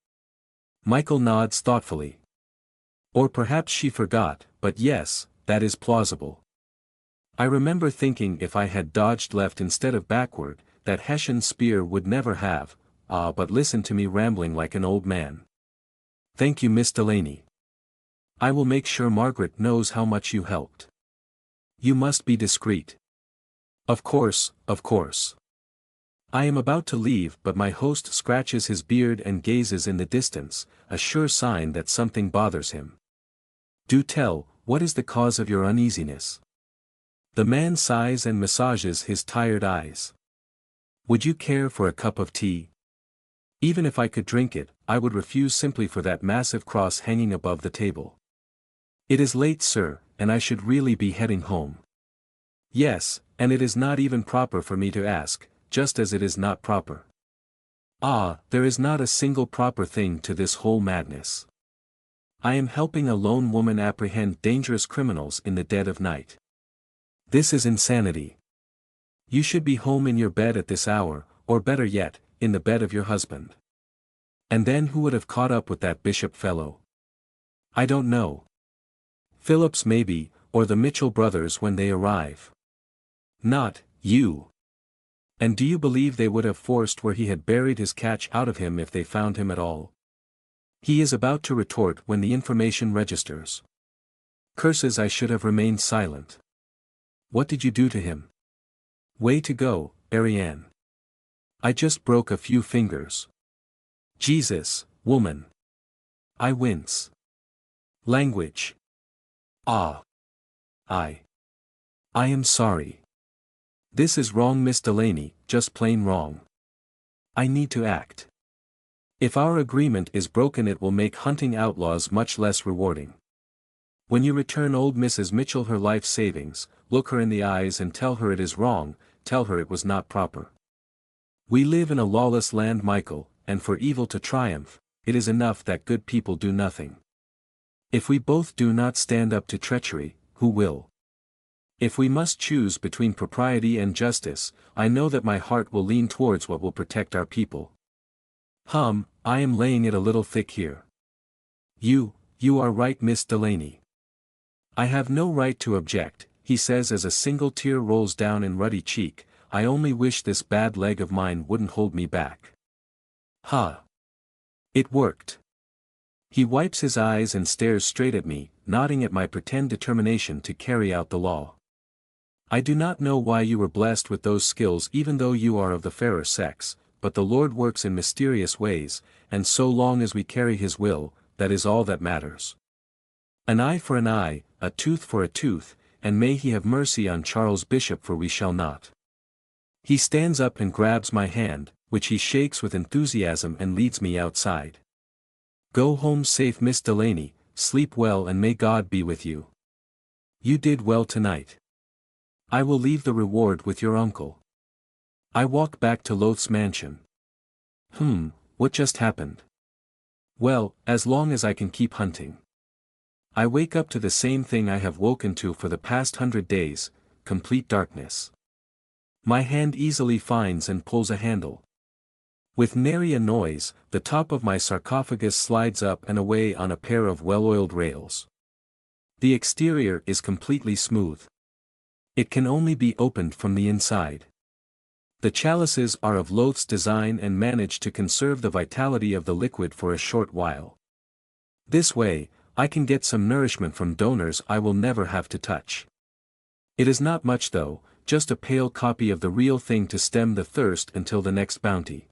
Michael nods thoughtfully. Or perhaps she forgot, but yes, that is plausible. I remember thinking if I had dodged left instead of backward, that Hessian spear would never have, but listen to me rambling like an old man. Thank you, Miss Delaney. I will make sure Margaret knows how much you helped. You must be discreet. Of course, of course. I am about to leave but my host scratches his beard and gazes in the distance, a sure sign that something bothers him. Do tell, what is the cause of your uneasiness? The man sighs and massages his tired eyes. Would you care for a cup of tea? Even if I could drink it, I would refuse simply for that massive cross hanging above the table. It is late, sir, and I should really be heading home. Yes, and it is not even proper for me to ask, just as it is not proper. There is not a single proper thing to this whole madness. I am helping a lone woman apprehend dangerous criminals in the dead of night. This is insanity. You should be home in your bed at this hour, or better yet, in the bed of your husband. And then who would have caught up with that Bishop fellow? I don't know. Phillips maybe, or the Mitchell brothers when they arrive. Not, you. And do you believe they would have forced where he had buried his catch out of him if they found him at all? He is about to retort when the information registers. Curses, I should have remained silent. What did you do to him? Way to go, Ariane. I just broke a few fingers. Jesus, woman. I wince. Language. Ah. I am sorry. This is wrong, Miss Delaney, just plain wrong. I need to act. If our agreement is broken, it will make hunting outlaws much less rewarding. When you return old Mrs. Mitchell her life savings, look her in the eyes and tell her it is wrong, tell her it was not proper. We live in a lawless land, Michael, and for evil to triumph, it is enough that good people do nothing. If we both do not stand up to treachery, who will? If we must choose between propriety and justice, I know that my heart will lean towards what will protect our people. I am laying it a little thick here. You are right, Miss Delaney. I have no right to object, he says as a single tear rolls down in ruddy cheek. I only wish this bad leg of mine wouldn't hold me back. It worked. He wipes his eyes and stares straight at me, nodding at my pretend determination to carry out the law. I do not know why you were blessed with those skills, even though you are of the fairer sex, but the Lord works in mysterious ways, and so long as we carry his will, that is all that matters. An eye for an eye, a tooth for a tooth, and may he have mercy on Charles Bishop, for we shall not. He stands up and grabs my hand, which he shakes with enthusiasm, and leads me outside. Go home safe, Miss Delaney, sleep well, and may God be with you. You did well tonight. I will leave the reward with your uncle. I walk back to Loth's mansion. What just happened? Well, as long as I can keep hunting. I wake up to the same thing I have woken to for the past 100 days, complete darkness. My hand easily finds and pulls a handle. With nary a noise, the top of my sarcophagus slides up and away on a pair of well-oiled rails. The exterior is completely smooth. It can only be opened from the inside. The chalices are of Loth's design and manage to conserve the vitality of the liquid for a short while. This way, I can get some nourishment from donors I will never have to touch. It is not much though, just a pale copy of the real thing to stem the thirst until the next bounty.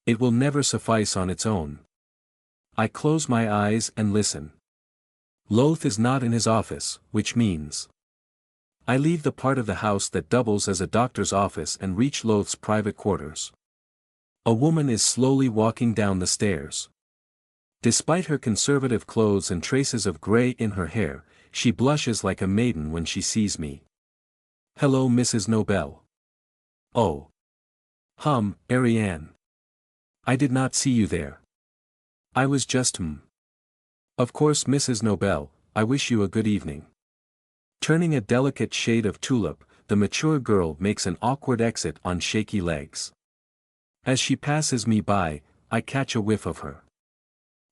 It will never suffice on its own. I close my eyes and listen. Loth is not in his office, which means I leave the part of the house that doubles as a doctor's office and reach Loth's private quarters. A woman is slowly walking down the stairs. Despite her conservative clothes and traces of gray in her hair, she blushes like a maiden when she sees me. Hello, Mrs. Nobel. Oh. Ariane. I did not see you there. I was just Of course, Mrs. Nobel, I wish you a good evening. Turning a delicate shade of tulip, the mature girl makes an awkward exit on shaky legs. As she passes me by, I catch a whiff of her.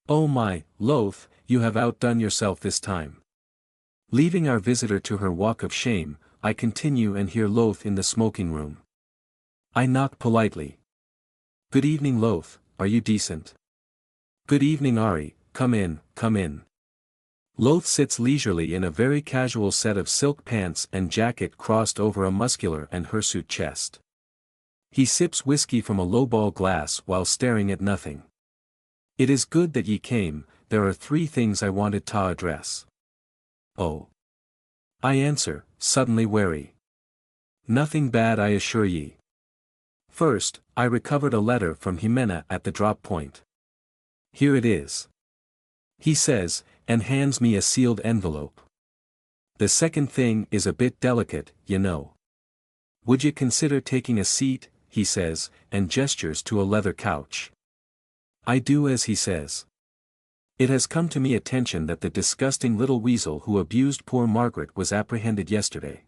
Oh my, Loth, you have outdone yourself this time. Leaving our visitor to her walk of shame, I continue and hear Loth in the smoking room. I knock politely. Good evening, Loth, are you decent? Good evening, Ari, come in, come in. Loth sits leisurely in a very casual set of silk pants and jacket crossed over a muscular and hirsute chest. He sips whiskey from a lowball glass while staring at nothing. It is good that ye came, there are 3 things I wanted to address. Oh. I answer, suddenly wary. Nothing bad, I assure ye. First, I recovered a letter from Jimena at the drop point. Here it is. He says, and hands me a sealed envelope. The second thing is a bit delicate, you know. Would you consider taking a seat, he says, and gestures to a leather couch. I do as he says. It has come to me attention that the disgusting little weasel who abused poor Margaret was apprehended yesterday.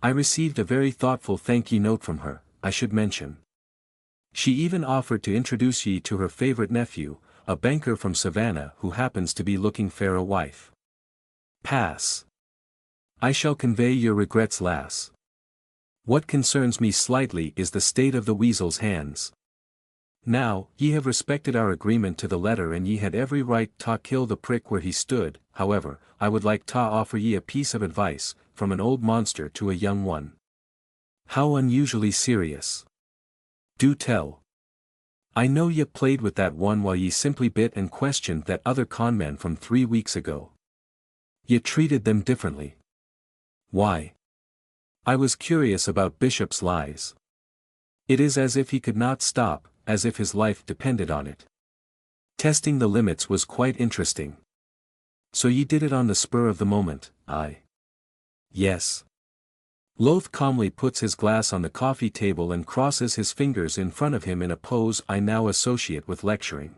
I received a very thoughtful thank-you note from her, I should mention. She even offered to introduce ye to her favorite nephew, a banker from Savannah who happens to be looking fair a wife. Pass. I shall convey your regrets, lass. What concerns me slightly is the state of the weasel's hands. Now, ye have respected our agreement to the letter and ye had every right ta kill the prick where he stood. However, I would like ta offer ye a piece of advice, from an old monster to a young one. How unusually serious. Do tell. I know ye played with that one while ye simply bit and questioned that other conman from 3 weeks ago. Ye treated them differently. Why? I was curious about Bishop's lies. It is as if he could not stop, as if his life depended on it. Testing the limits was quite interesting. So ye did it on the spur of the moment, aye? Yes. Loth calmly puts his glass on the coffee table and crosses his fingers in front of him in a pose I now associate with lecturing.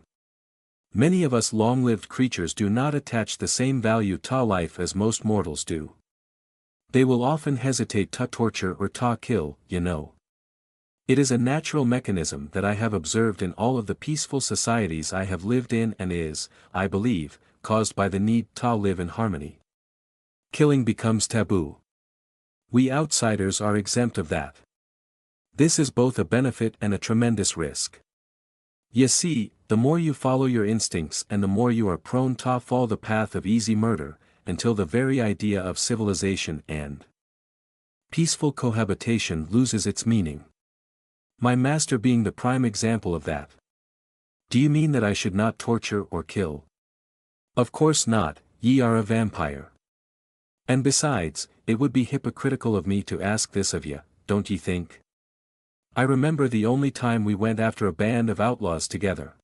Many of us long-lived creatures do not attach the same value to life as most mortals do. They will often hesitate to torture or to kill, you know. It is a natural mechanism that I have observed in all of the peaceful societies I have lived in and is, I believe, caused by the need to live in harmony. Killing becomes taboo. We outsiders are exempt of that. This is both a benefit and a tremendous risk. You see, the more you follow your instincts and the more you are prone to fall the path of easy murder, until the very idea of civilization and peaceful cohabitation loses its meaning. My master being the prime example of that. Do you mean that I should not torture or kill? Of course not, ye are a vampire. And besides, it would be hypocritical of me to ask this of ye, don't ye think? I remember the only time we went after a band of outlaws together.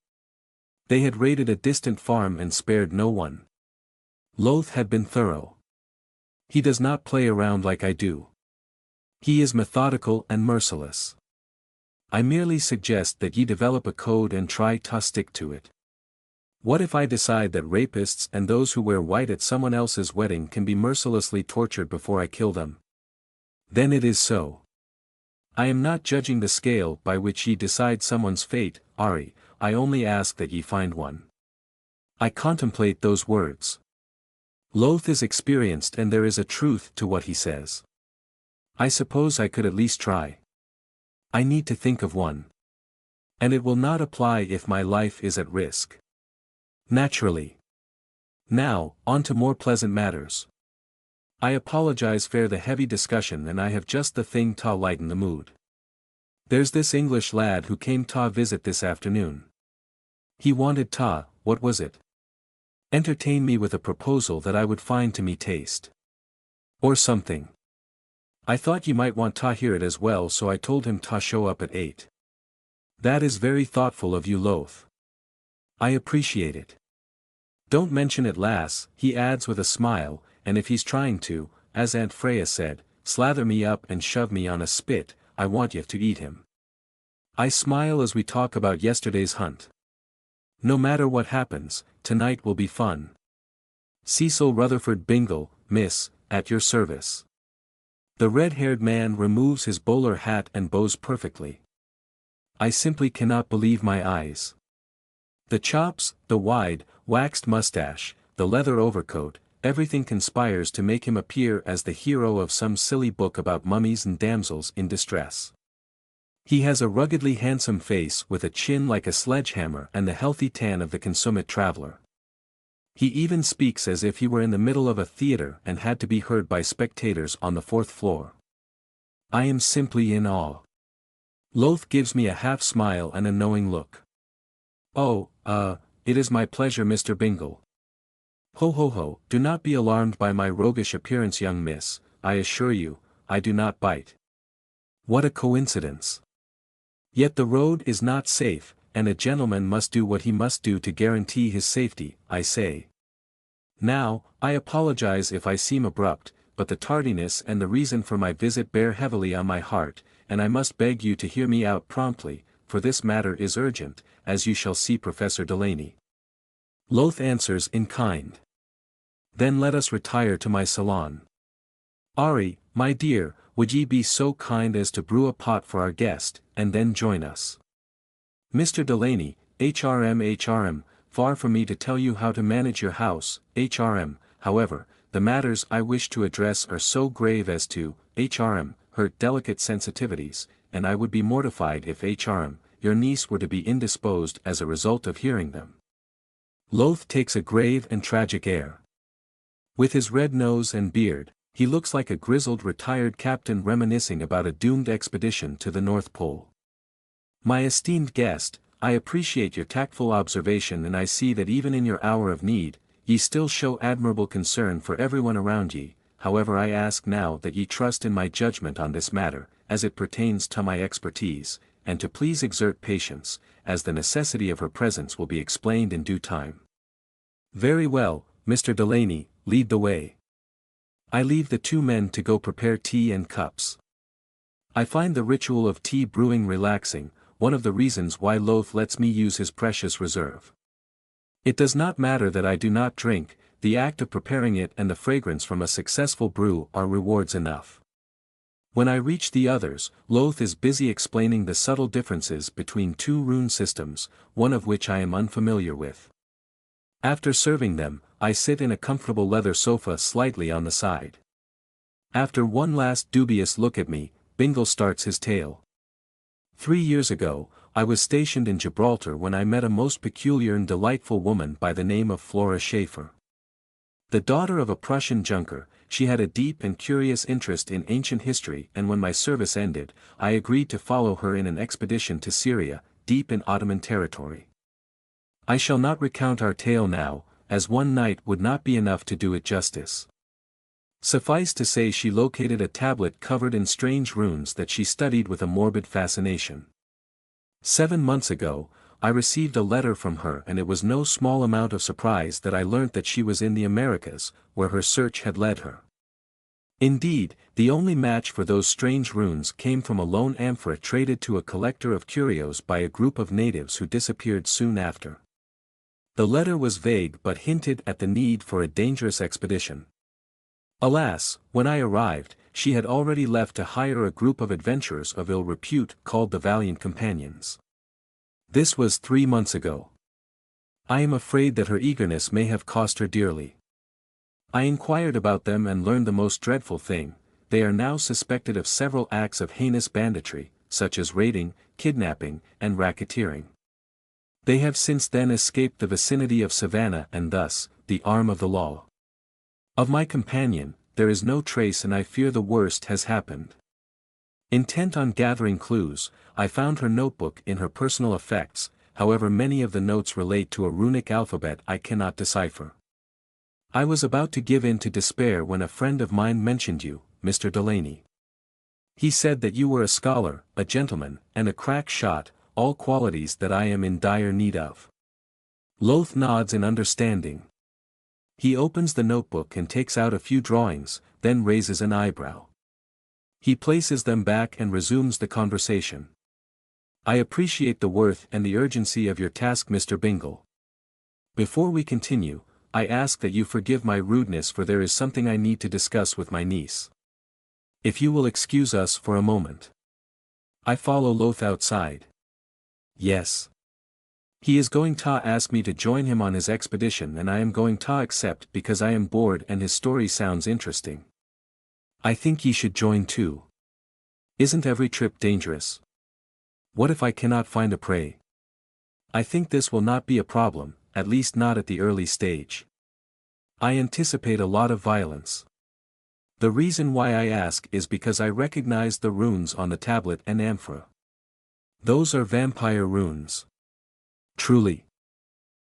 They had raided a distant farm and spared no one. Loth had been thorough. He does not play around like I do. He is methodical and merciless. I merely suggest that ye develop a code and try to stick to it. What if I decide that rapists and those who wear white at someone else's wedding can be mercilessly tortured before I kill them? Then it is so. I am not judging the scale by which ye decide someone's fate, Ari, I only ask that ye find one. I contemplate those words. Loth is experienced and there is a truth to what he says. I suppose I could at least try. I need to think of one. And it will not apply if my life is at risk. Naturally. Now, on to more pleasant matters. I apologize for the heavy discussion and I have just the thing to lighten the mood. There's this English lad who came to visit this afternoon. He wanted to, what was it? Entertain me with a proposal that I would find to me taste. Or something. I thought you might want to hear it as well, so I told him to show up at 8. That is very thoughtful of you, Loth. I appreciate it. Don't mention it, lass, he adds with a smile, and if he's trying to, as Aunt Freya said, slather me up and shove me on a spit, I want you to eat him. I smile as we talk about yesterday's hunt. No matter what happens, tonight will be fun. Cecil Rutherford Bingle, miss, at your service. The red-haired man removes his bowler hat and bows perfectly. I simply cannot believe my eyes. The chops, the wide, waxed mustache, the leather overcoat, everything conspires to make him appear as the hero of some silly book about mummies and damsels in distress. He has a ruggedly handsome face with a chin like a sledgehammer and the healthy tan of the consummate traveler. He even speaks as if he were in the middle of a theater and had to be heard by spectators on the 4th floor. I am simply in awe. Loth gives me a half smile and a knowing look. Oh, it is my pleasure, Mr. Bingle. Ho ho ho, do not be alarmed by my roguish appearance, young miss, I assure you, I do not bite. What a coincidence. Yet the road is not safe, and a gentleman must do what he must do to guarantee his safety, I say. Now, I apologize if I seem abrupt, but the tardiness and the reason for my visit bear heavily on my heart, and I must beg you to hear me out promptly, for this matter is urgent, as you shall see Professor Delaney. Loth answers in kind. Then let us retire to my salon. Ari, my dear, would ye be so kind as to brew a pot for our guest, and then join us? Mr. Delaney, HRM, far from me to tell you how to manage your house, HRM, however, the matters I wish to address are so grave as to, HRM, hurt delicate sensitivities, and I would be mortified if HRM, your niece were to be indisposed as a result of hearing them. Loth takes a grave and tragic air. With his red nose and beard, he looks like a grizzled retired captain reminiscing about a doomed expedition to the North Pole. My esteemed guest, I appreciate your tactful observation, and I see that even in your hour of need, ye still show admirable concern for everyone around ye. However, I ask now that ye trust in my judgment on this matter, as it pertains to my expertise, and to please exert patience, as the necessity of her presence will be explained in due time. Very well, Mr. Delaney, lead the way. I leave the two men to go prepare tea and cups. I find the ritual of tea brewing relaxing, one of the reasons why Loth lets me use his precious reserve. It does not matter that I do not drink, the act of preparing it and the fragrance from a successful brew are rewards enough. When I reach the others, Loth is busy explaining the subtle differences between two rune systems, one of which I am unfamiliar with. After serving them, I sit in a comfortable leather sofa slightly on the side. After one last dubious look at me, Bingle starts his tale. 3 years ago, I was stationed in Gibraltar when I met a most peculiar and delightful woman by the name of Flora Schaefer. The daughter of a Prussian junker, she had a deep and curious interest in ancient history, and when my service ended, I agreed to follow her in an expedition to Syria, deep in Ottoman territory. I shall not recount our tale now, as one night would not be enough to do it justice. Suffice to say, she located a tablet covered in strange runes that she studied with a morbid fascination. 7 months ago, I received a letter from her, and it was no small amount of surprise that I learnt that she was in the Americas, where her search had led her. Indeed, the only match for those strange runes came from a lone amphora traded to a collector of curios by a group of natives who disappeared soon after. The letter was vague but hinted at the need for a dangerous expedition. Alas, when I arrived, she had already left to hire a group of adventurers of ill repute called the Valiant Companions. This was 3 months ago. I am afraid that her eagerness may have cost her dearly. I inquired about them and learned the most dreadful thing: they are now suspected of several acts of heinous banditry, such as raiding, kidnapping, and racketeering. They have since then escaped the vicinity of Savannah and thus, the arm of the law. Of my companion, there is no trace, and I fear the worst has happened. Intent on gathering clues, I found her notebook in her personal effects, however many of the notes relate to a runic alphabet I cannot decipher. I was about to give in to despair when a friend of mine mentioned you, Mr. Delaney. He said that you were a scholar, a gentleman, and a crack shot, all qualities that I am in dire need of. Loth nods in understanding. He opens the notebook and takes out a few drawings, then raises an eyebrow. He places them back and resumes the conversation. I appreciate the worth and the urgency of your task, Mr. Bingle. Before we continue, I ask that you forgive my rudeness, for there is something I need to discuss with my niece. If you will excuse us for a moment. I follow Loth outside. Yes. He is going to ask me to join him on his expedition, and I am going to accept because I am bored and his story sounds interesting. I think he should join too. Isn't every trip dangerous? What if I cannot find a prey? I think this will not be a problem, at least not at the early stage. I anticipate a lot of violence. The reason why I ask is because I recognize the runes on the tablet and amphora. Those are vampire runes. Truly.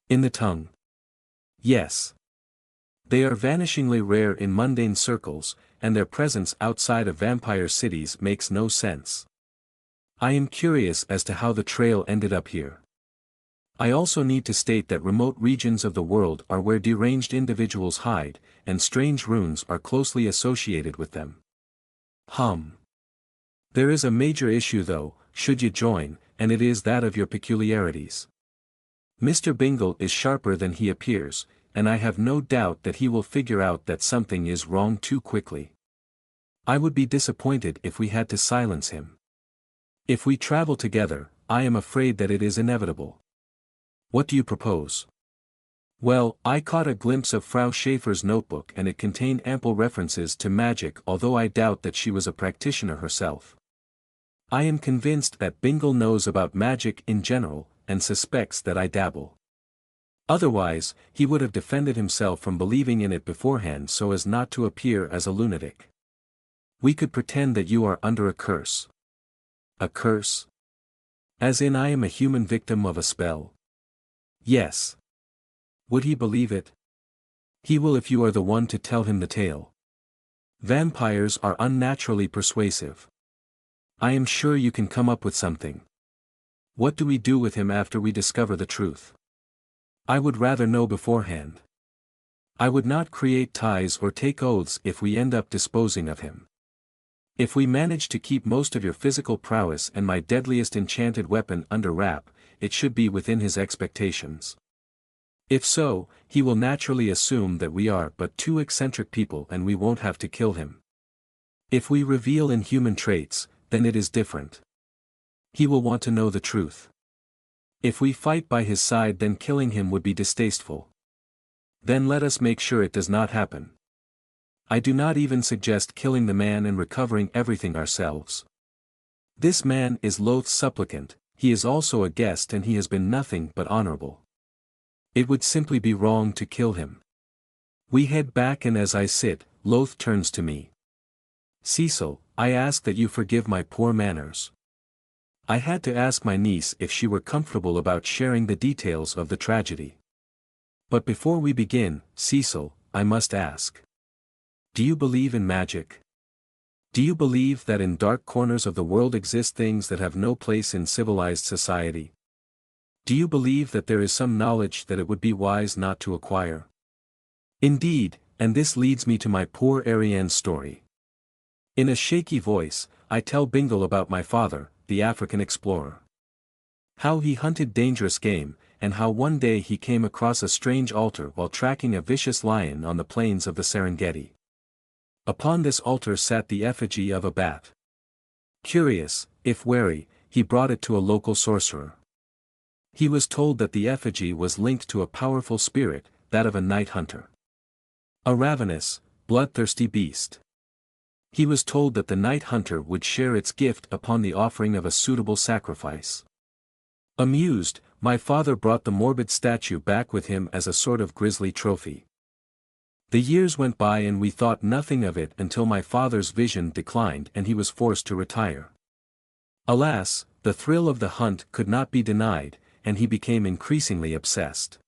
In the tongue. Yes. They are vanishingly rare in mundane circles, and their presence outside of vampire cities makes no sense. I am curious as to how the trail ended up here. I also need to state that remote regions of the world are where deranged individuals hide, and strange runes are closely associated with them. There is a major issue though, should you join, and it is that of your peculiarities. Mr. Bingle is sharper than he appears, and I have no doubt that he will figure out that something is wrong too quickly. I would be disappointed if we had to silence him. If we travel together, I am afraid that it is inevitable. What do you propose? Well, I caught a glimpse of Frau Schaefer's notebook and it contained ample references to magic, although I doubt that she was a practitioner herself. I am convinced that Bingle knows about magic in general, and suspects that I dabble. Otherwise, he would have defended himself from believing in it beforehand so as not to appear as a lunatic. We could pretend that you are under a curse. A curse? As in I am a human victim of a spell? Yes. Would he believe it? He will if you are the one to tell him the tale. Vampires are unnaturally persuasive. I am sure you can come up with something. What do we do with him after we discover the truth? I would rather know beforehand. I would not create ties or take oaths if we end up disposing of him. If we manage to keep most of your physical prowess and my deadliest enchanted weapon under wrap, it should be within his expectations. If so, he will naturally assume that we are but two eccentric people and we won't have to kill him. If we reveal inhuman traits, then it is different. He will want to know the truth. If we fight by his side, then killing him would be distasteful. Then let us make sure it does not happen. I do not even suggest killing the man and recovering everything ourselves. This man is Loth's supplicant, he is also a guest and he has been nothing but honorable. It would simply be wrong to kill him. We head back and as I sit, Loth turns to me. Cecil, I ask that you forgive my poor manners. I had to ask my niece if she were comfortable about sharing the details of the tragedy. But before we begin, Cecil, I must ask. Do you believe in magic? Do you believe that in dark corners of the world exist things that have no place in civilized society? Do you believe that there is some knowledge that it would be wise not to acquire? Indeed, and this leads me to my poor Ariane's story. In a shaky voice, I tell Bingle about my father, the African explorer. How he hunted dangerous game, and how one day he came across a strange altar while tracking a vicious lion on the plains of the Serengeti. Upon this altar sat the effigy of a bat. Curious, if wary, he brought it to a local sorcerer. He was told that the effigy was linked to a powerful spirit, that of a night hunter. A ravenous, bloodthirsty beast. He was told that the night hunter would share its gift upon the offering of a suitable sacrifice. Amused, my father brought the morbid statue back with him as a sort of grisly trophy. The years went by and we thought nothing of it until my father's vision declined and he was forced to retire. Alas, the thrill of the hunt could not be denied, and he became increasingly obsessed.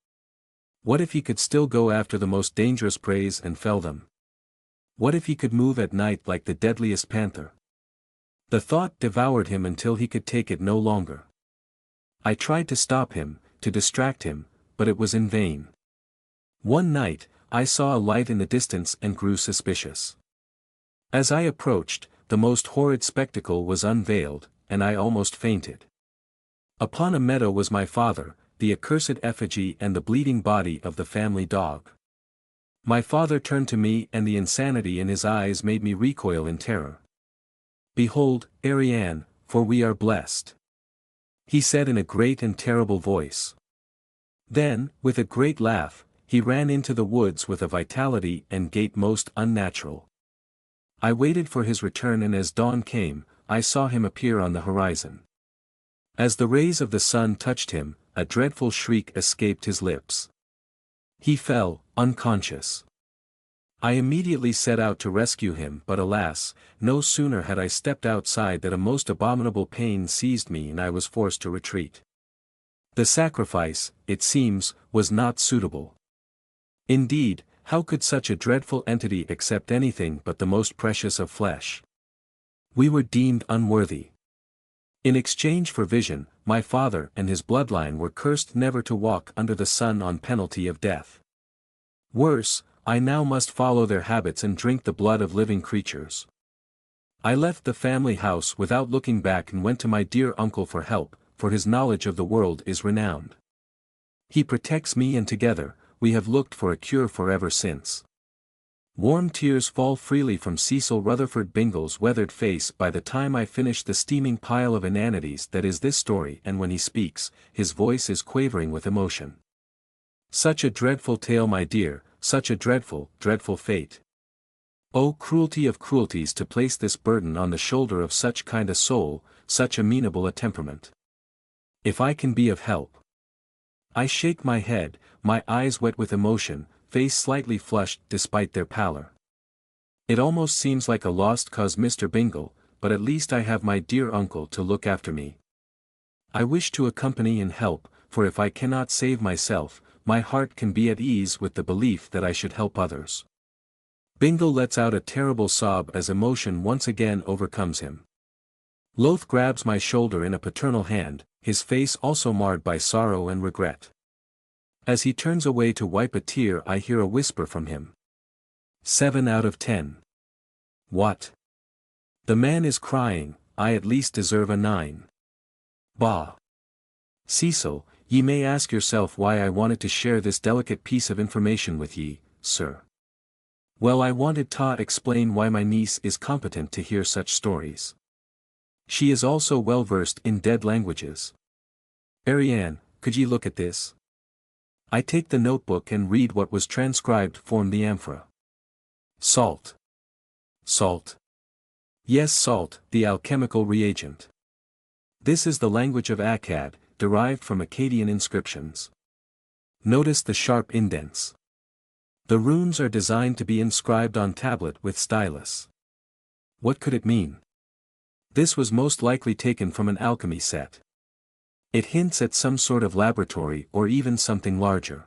What if he could still go after the most dangerous prey and fell them? What if he could move at night like the deadliest panther? The thought devoured him until he could take it no longer. I tried to stop him, to distract him, but it was in vain. One night, I saw a light in the distance and grew suspicious. As I approached, the most horrid spectacle was unveiled, and I almost fainted. Upon a meadow was my father, the accursed effigy and the bleeding body of the family dog. My father turned to me and the insanity in his eyes made me recoil in terror. Behold, Ariane, for we are blessed. He said in a great and terrible voice. Then, with a great laugh, he ran into the woods with a vitality and gait most unnatural. I waited for his return and as dawn came, I saw him appear on the horizon. As the rays of the sun touched him, a dreadful shriek escaped his lips. He fell, unconscious. I immediately set out to rescue him, but alas, no sooner had I stepped outside that a most abominable pain seized me and I was forced to retreat. The sacrifice, it seems, was not suitable. Indeed, how could such a dreadful entity accept anything but the most precious of flesh? We were deemed unworthy. In exchange for vision, my father and his bloodline were cursed never to walk under the sun on penalty of death. Worse, I now must follow their habits and drink the blood of living creatures. I left the family house without looking back and went to my dear uncle for help, for his knowledge of the world is renowned. He protects me and together, we have looked for a cure forever since. Warm tears fall freely from Cecil Rutherford Bingle's weathered face by the time I finish the steaming pile of inanities that is this story, and when he speaks, his voice is quavering with emotion. Such a dreadful tale, my dear, such a dreadful, dreadful fate. Oh, cruelty of cruelties, to place this burden on the shoulder of such kind a soul, such amenable a temperament. If I can be of help. I shake my head, my eyes wet with emotion, face slightly flushed despite their pallor. It almost seems like a lost cause, Mr. Bingle, but at least I have my dear uncle to look after me. I wish to accompany and help, for if I cannot save myself, my heart can be at ease with the belief that I should help others. Bingle lets out a terrible sob as emotion once again overcomes him. Loth grabs my shoulder in a paternal hand, his face also marred by sorrow and regret. As he turns away to wipe a tear, I hear a whisper from him. 7 out of 10. What? The man is crying, I at least deserve a 9. Bah! Cecil, ye may ask yourself why I wanted to share this delicate piece of information with ye, sir. Well, I wanted to explain why my niece is competent to hear such stories. She is also well versed in dead languages. Ariane, could ye look at this? I take the notebook and read what was transcribed from the amphora. Salt. Salt. Yes, salt, the alchemical reagent. This is the language of Akkad, derived from Akkadian inscriptions. Notice the sharp indents. The runes are designed to be inscribed on tablet with stylus. What could it mean? This was most likely taken from an alchemy set. It hints at some sort of laboratory or even something larger.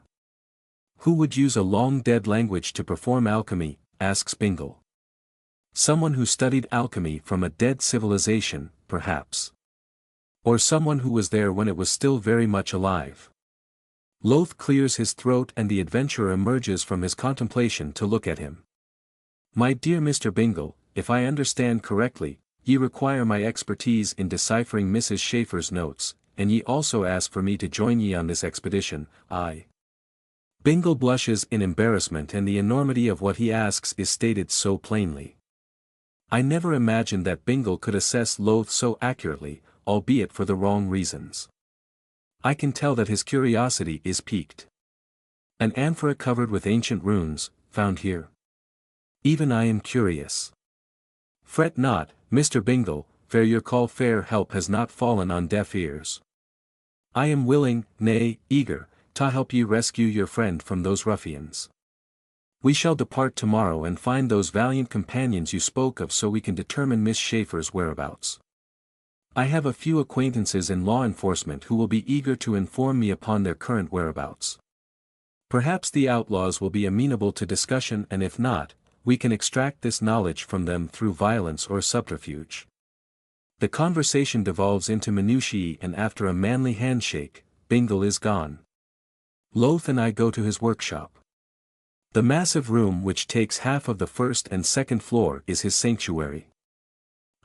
Who would use a long-dead language to perform alchemy, asks Bingle. Someone who studied alchemy from a dead civilization, perhaps. Or someone who was there when it was still very much alive. Loth clears his throat and the adventurer emerges from his contemplation to look at him. My dear Mr. Bingle, if I understand correctly, ye require my expertise in deciphering Mrs. Schaefer's notes, and ye also ask for me to join ye on this expedition. Bingle blushes in embarrassment, and the enormity of what he asks is stated so plainly. I never imagined that Bingle could assess Loth so accurately, albeit for the wrong reasons. I can tell that his curiosity is piqued. An amphora covered with ancient runes, found here. Even I am curious. Fret not, Mr. Bingle, fair your call, fair help has not fallen on deaf ears. I am willing, nay, eager, to help you rescue your friend from those ruffians. We shall depart tomorrow and find those valiant companions you spoke of so we can determine Miss Schaefer's whereabouts. I have a few acquaintances in law enforcement who will be eager to inform me upon their current whereabouts. Perhaps the outlaws will be amenable to discussion, and if not, we can extract this knowledge from them through violence or subterfuge. The conversation devolves into minutiae, and after a manly handshake, Bingle is gone. Loth and I go to his workshop. The massive room which takes half of the first and second floor is his sanctuary.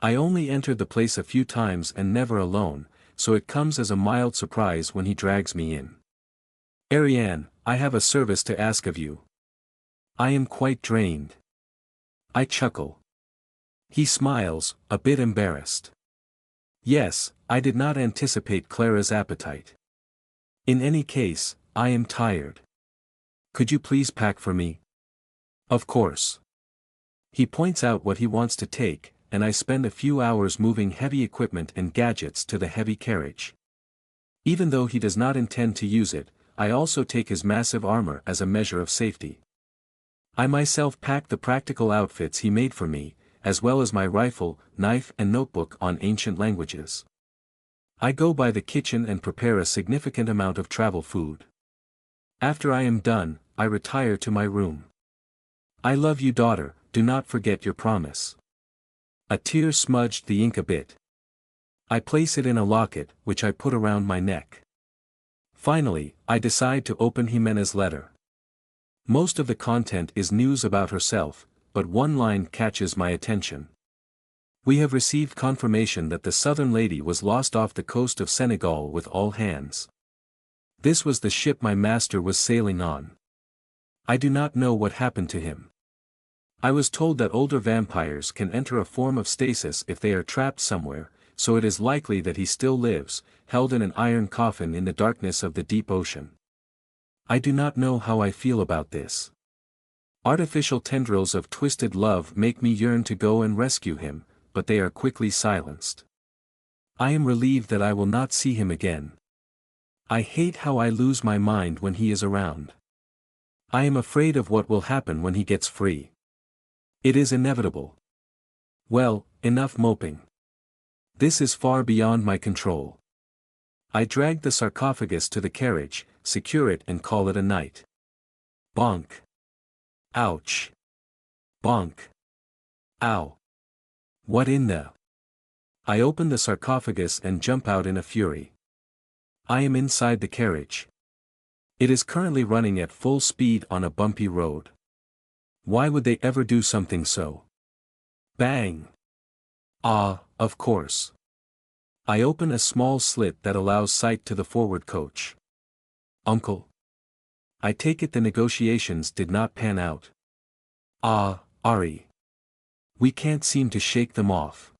I only entered the place a few times and never alone, so it comes as a mild surprise when he drags me in. Ariane, I have a service to ask of you. I am quite drained. I chuckle. He smiles, a bit embarrassed. Yes, I did not anticipate Clara's appetite. In any case, I am tired. Could you please pack for me? Of course. He points out what he wants to take, and I spend a few hours moving heavy equipment and gadgets to the heavy carriage. Even though he does not intend to use it, I also take his massive armor as a measure of safety. I myself pack the practical outfits he made for me, as well as my rifle, knife and notebook on ancient languages. I go by the kitchen and prepare a significant amount of travel food. After I am done, I retire to my room. I love you, daughter, do not forget your promise. A tear smudged the ink a bit. I place it in a locket, which I put around my neck. Finally, I decide to open Jimena's letter. Most of the content is news about herself, but one line catches my attention. We have received confirmation that the Southern Lady was lost off the coast of Senegal with all hands. This was the ship my master was sailing on. I do not know what happened to him. I was told that older vampires can enter a form of stasis if they are trapped somewhere, so it is likely that he still lives, held in an iron coffin in the darkness of the deep ocean. I do not know how I feel about this. Artificial tendrils of twisted love make me yearn to go and rescue him, but they are quickly silenced. I am relieved that I will not see him again. I hate how I lose my mind when he is around. I am afraid of what will happen when he gets free. It is inevitable. Well, enough moping. This is far beyond my control. I drag the sarcophagus to the carriage, secure it and call it a night. Bonk. Ouch. Bonk. Ow. What in the? I open the sarcophagus and jump out in a fury. I am inside the carriage. It is currently running at full speed on a bumpy road. Why would they ever do something so? Bang. Ah, of course. I open a small slit that allows sight to the forward coach. Uncle. I take it the negotiations did not pan out. Ah, Ari. We can't seem to shake them off.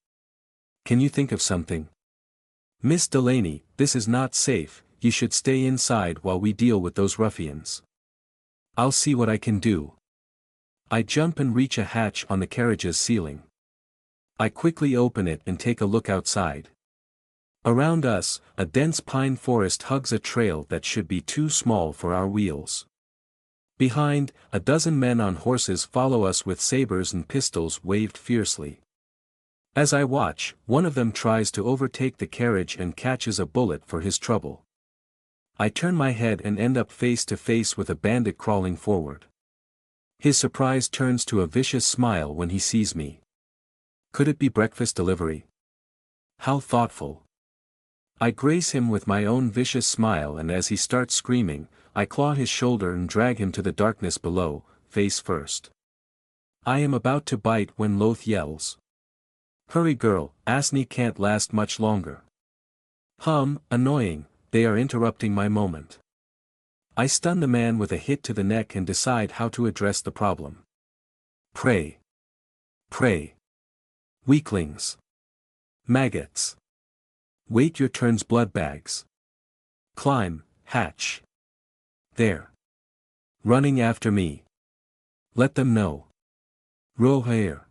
Can you think of something? Miss Delaney, this is not safe, you should stay inside while we deal with those ruffians. I'll see what I can do. I jump and reach a hatch on the carriage's ceiling. I quickly open it and take a look outside. Around us, a dense pine forest hugs a trail that should be too small for our wheels. Behind, a dozen men on horses follow us with sabers and pistols waved fiercely. As I watch, one of them tries to overtake the carriage and catches a bullet for his trouble. I turn my head and end up face to face with a bandit crawling forward. His surprise turns to a vicious smile when he sees me. Could it be breakfast delivery? How thoughtful. I grace him with my own vicious smile, and as he starts screaming, I claw his shoulder and drag him to the darkness below, face first. I am about to bite when Loth yells. Hurry girl, Asni can't last much longer. Annoying, they are interrupting my moment. I stun the man with a hit to the neck and decide how to address the problem. Pray. Pray. Weaklings. Maggots. Wait your turns bloodbags. Climb, hatch. There. Running after me. Let them know. Rohair.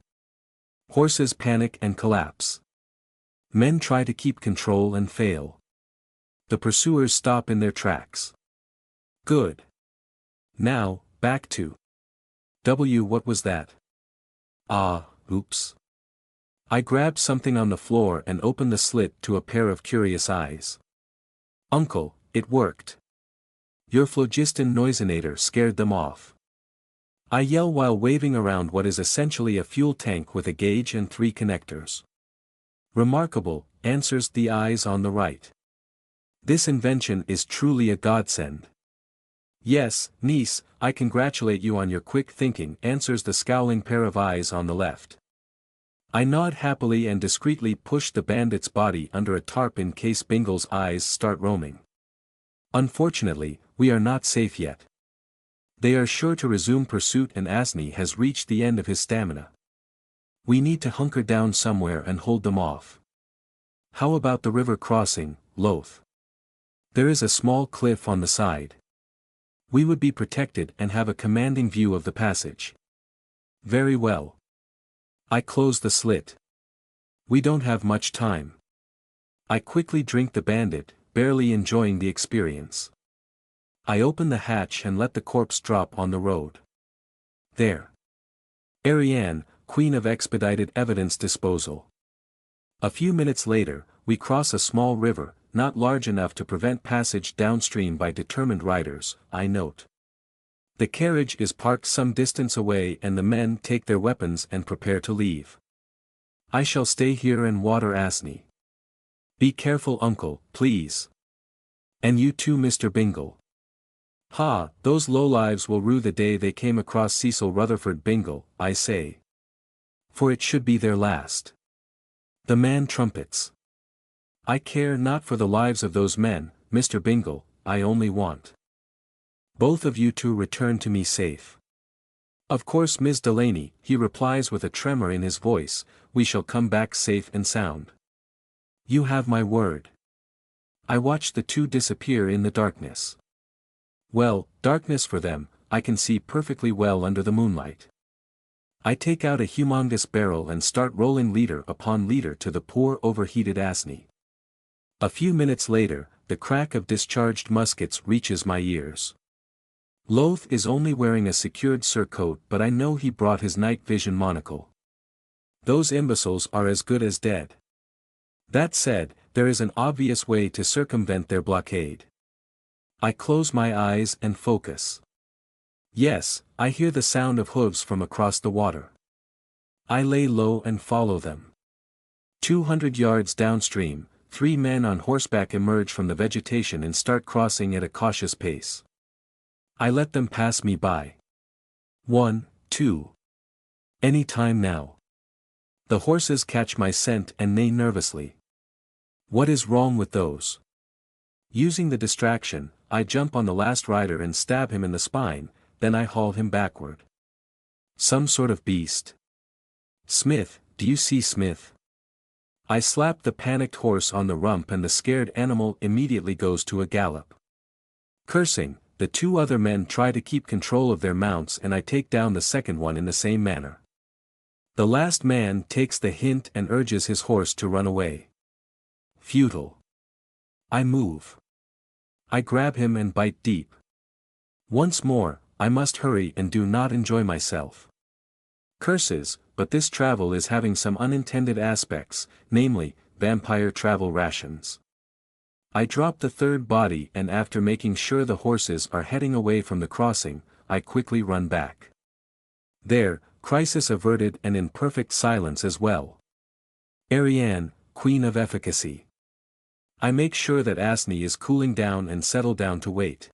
Horses panic and collapse. Men try to keep control and fail. The pursuers stop in their tracks. Good. Now, back to. What was that? Ah, oops. I grabbed something on the floor and opened the slit to a pair of curious eyes. Uncle, it worked. Your phlogiston noisinator scared them off. I yell while waving around what is essentially a fuel tank with a gauge and 3 connectors. Remarkable, answers the eyes on the right. This invention is truly a godsend. Yes, niece, I congratulate you on your quick thinking, answers the scowling pair of eyes on the left. I nod happily and discreetly push the bandit's body under a tarp in case Bingle's eyes start roaming. Unfortunately, we are not safe yet. They are sure to resume pursuit and Asni has reached the end of his stamina. We need to hunker down somewhere and hold them off. How about the river crossing, Loth? There is a small cliff on the side. We would be protected and have a commanding view of the passage. Very well. I close the slit. We don't have much time. I quickly drink the bandit, barely enjoying the experience. I open the hatch and let the corpse drop on the road. There. Ariane, queen of expedited evidence disposal. A few minutes later, we cross a small river, not large enough to prevent passage downstream by determined riders, I note. The carriage is parked some distance away and the men take their weapons and prepare to leave. I shall stay here and water Asni. Be careful uncle, please. And you too Mr. Bingle. Those lowlives will rue the day they came across Cecil Rutherford Bingle, I say. For it should be their last. The man trumpets. I care not for the lives of those men, Mr. Bingle, I only want both of you to return to me safe. Of course, Miss Delaney, he replies with a tremor in his voice, we shall come back safe and sound. You have my word. I watch the two disappear in the darkness. Well, darkness for them, I can see perfectly well under the moonlight. I take out a humongous barrel and start rolling liter upon liter to the poor overheated Asni. A few minutes later, the crack of discharged muskets reaches my ears. Loth is only wearing a secured surcoat, but I know he brought his night vision monocle. Those imbeciles are as good as dead. That said, there is an obvious way to circumvent their blockade. I close my eyes and focus. Yes, I hear the sound of hooves from across the water. I lay low and follow them. 200 yards downstream, 3 men on horseback emerge from the vegetation and start crossing at a cautious pace. I let them pass me by. 1, 2. Any time now. The horses catch my scent and neigh nervously. What is wrong with those? Using the distraction, I jump on the last rider and stab him in the spine, then I haul him backward. Some sort of beast. Smith, do you see Smith? I slap the panicked horse on the rump and the scared animal immediately goes to a gallop. Cursing, the 2 other men try to keep control of their mounts and I take down the second one in the same manner. The last man takes the hint and urges his horse to run away. Futile. I move. I grab him and bite deep. Once more, I must hurry and do not enjoy myself. Curses, but this travel is having some unintended aspects, namely, vampire travel rations. I drop the third body and after making sure the horses are heading away from the crossing, I quickly run back. There, crisis averted and in perfect silence as well. Ariane, queen of efficacy. I make sure that Asni is cooling down and settle down to wait.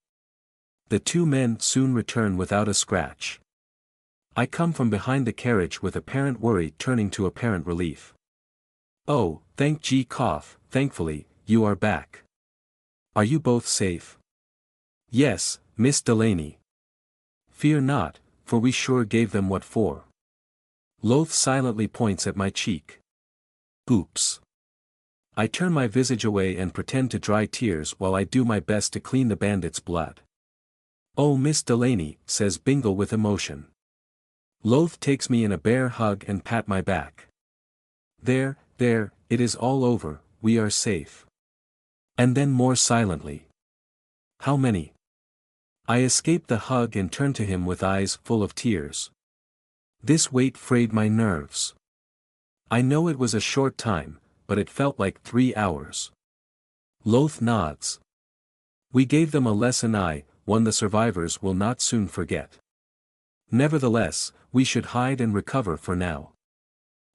The 2 men soon return without a scratch. I come from behind the carriage with apparent worry turning to apparent relief. Oh, thank G. Cough, thankfully, you are back. Are you both safe? Yes, Miss Delaney. Fear not, for we sure gave them what for. Loth silently points at my cheek. Oops. I turn my visage away and pretend to dry tears while I do my best to clean the bandit's blood. Oh, Miss Delaney, says Bingle with emotion. Loth takes me in a bear hug and pat my back. There, it is all over, we are safe. And then more silently. How many? I escape the hug and turn to him with eyes full of tears. This weight frayed my nerves. I know it was a short time, but it felt like 3 hours. Loth nods. We gave them a lesson one the survivors will not soon forget. Nevertheless, we should hide and recover for now.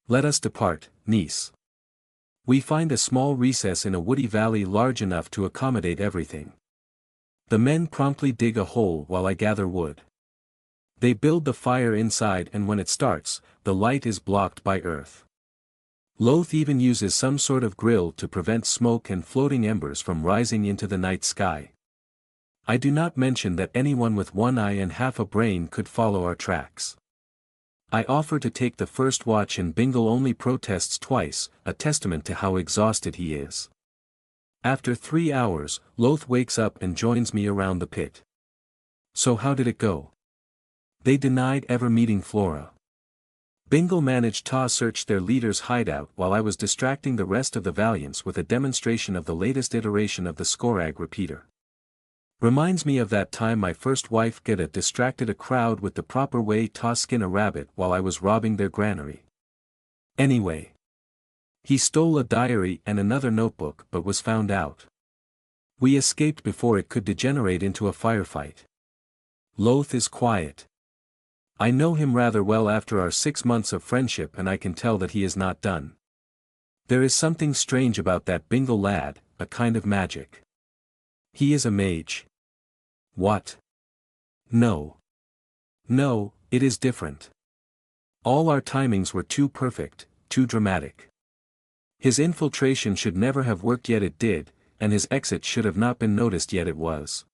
Let us depart, niece. We find a small recess in a woody valley large enough to accommodate everything. The men promptly dig a hole while I gather wood. They build the fire inside and when it starts, the light is blocked by earth. Loth even uses some sort of grill to prevent smoke and floating embers from rising into the night sky. I do not mention that anyone with 1 eye and half a brain could follow our tracks. I offer to take the first watch and Bingle only protests twice, a testament to how exhausted he is. After 3 hours, Loth wakes up and joins me around the pit. So how did it go? They denied ever meeting Flora. Bingle managed to search their leader's hideout while I was distracting the rest of the Valiants with a demonstration of the latest iteration of the Scorag repeater. Reminds me of that time my first wife distracted a crowd with the proper way to skin a rabbit while I was robbing their granary. Anyway. He stole a diary and another notebook but was found out. We escaped before it could degenerate into a firefight. Loth is quiet. I know him rather well after our 6 months of friendship and I can tell that he is not done. There is something strange about that Bingle lad, a kind of magic. He is a mage. What? No. No, it is different. All our timings were too perfect, too dramatic. His infiltration should never have worked yet it did, and his exit should have not been noticed yet it was.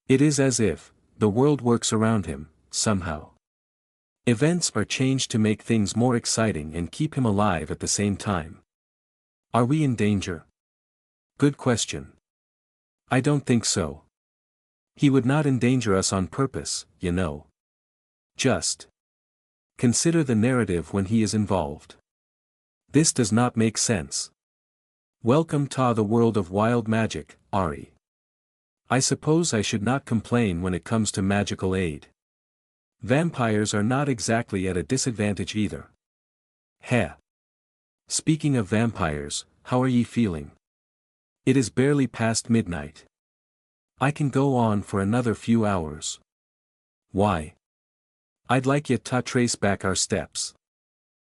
It is as if, the world works around him, somehow. Events are changed to make things more exciting and keep him alive at the same time. Are we in danger? Good question. I don't think so. He would not endanger us on purpose, you know. Just consider the narrative when he is involved. This does not make sense. Welcome to the world of wild magic, Eerie. I suppose I should not complain when it comes to magical aid. Vampires are not exactly at a disadvantage either. Heh. Speaking of vampires, how are ye feeling? It is barely past midnight. I can go on for another few hours. Why? I'd like you to trace back our steps.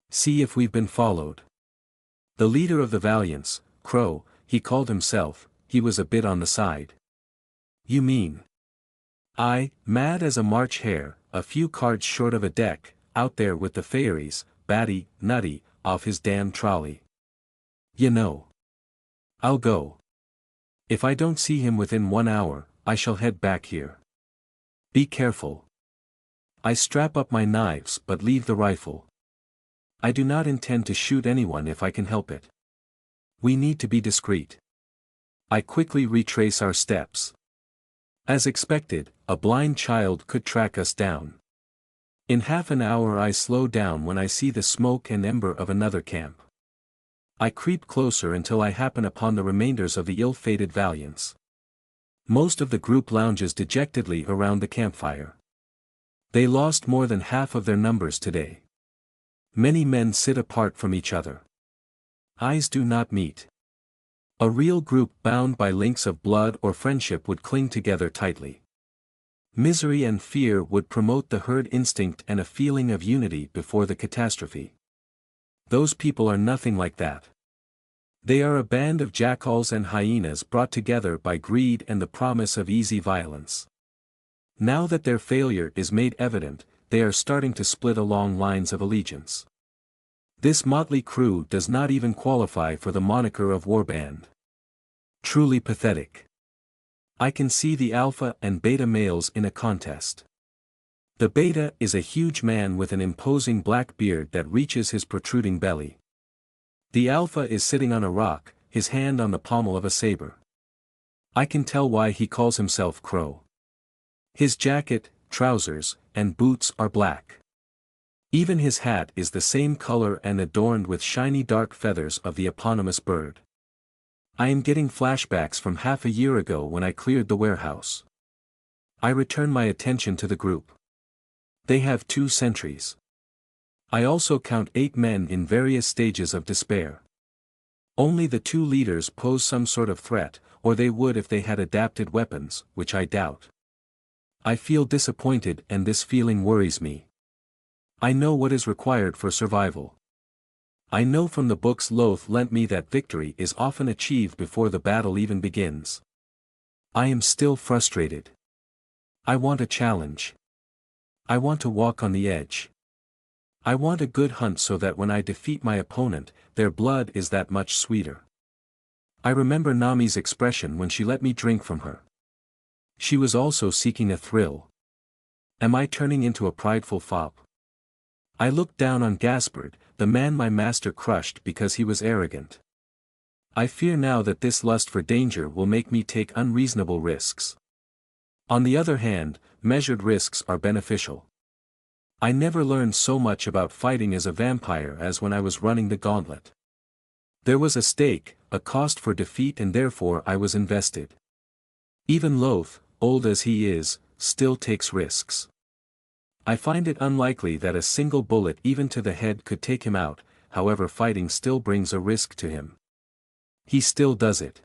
See if we've been followed. The leader of the Valiants, Crow, he called himself, he was a bit on the side. You mean? Mad as a March hare, a few cards short of a deck, out there with the fairies, batty, nutty, off his damn trolley. You know. I'll go. If I don't see him within 1 hour, I shall head back here. Be careful. I strap up my knives but leave the rifle. I do not intend to shoot anyone if I can help it. We need to be discreet. I quickly retrace our steps. As expected, a blind child could track us down. In half an hour I slow down when I see the smoke and ember of another camp. I creep closer until I happen upon the remainders of the ill-fated Valiants. Most of the group lounges dejectedly around the campfire. They lost more than half of their numbers today. Many men sit apart from each other. Eyes do not meet. A real group bound by links of blood or friendship would cling together tightly. Misery and fear would promote the herd instinct and a feeling of unity before the catastrophe. Those people are nothing like that. They are a band of jackals and hyenas brought together by greed and the promise of easy violence. Now that their failure is made evident, they are starting to split along lines of allegiance. This motley crew does not even qualify for the moniker of warband. Truly pathetic. I can see the alpha and beta males in a contest. The beta is a huge man with an imposing black beard that reaches his protruding belly. The alpha is sitting on a rock, his hand on the pommel of a saber. I can tell why he calls himself Crow. His jacket, trousers, and boots are black. Even his hat is the same color and adorned with shiny dark feathers of the eponymous bird. I am getting flashbacks from half a year ago when I cleared the warehouse. I return my attention to the group. They have 2 sentries. I also count 8 men in various stages of despair. Only the 2 leaders pose some sort of threat, or they would if they had adapted weapons, which I doubt. I feel disappointed and this feeling worries me. I know what is required for survival. I know from the books Loth lent me that victory is often achieved before the battle even begins. I am still frustrated. I want a challenge. I want to walk on the edge. I want a good hunt so that when I defeat my opponent, their blood is that much sweeter. I remember Nami's expression when she let me drink from her. She was also seeking a thrill. Am I turning into a prideful fop? I looked down on Gaspard, the man my master crushed because he was arrogant. I fear now that this lust for danger will make me take unreasonable risks. On the other hand, measured risks are beneficial. I never learned so much about fighting as a vampire as when I was running the gauntlet. There was a stake, a cost for defeat, and therefore I was invested. Even Loth, old as he is, still takes risks. I find it unlikely that a single bullet even to the head could take him out, however fighting still brings a risk to him. He still does it.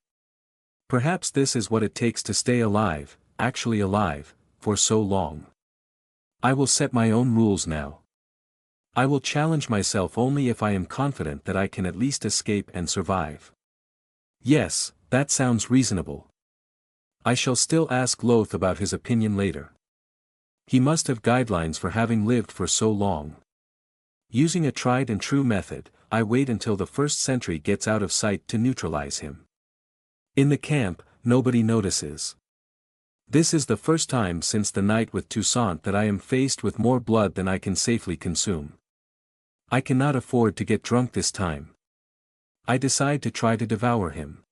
Perhaps this is what it takes to stay alive, actually alive, for so long. I will set my own rules now. I will challenge myself only if I am confident that I can at least escape and survive. Yes, that sounds reasonable. I shall still ask Loth about his opinion later. He must have guidelines for having lived for so long. Using a tried and true method, I wait until the first sentry gets out of sight to neutralize him. In the camp, nobody notices. This is the first time since the night with Toussaint that I am faced with more blood than I can safely consume. I cannot afford to get drunk this time. I decide to try to devour him.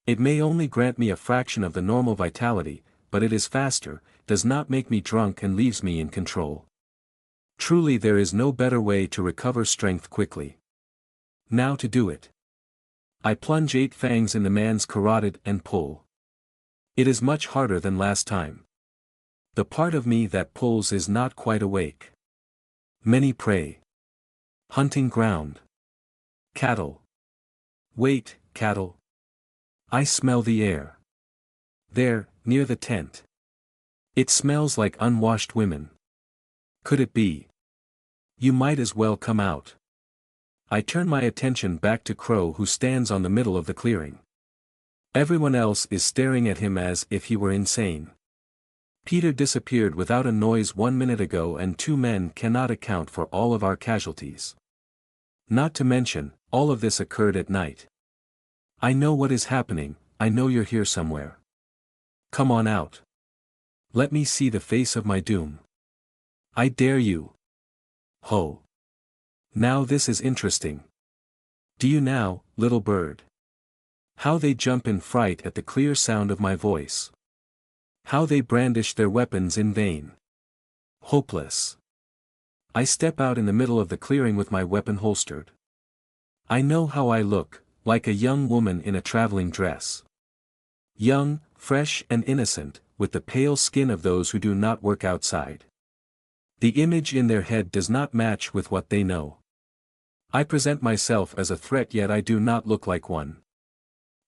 It may only grant me a fraction of the normal vitality, but it is faster, does not make me drunk and leaves me in control. Truly there is no better way to recover strength quickly. Now to do it. I plunge 8 fangs in the man's carotid and pull. It is much harder than last time. The part of me that pulls is not quite awake. Many prey. Hunting ground. Cattle. Wait, cattle. I smell the air. There, near the tent. It smells like unwashed women. Could it be? You might as well come out. I turn my attention back to Crow, who stands on the middle of the clearing. Everyone else is staring at him as if he were insane. Peter disappeared without a noise 1 minute ago, and 2 men cannot account for all of our casualties. Not to mention, all of this occurred at night. I know what is happening, I know you're here somewhere. Come on out. Let me see the face of my doom. I dare you. Ho. Now this is interesting. Do you now, little bird? How they jump in fright at the clear sound of my voice. How they brandish their weapons in vain. Hopeless. I step out in the middle of the clearing with my weapon holstered. I know how I look, like a young woman in a traveling dress. Young, fresh and innocent, with the pale skin of those who do not work outside. The image in their head does not match with what they know. I present myself as a threat, yet I do not look like one.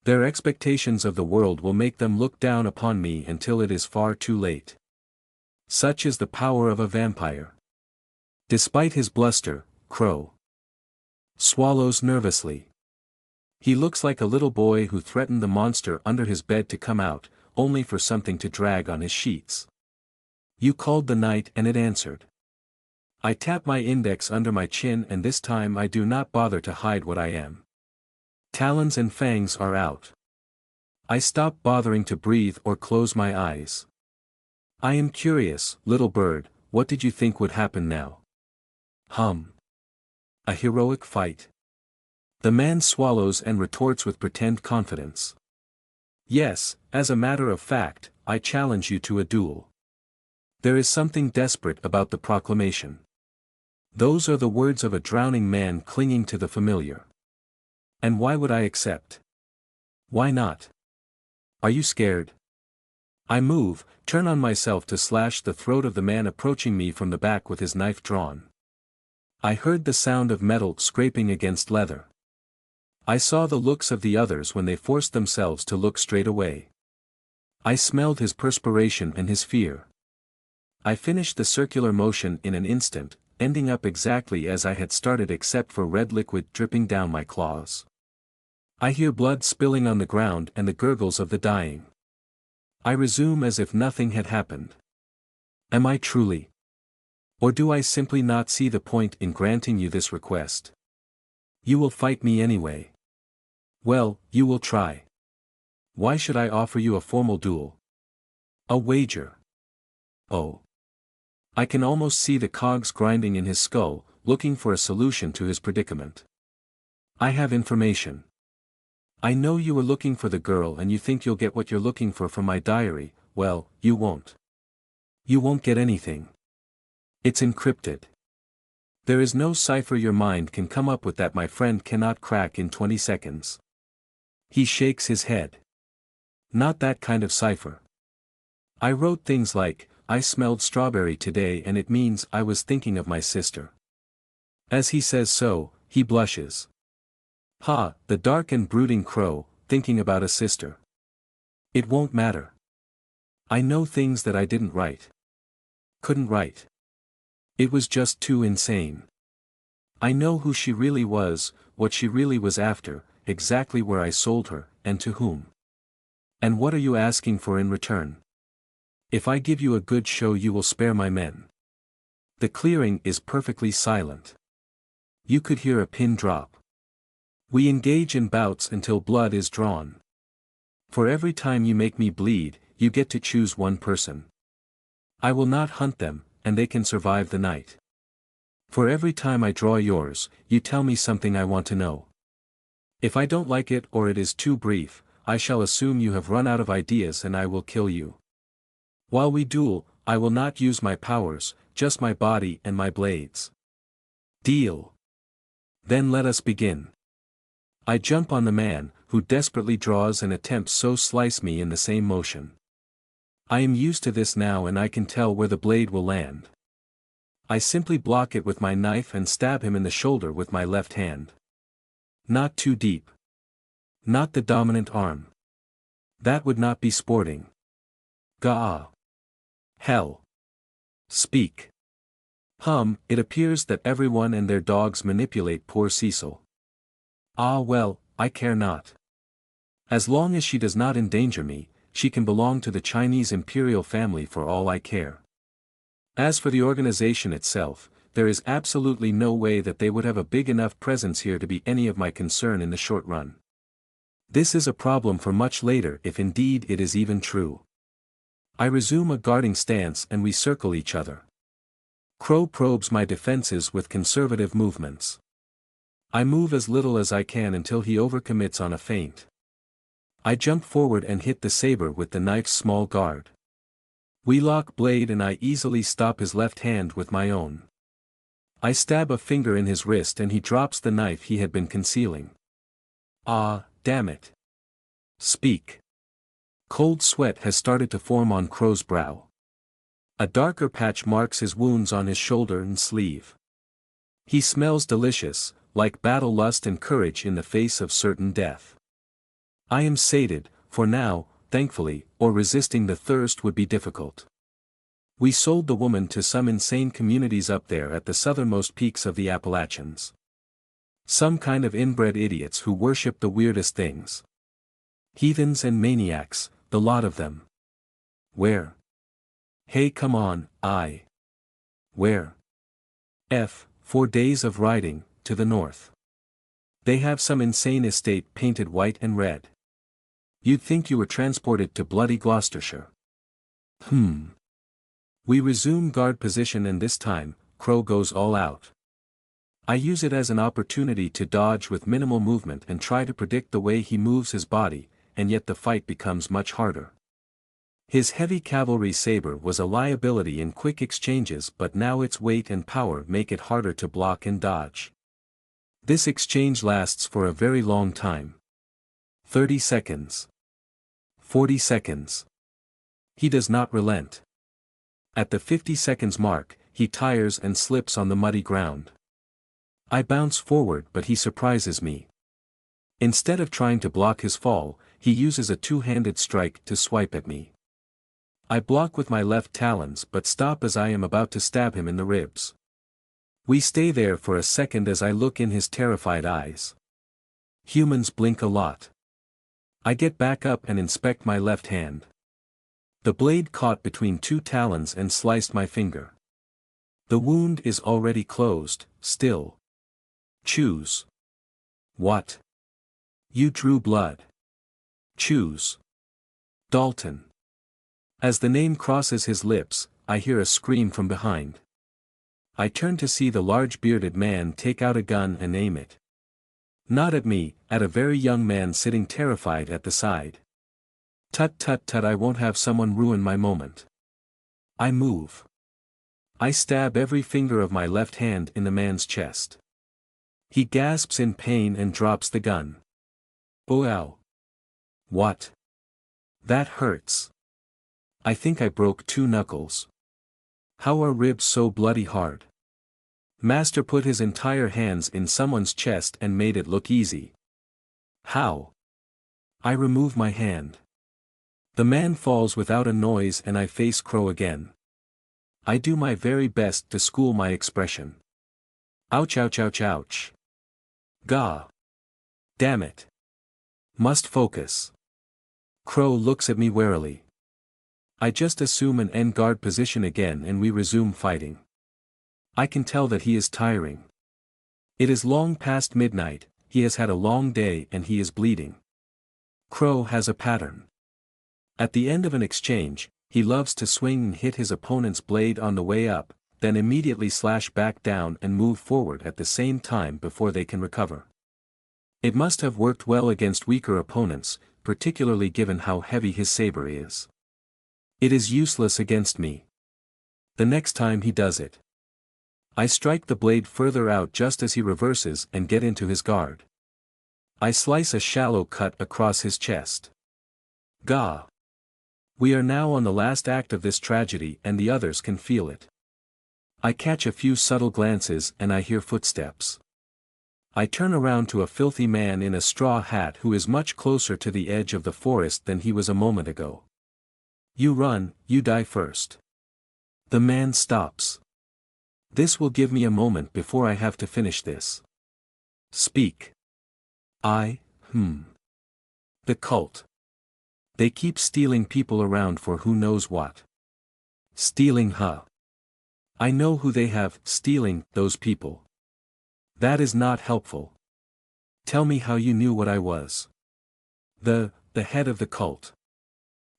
Their expectations of the world will make them look down upon me until it is far too late. Such is the power of a vampire. Despite his bluster, Crow swallows nervously. He looks like a little boy who threatened the monster under his bed to come out, only for something to drag on his sheets. You called the night and it answered. I tap my index under my chin, and this time I do not bother to hide what I am. Talons and fangs are out. I stop bothering to breathe or close my eyes. I am curious, little bird, what did you think would happen now? A heroic fight. The man swallows and retorts with pretend confidence. Yes, as a matter of fact, I challenge you to a duel. There is something desperate about the proclamation. Those are the words of a drowning man clinging to the familiar. And why would I accept? Why not? Are you scared? I move, turn on myself to slash the throat of the man approaching me from the back with his knife drawn. I heard the sound of metal scraping against leather. I saw the looks of the others when they forced themselves to look straight away. I smelled his perspiration and his fear. I finished the circular motion in an instant, ending up exactly as I had started except for red liquid dripping down my claws. I hear blood spilling on the ground and the gurgles of the dying. I resume as if nothing had happened. Am I truly? Or do I simply not see the point in granting you this request? You will fight me anyway. Well, you will try. Why should I offer you a formal duel? A wager. Oh. I can almost see the cogs grinding in his skull, looking for a solution to his predicament. I have information. I know you were looking for the girl and you think you'll get what you're looking for from my diary. Well, you won't. You won't get anything. It's encrypted. There is no cipher your mind can come up with that my friend cannot crack in 20 seconds. He shakes his head. Not that kind of cipher. I wrote things like, I smelled strawberry today, and it means I was thinking of my sister. As he says so, he blushes. Ha, the dark and brooding crow, thinking about a sister. It won't matter. I know things that I didn't write. Couldn't write. It was just too insane. I know who she really was, what she really was after, exactly where I sold her, and to whom. And what are you asking for in return? If I give you a good show, you will spare my men. The clearing is perfectly silent. You could hear a pin drop. We engage in bouts until blood is drawn. For every time you make me bleed, you get to choose one person. I will not hunt them, and they can survive the night. For every time I draw yours, you tell me something I want to know. If I don't like it or it is too brief, I shall assume you have run out of ideas and I will kill you. While we duel, I will not use my powers, just my body and my blades. Deal. Then let us begin. I jump on the man, who desperately draws and attempts so slice me in the same motion. I am used to this now and I can tell where the blade will land. I simply block it with my knife and stab him in the shoulder with my left hand. Not too deep. Not the dominant arm. That would not be sporting. Gah. Hell. Speak. It appears that everyone and their dogs manipulate poor Cecil. Ah well, I care not. As long as she does not endanger me, she can belong to the Chinese imperial family for all I care. As for the organization itself, there is absolutely no way that they would have a big enough presence here to be any of my concern in the short run. This is a problem for much later if indeed it is even true. I resume a guarding stance and we circle each other. Crow probes my defenses with conservative movements. I move as little as I can until he overcommits on a feint. I jump forward and hit the saber with the knife's small guard. We lock blade and I easily stop his left hand with my own. I stab a finger in his wrist and he drops the knife he had been concealing. Ah, damn it. Speak. Cold sweat has started to form on Crow's brow. A darker patch marks his wounds on his shoulder and sleeve. He smells delicious, like battle lust and courage in the face of certain death. I am sated, for now, thankfully, or resisting the thirst would be difficult. We sold the woman to some insane communities up there at the southernmost peaks of the Appalachians. Some kind of inbred idiots who worship the weirdest things. Heathens and maniacs, the lot of them. Where? Hey, come on, Where? 4 days of riding, to the north. They have some insane estate painted white and red. You'd think you were transported to bloody Gloucestershire. We resume guard position and this time, Crow goes all out. I use it as an opportunity to dodge with minimal movement and try to predict the way he moves his body, and yet the fight becomes much harder. His heavy cavalry saber was a liability in quick exchanges, but now its weight and power make it harder to block and dodge. This exchange lasts for a very long time. 30 seconds. 40 seconds. He does not relent. At the 50 seconds mark, he tires and slips on the muddy ground. I bounce forward but he surprises me. Instead of trying to block his fall, he uses a two-handed strike to swipe at me. I block with my left talons but stop as I am about to stab him in the ribs. We stay there for a second as I look in his terrified eyes. Humans blink a lot. I get back up and inspect my left hand. The blade caught between two talons and sliced my finger. The wound is already closed, still. Choose. What? You drew blood. Choose. Dalton. As the name crosses his lips, I hear a scream from behind. I turn to see the large bearded man take out a gun and aim it. Not at me, at a very young man sitting terrified at the side. Tut tut tut, I won't have someone ruin my moment. I move. I stab every finger of my left hand in the man's chest. He gasps in pain and drops the gun. Oh ow. What? That hurts. I think I broke 2 knuckles. How are ribs so bloody hard? Master put his entire hands in someone's chest and made it look easy. How? I remove my hand. The man falls without a noise and I face Crow again. I do my very best to school my expression. Ouch ouch ouch ouch. Gah. Damn it. Must focus. Crow looks at me warily. I just assume an end guard position again and we resume fighting. I can tell that he is tiring. It is long past midnight, he has had a long day and he is bleeding. Crow has a pattern. At the end of an exchange, he loves to swing and hit his opponent's blade on the way up, then immediately slash back down and move forward at the same time before they can recover. It must have worked well against weaker opponents, particularly given how heavy his saber is. It is useless against me. The next time he does it, I strike the blade further out just as he reverses and get into his guard. I slice a shallow cut across his chest. Gah! We are now on the last act of this tragedy and the others can feel it. I catch a few subtle glances and I hear footsteps. I turn around to a filthy man in a straw hat who is much closer to the edge of the forest than he was a moment ago. You run, you die first. The man stops. This will give me a moment before I have to finish this. Speak. The cult. They keep stealing people around for who knows what. Stealing, huh? I know who they have, stealing, those people. That is not helpful. Tell me how you knew what I was. The head of the cult.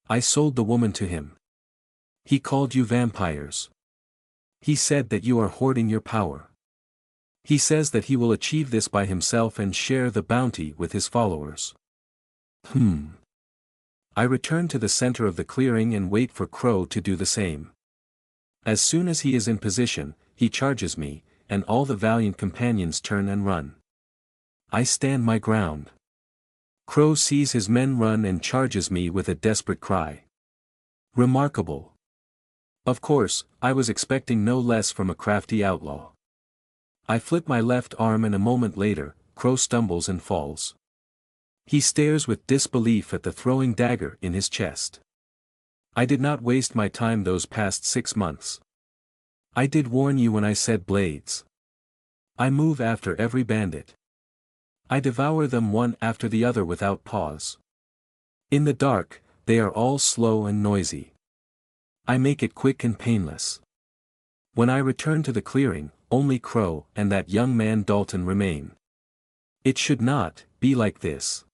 I sold the woman to him. He called you vampires. He said that you are hoarding your power. He says that he will achieve this by himself and share the bounty with his followers. I return to the center of the clearing and wait for Crow to do the same. As soon as he is in position, he charges me, and all the valiant companions turn and run. I stand my ground. Crow sees his men run and charges me with a desperate cry. Remarkable. Of course, I was expecting no less from a crafty outlaw. I flip my left arm and a moment later, Crow stumbles and falls. He stares with disbelief at the throwing dagger in his chest. I did not waste my time those past 6 months. I did warn you when I said blades. I move after every bandit. I devour them one after the other without pause. In the dark, they are all slow and noisy. I make it quick and painless. When I return to the clearing, only Crow and that young man Dalton remain. It should not be like this.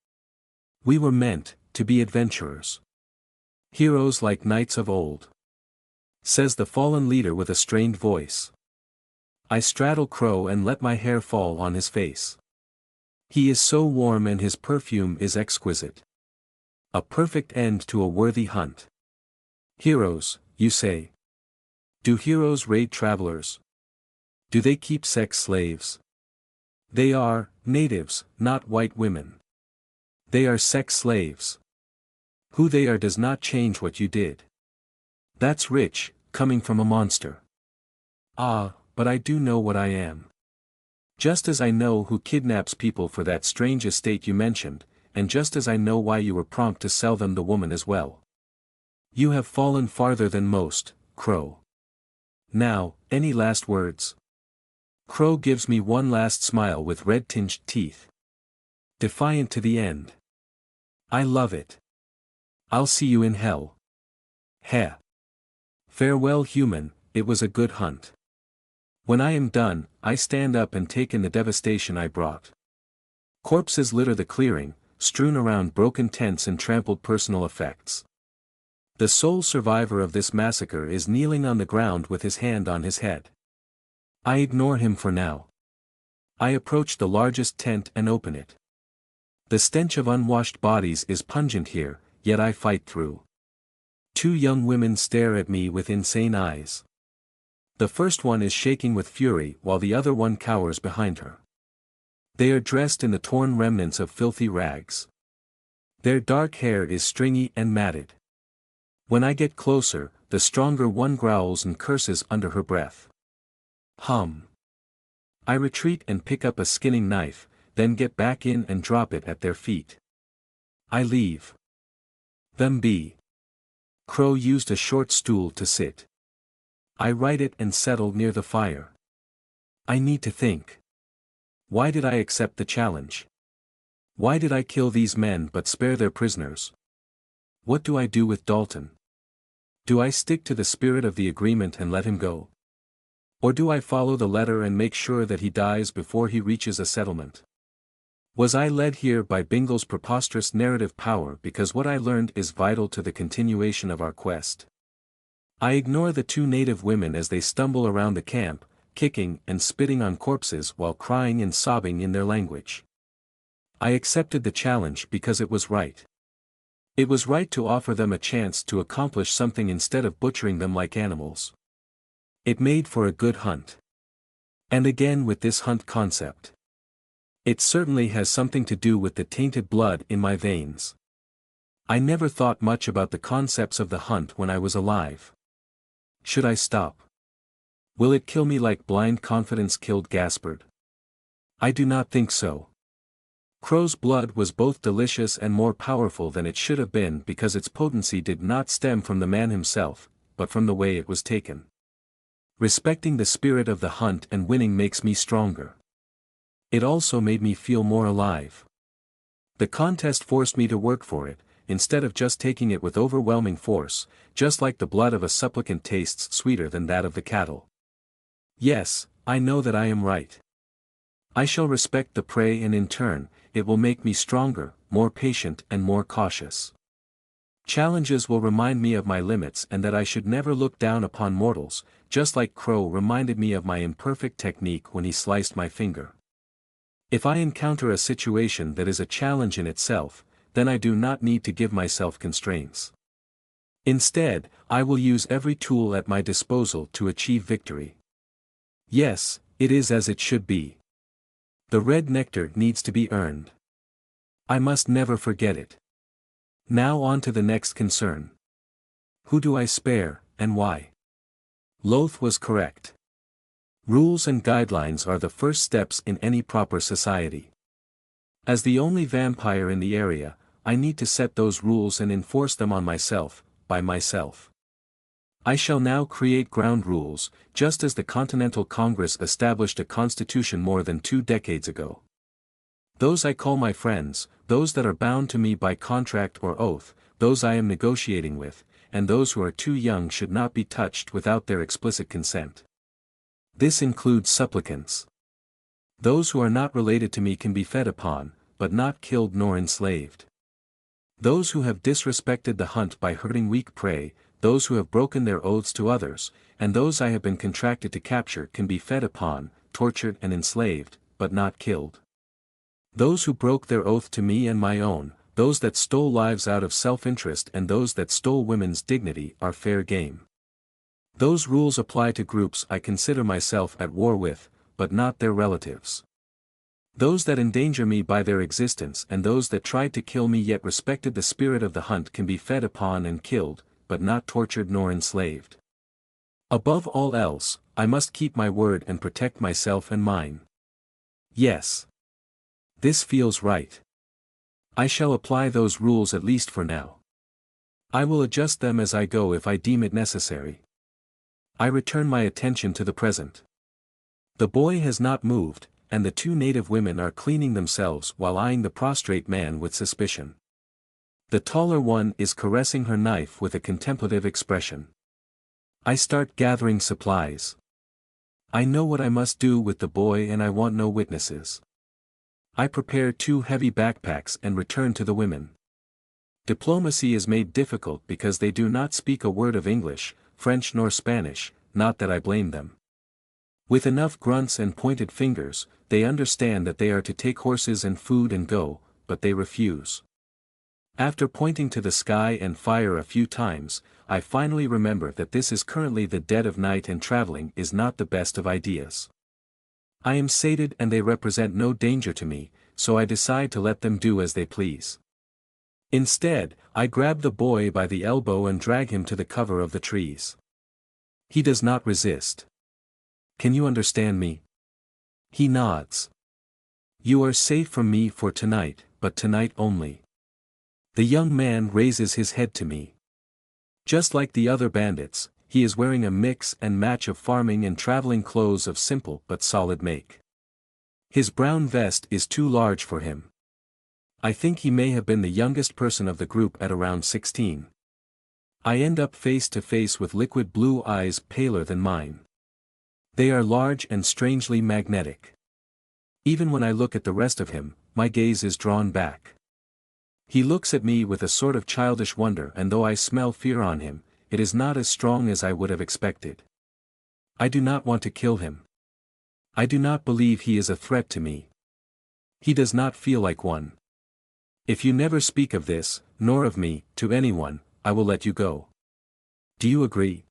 We were meant to be adventurers. Heroes like knights of old. Says the fallen leader with a strained voice. I straddle Crow and let my hair fall on his face. He is so warm and his perfume is exquisite. A perfect end to a worthy hunt. Heroes, you say? Do heroes raid travelers? Do they keep sex slaves? They are natives, not white women. They are sex slaves. Who they are does not change what you did. That's rich, coming from a monster. Ah, but I do know what I am. Just as I know who kidnaps people for that strange estate you mentioned, and just as I know why you were prompt to sell them the woman as well. You have fallen farther than most, Crow. Now, any last words? Crow gives me one last smile with red-tinged teeth. Defiant to the end. I love it. I'll see you in hell. Heh. Farewell human, it was a good hunt. When I am done, I stand up and take in the devastation I brought. Corpses litter the clearing, strewn around broken tents and trampled personal effects. The sole survivor of this massacre is kneeling on the ground with his hand on his head. I ignore him for now. I approach the largest tent and open it. The stench of unwashed bodies is pungent here, yet I fight through. 2 young women stare at me with insane eyes. The first one is shaking with fury while the other one cowers behind her. They are dressed in the torn remnants of filthy rags. Their dark hair is stringy and matted. When I get closer, the stronger one growls and curses under her breath. I retreat and pick up a skinning knife, then get back in and drop it at their feet. I leave them be. Crow used a short stool to sit. I right it and settle near the fire. I need to think. Why did I accept the challenge? Why did I kill these men but spare their prisoners? What do I do with Dalton? Do I stick to the spirit of the agreement and let him go? Or do I follow the letter and make sure that he dies before he reaches a settlement? Was I led here by Bingle's preposterous narrative power because what I learned is vital to the continuation of our quest? I ignore the two native women as they stumble around the camp, kicking and spitting on corpses while crying and sobbing in their language. I accepted the challenge because it was right. It was right to offer them a chance to accomplish something instead of butchering them like animals. It made for a good hunt. And again with this hunt concept. It certainly has something to do with the tainted blood in my veins. I never thought much about the concepts of the hunt when I was alive. Should I stop? Will it kill me like blind confidence killed Gaspard? I do not think so. Crow's blood was both delicious and more powerful than it should have been because its potency did not stem from the man himself, but from the way it was taken. Respecting the spirit of the hunt and winning makes me stronger. It also made me feel more alive. The contest forced me to work for it, instead of just taking it with overwhelming force, just like the blood of a supplicant tastes sweeter than that of the cattle. Yes, I know that I am right. I shall respect the prey and in turn, it will make me stronger, more patient and more cautious. Challenges will remind me of my limits and that I should never look down upon mortals, just like Crow reminded me of my imperfect technique when he sliced my finger. If I encounter a situation that is a challenge in itself, then I do not need to give myself constraints. Instead, I will use every tool at my disposal to achieve victory. Yes, it is as it should be. The red nectar needs to be earned. I must never forget it. Now on to the next concern. Who do I spare, and why? Loth was correct. Rules and guidelines are the first steps in any proper society. As the only vampire in the area, I need to set those rules and enforce them on myself, by myself. I shall now create ground rules, just as the Continental Congress established a constitution more than 2 decades ago. Those I call my friends, those that are bound to me by contract or oath, those I am negotiating with, and those who are too young should not be touched without their explicit consent. This includes supplicants. Those who are not related to me can be fed upon, but not killed nor enslaved. Those who have disrespected the hunt by hurting weak prey, those who have broken their oaths to others, and those I have been contracted to capture can be fed upon, tortured and enslaved, but not killed. Those who broke their oath to me and my own, those that stole lives out of self-interest and those that stole women's dignity are fair game. Those rules apply to groups I consider myself at war with, but not their relatives. Those that endanger me by their existence and those that tried to kill me yet respected the spirit of the hunt can be fed upon and killed, but not tortured nor enslaved. Above all else, I must keep my word and protect myself and mine. Yes. This feels right. I shall apply those rules at least for now. I will adjust them as I go if I deem it necessary. I return my attention to the present. The boy has not moved, and the 2 native women are cleaning themselves while eyeing the prostrate man with suspicion. The taller one is caressing her knife with a contemplative expression. I start gathering supplies. I know what I must do with the boy and I want no witnesses. I prepare 2 heavy backpacks and return to the women. Diplomacy is made difficult because they do not speak a word of English, French nor Spanish, not that I blame them. With enough grunts and pointed fingers, they understand that they are to take horses and food and go, but they refuse. After pointing to the sky and fire a few times, I finally remember that this is currently the dead of night and traveling is not the best of ideas. I am sated and they represent no danger to me, so I decide to let them do as they please. Instead, I grab the boy by the elbow and drag him to the cover of the trees. He does not resist. Can you understand me? He nods. You are safe from me for tonight, but tonight only. The young man raises his head to me. Just like the other bandits, he is wearing a mix and match of farming and traveling clothes of simple but solid make. His brown vest is too large for him. I think he may have been the youngest person of the group at around 16. I end up face to face with liquid blue eyes paler than mine. They are large and strangely magnetic. Even when I look at the rest of him, my gaze is drawn back. He looks at me with a sort of childish wonder, and though I smell fear on him, it is not as strong as I would have expected. I do not want to kill him. I do not believe he is a threat to me. He does not feel like one. If you never speak of this, nor of me, to anyone, I will let you go. Do you agree?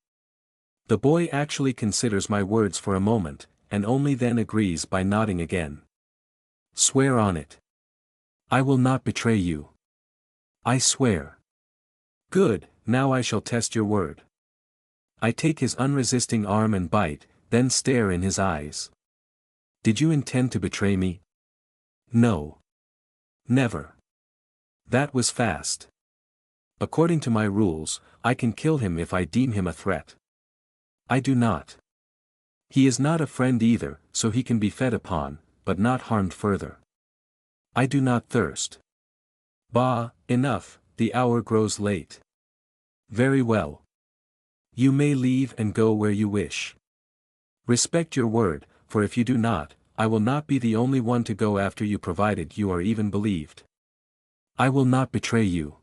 The boy actually considers my words for a moment, and only then agrees by nodding again. Swear on it. I will not betray you. I swear. Good, now I shall test your word. I take his unresisting arm and bite, then stare in his eyes. Did you intend to betray me? No. Never. That was fast. According to my rules, I can kill him if I deem him a threat. I do not. He is not a friend either, so he can be fed upon, but not harmed further. I do not thirst. Bah, enough, the hour grows late. Very well. You may leave and go where you wish. Respect your word, for if you do not, I will not be the only one to go after you, provided you are even believed. I will not betray you.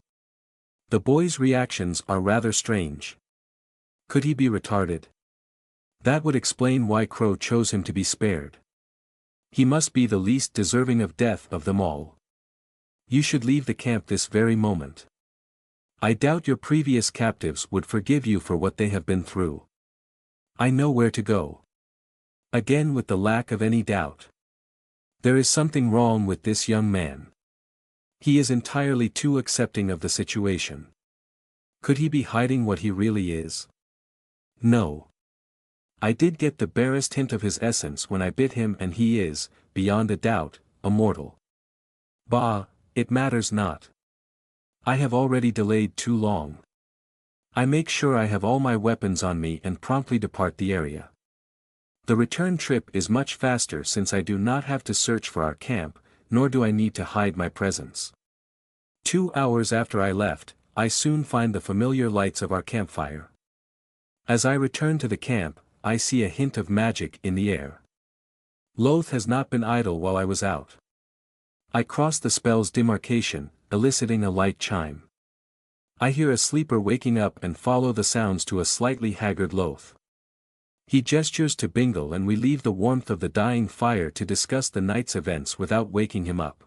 The boy's reactions are rather strange. Could he be retarded? That would explain why Crow chose him to be spared. He must be the least deserving of death of them all. You should leave the camp this very moment. I doubt your previous captives would forgive you for what they have been through. I know where to go. Again with the lack of any doubt. There is something wrong with this young man. He is entirely too accepting of the situation. Could he be hiding what he really is? No. I did get the barest hint of his essence when I bit him, and he is, beyond a doubt, immortal. Bah, it matters not. I have already delayed too long. I make sure I have all my weapons on me and promptly depart the area. The return trip is much faster since I do not have to search for our camp, nor do I need to hide my presence. 2 hours after I left, I soon find the familiar lights of our campfire. As I return to the camp, I see a hint of magic in the air. Loth has not been idle while I was out. I cross the spell's demarcation, eliciting a light chime. I hear a sleeper waking up and follow the sounds to a slightly haggard Loth. He gestures to Bingle and we leave the warmth of the dying fire to discuss the night's events without waking him up.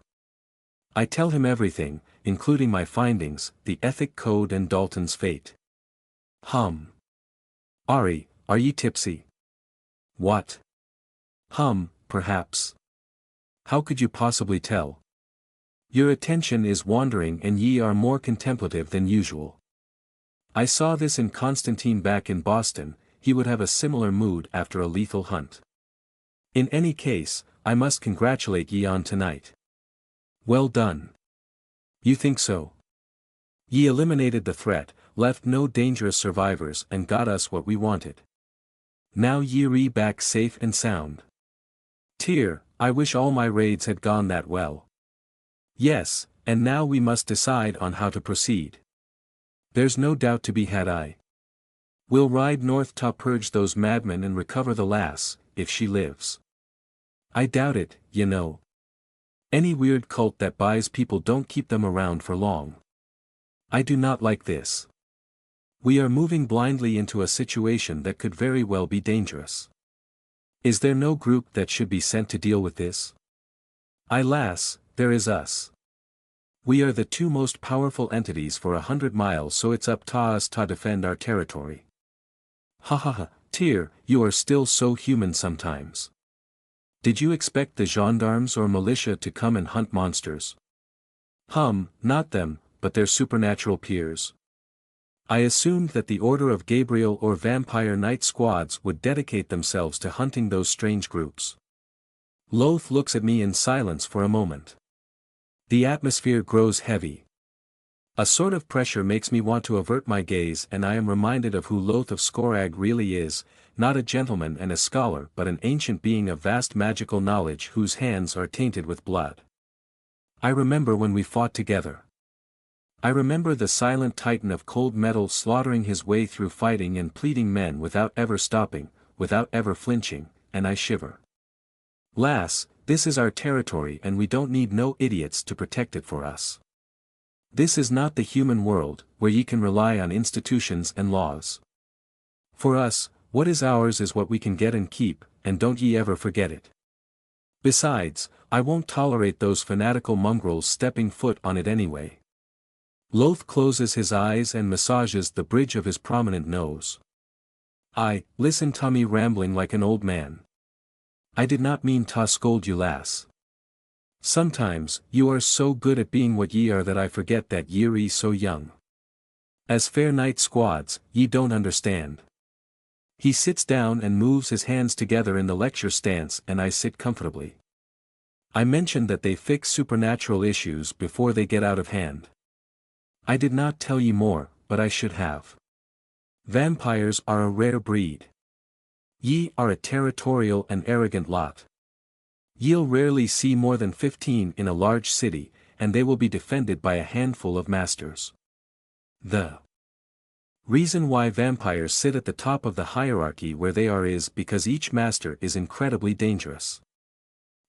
I tell him everything, including my findings, the ethic code and Dalton's fate. Ari, are ye tipsy? What? Perhaps. How could you possibly tell? Your attention is wandering and ye are more contemplative than usual. I saw this in Constantine back in Boston. He would have a similar mood after a lethal hunt. In any case, I must congratulate ye on tonight. Well done. You think so? Ye eliminated the threat, left no dangerous survivors and got us what we wanted. Now ye re back safe and sound. Tyr, I wish all my raids had gone that well. Yes, and now we must decide on how to proceed. There's no doubt to be had. We'll ride north to purge those madmen and recover the lass, if she lives. I doubt it, you know. Any weird cult that buys people don't keep them around for long. I do not like this. We are moving blindly into a situation that could very well be dangerous. Is there no group that should be sent to deal with this? Alas, there is us. We are the two most powerful entities for 100 miles, so it's up to us to defend our territory. Tyr, you are still so human sometimes. Did you expect the gendarmes or militia to come and hunt monsters? Not them, but their supernatural peers. I assumed that the Order of Gabriel or Vampire Night Squads would dedicate themselves to hunting those strange groups. Loth looks at me in silence for a moment. The atmosphere grows heavy. A sort of pressure makes me want to avert my gaze, and I am reminded of who Loth of Skorag really is, not a gentleman and a scholar but an ancient being of vast magical knowledge whose hands are tainted with blood. I remember when we fought together. I remember the silent titan of cold metal slaughtering his way through fighting and pleading men without ever stopping, without ever flinching, and I shiver. Lass, This is our territory and we don't need no idiots to protect it for us. This is not the human world, where ye can rely on institutions and laws. For us, what is ours is what we can get and keep, and don't ye ever forget it. Besides, I won't tolerate those fanatical mongrels stepping foot on it anyway. Loth closes his eyes and massages the bridge of his prominent nose. Listen to me rambling like an old man. I did not mean to scold you, lass. Sometimes, you are so good at being what ye are that I forget that ye're so young. As fair night squads, ye don't understand. He sits down and moves his hands together in the lecture stance and I sit comfortably. I mentioned that they fix supernatural issues before they get out of hand. I did not tell ye more, but I should have. Vampires are a rare breed. Ye are a territorial and arrogant lot. Ye'll rarely see more than 15 in a large city, and they will be defended by a handful of masters. The reason why vampires sit at the top of the hierarchy where they are is because each master is incredibly dangerous.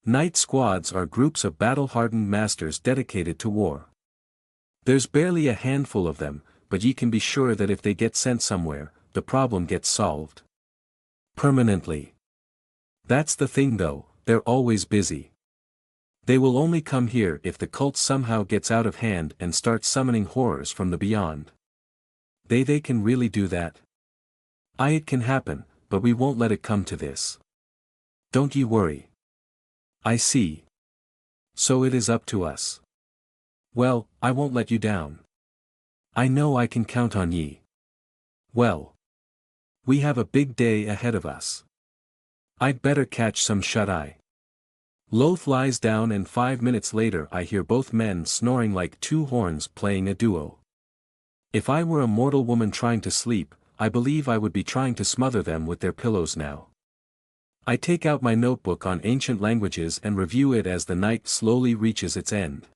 Night squads are groups of battle-hardened masters dedicated to war. There's barely a handful of them, but ye can be sure that if they get sent somewhere, the problem gets solved. Permanently. That's the thing though, they're always busy. They will only come here if the cult somehow gets out of hand and starts summoning horrors from the beyond. They can really do that? It can happen, but we won't let it come to this. Don't ye worry. I see. So it is up to us. Well, I won't let you down. I know I can count on ye. Well. We have a big day ahead of us. I'd better catch some shut-eye. Loth lies down and 5 minutes later I hear both men snoring like two horns playing a duo. If I were a mortal woman trying to sleep, I believe I would be trying to smother them with their pillows now. I take out my notebook on ancient languages and review it as the night slowly reaches its end.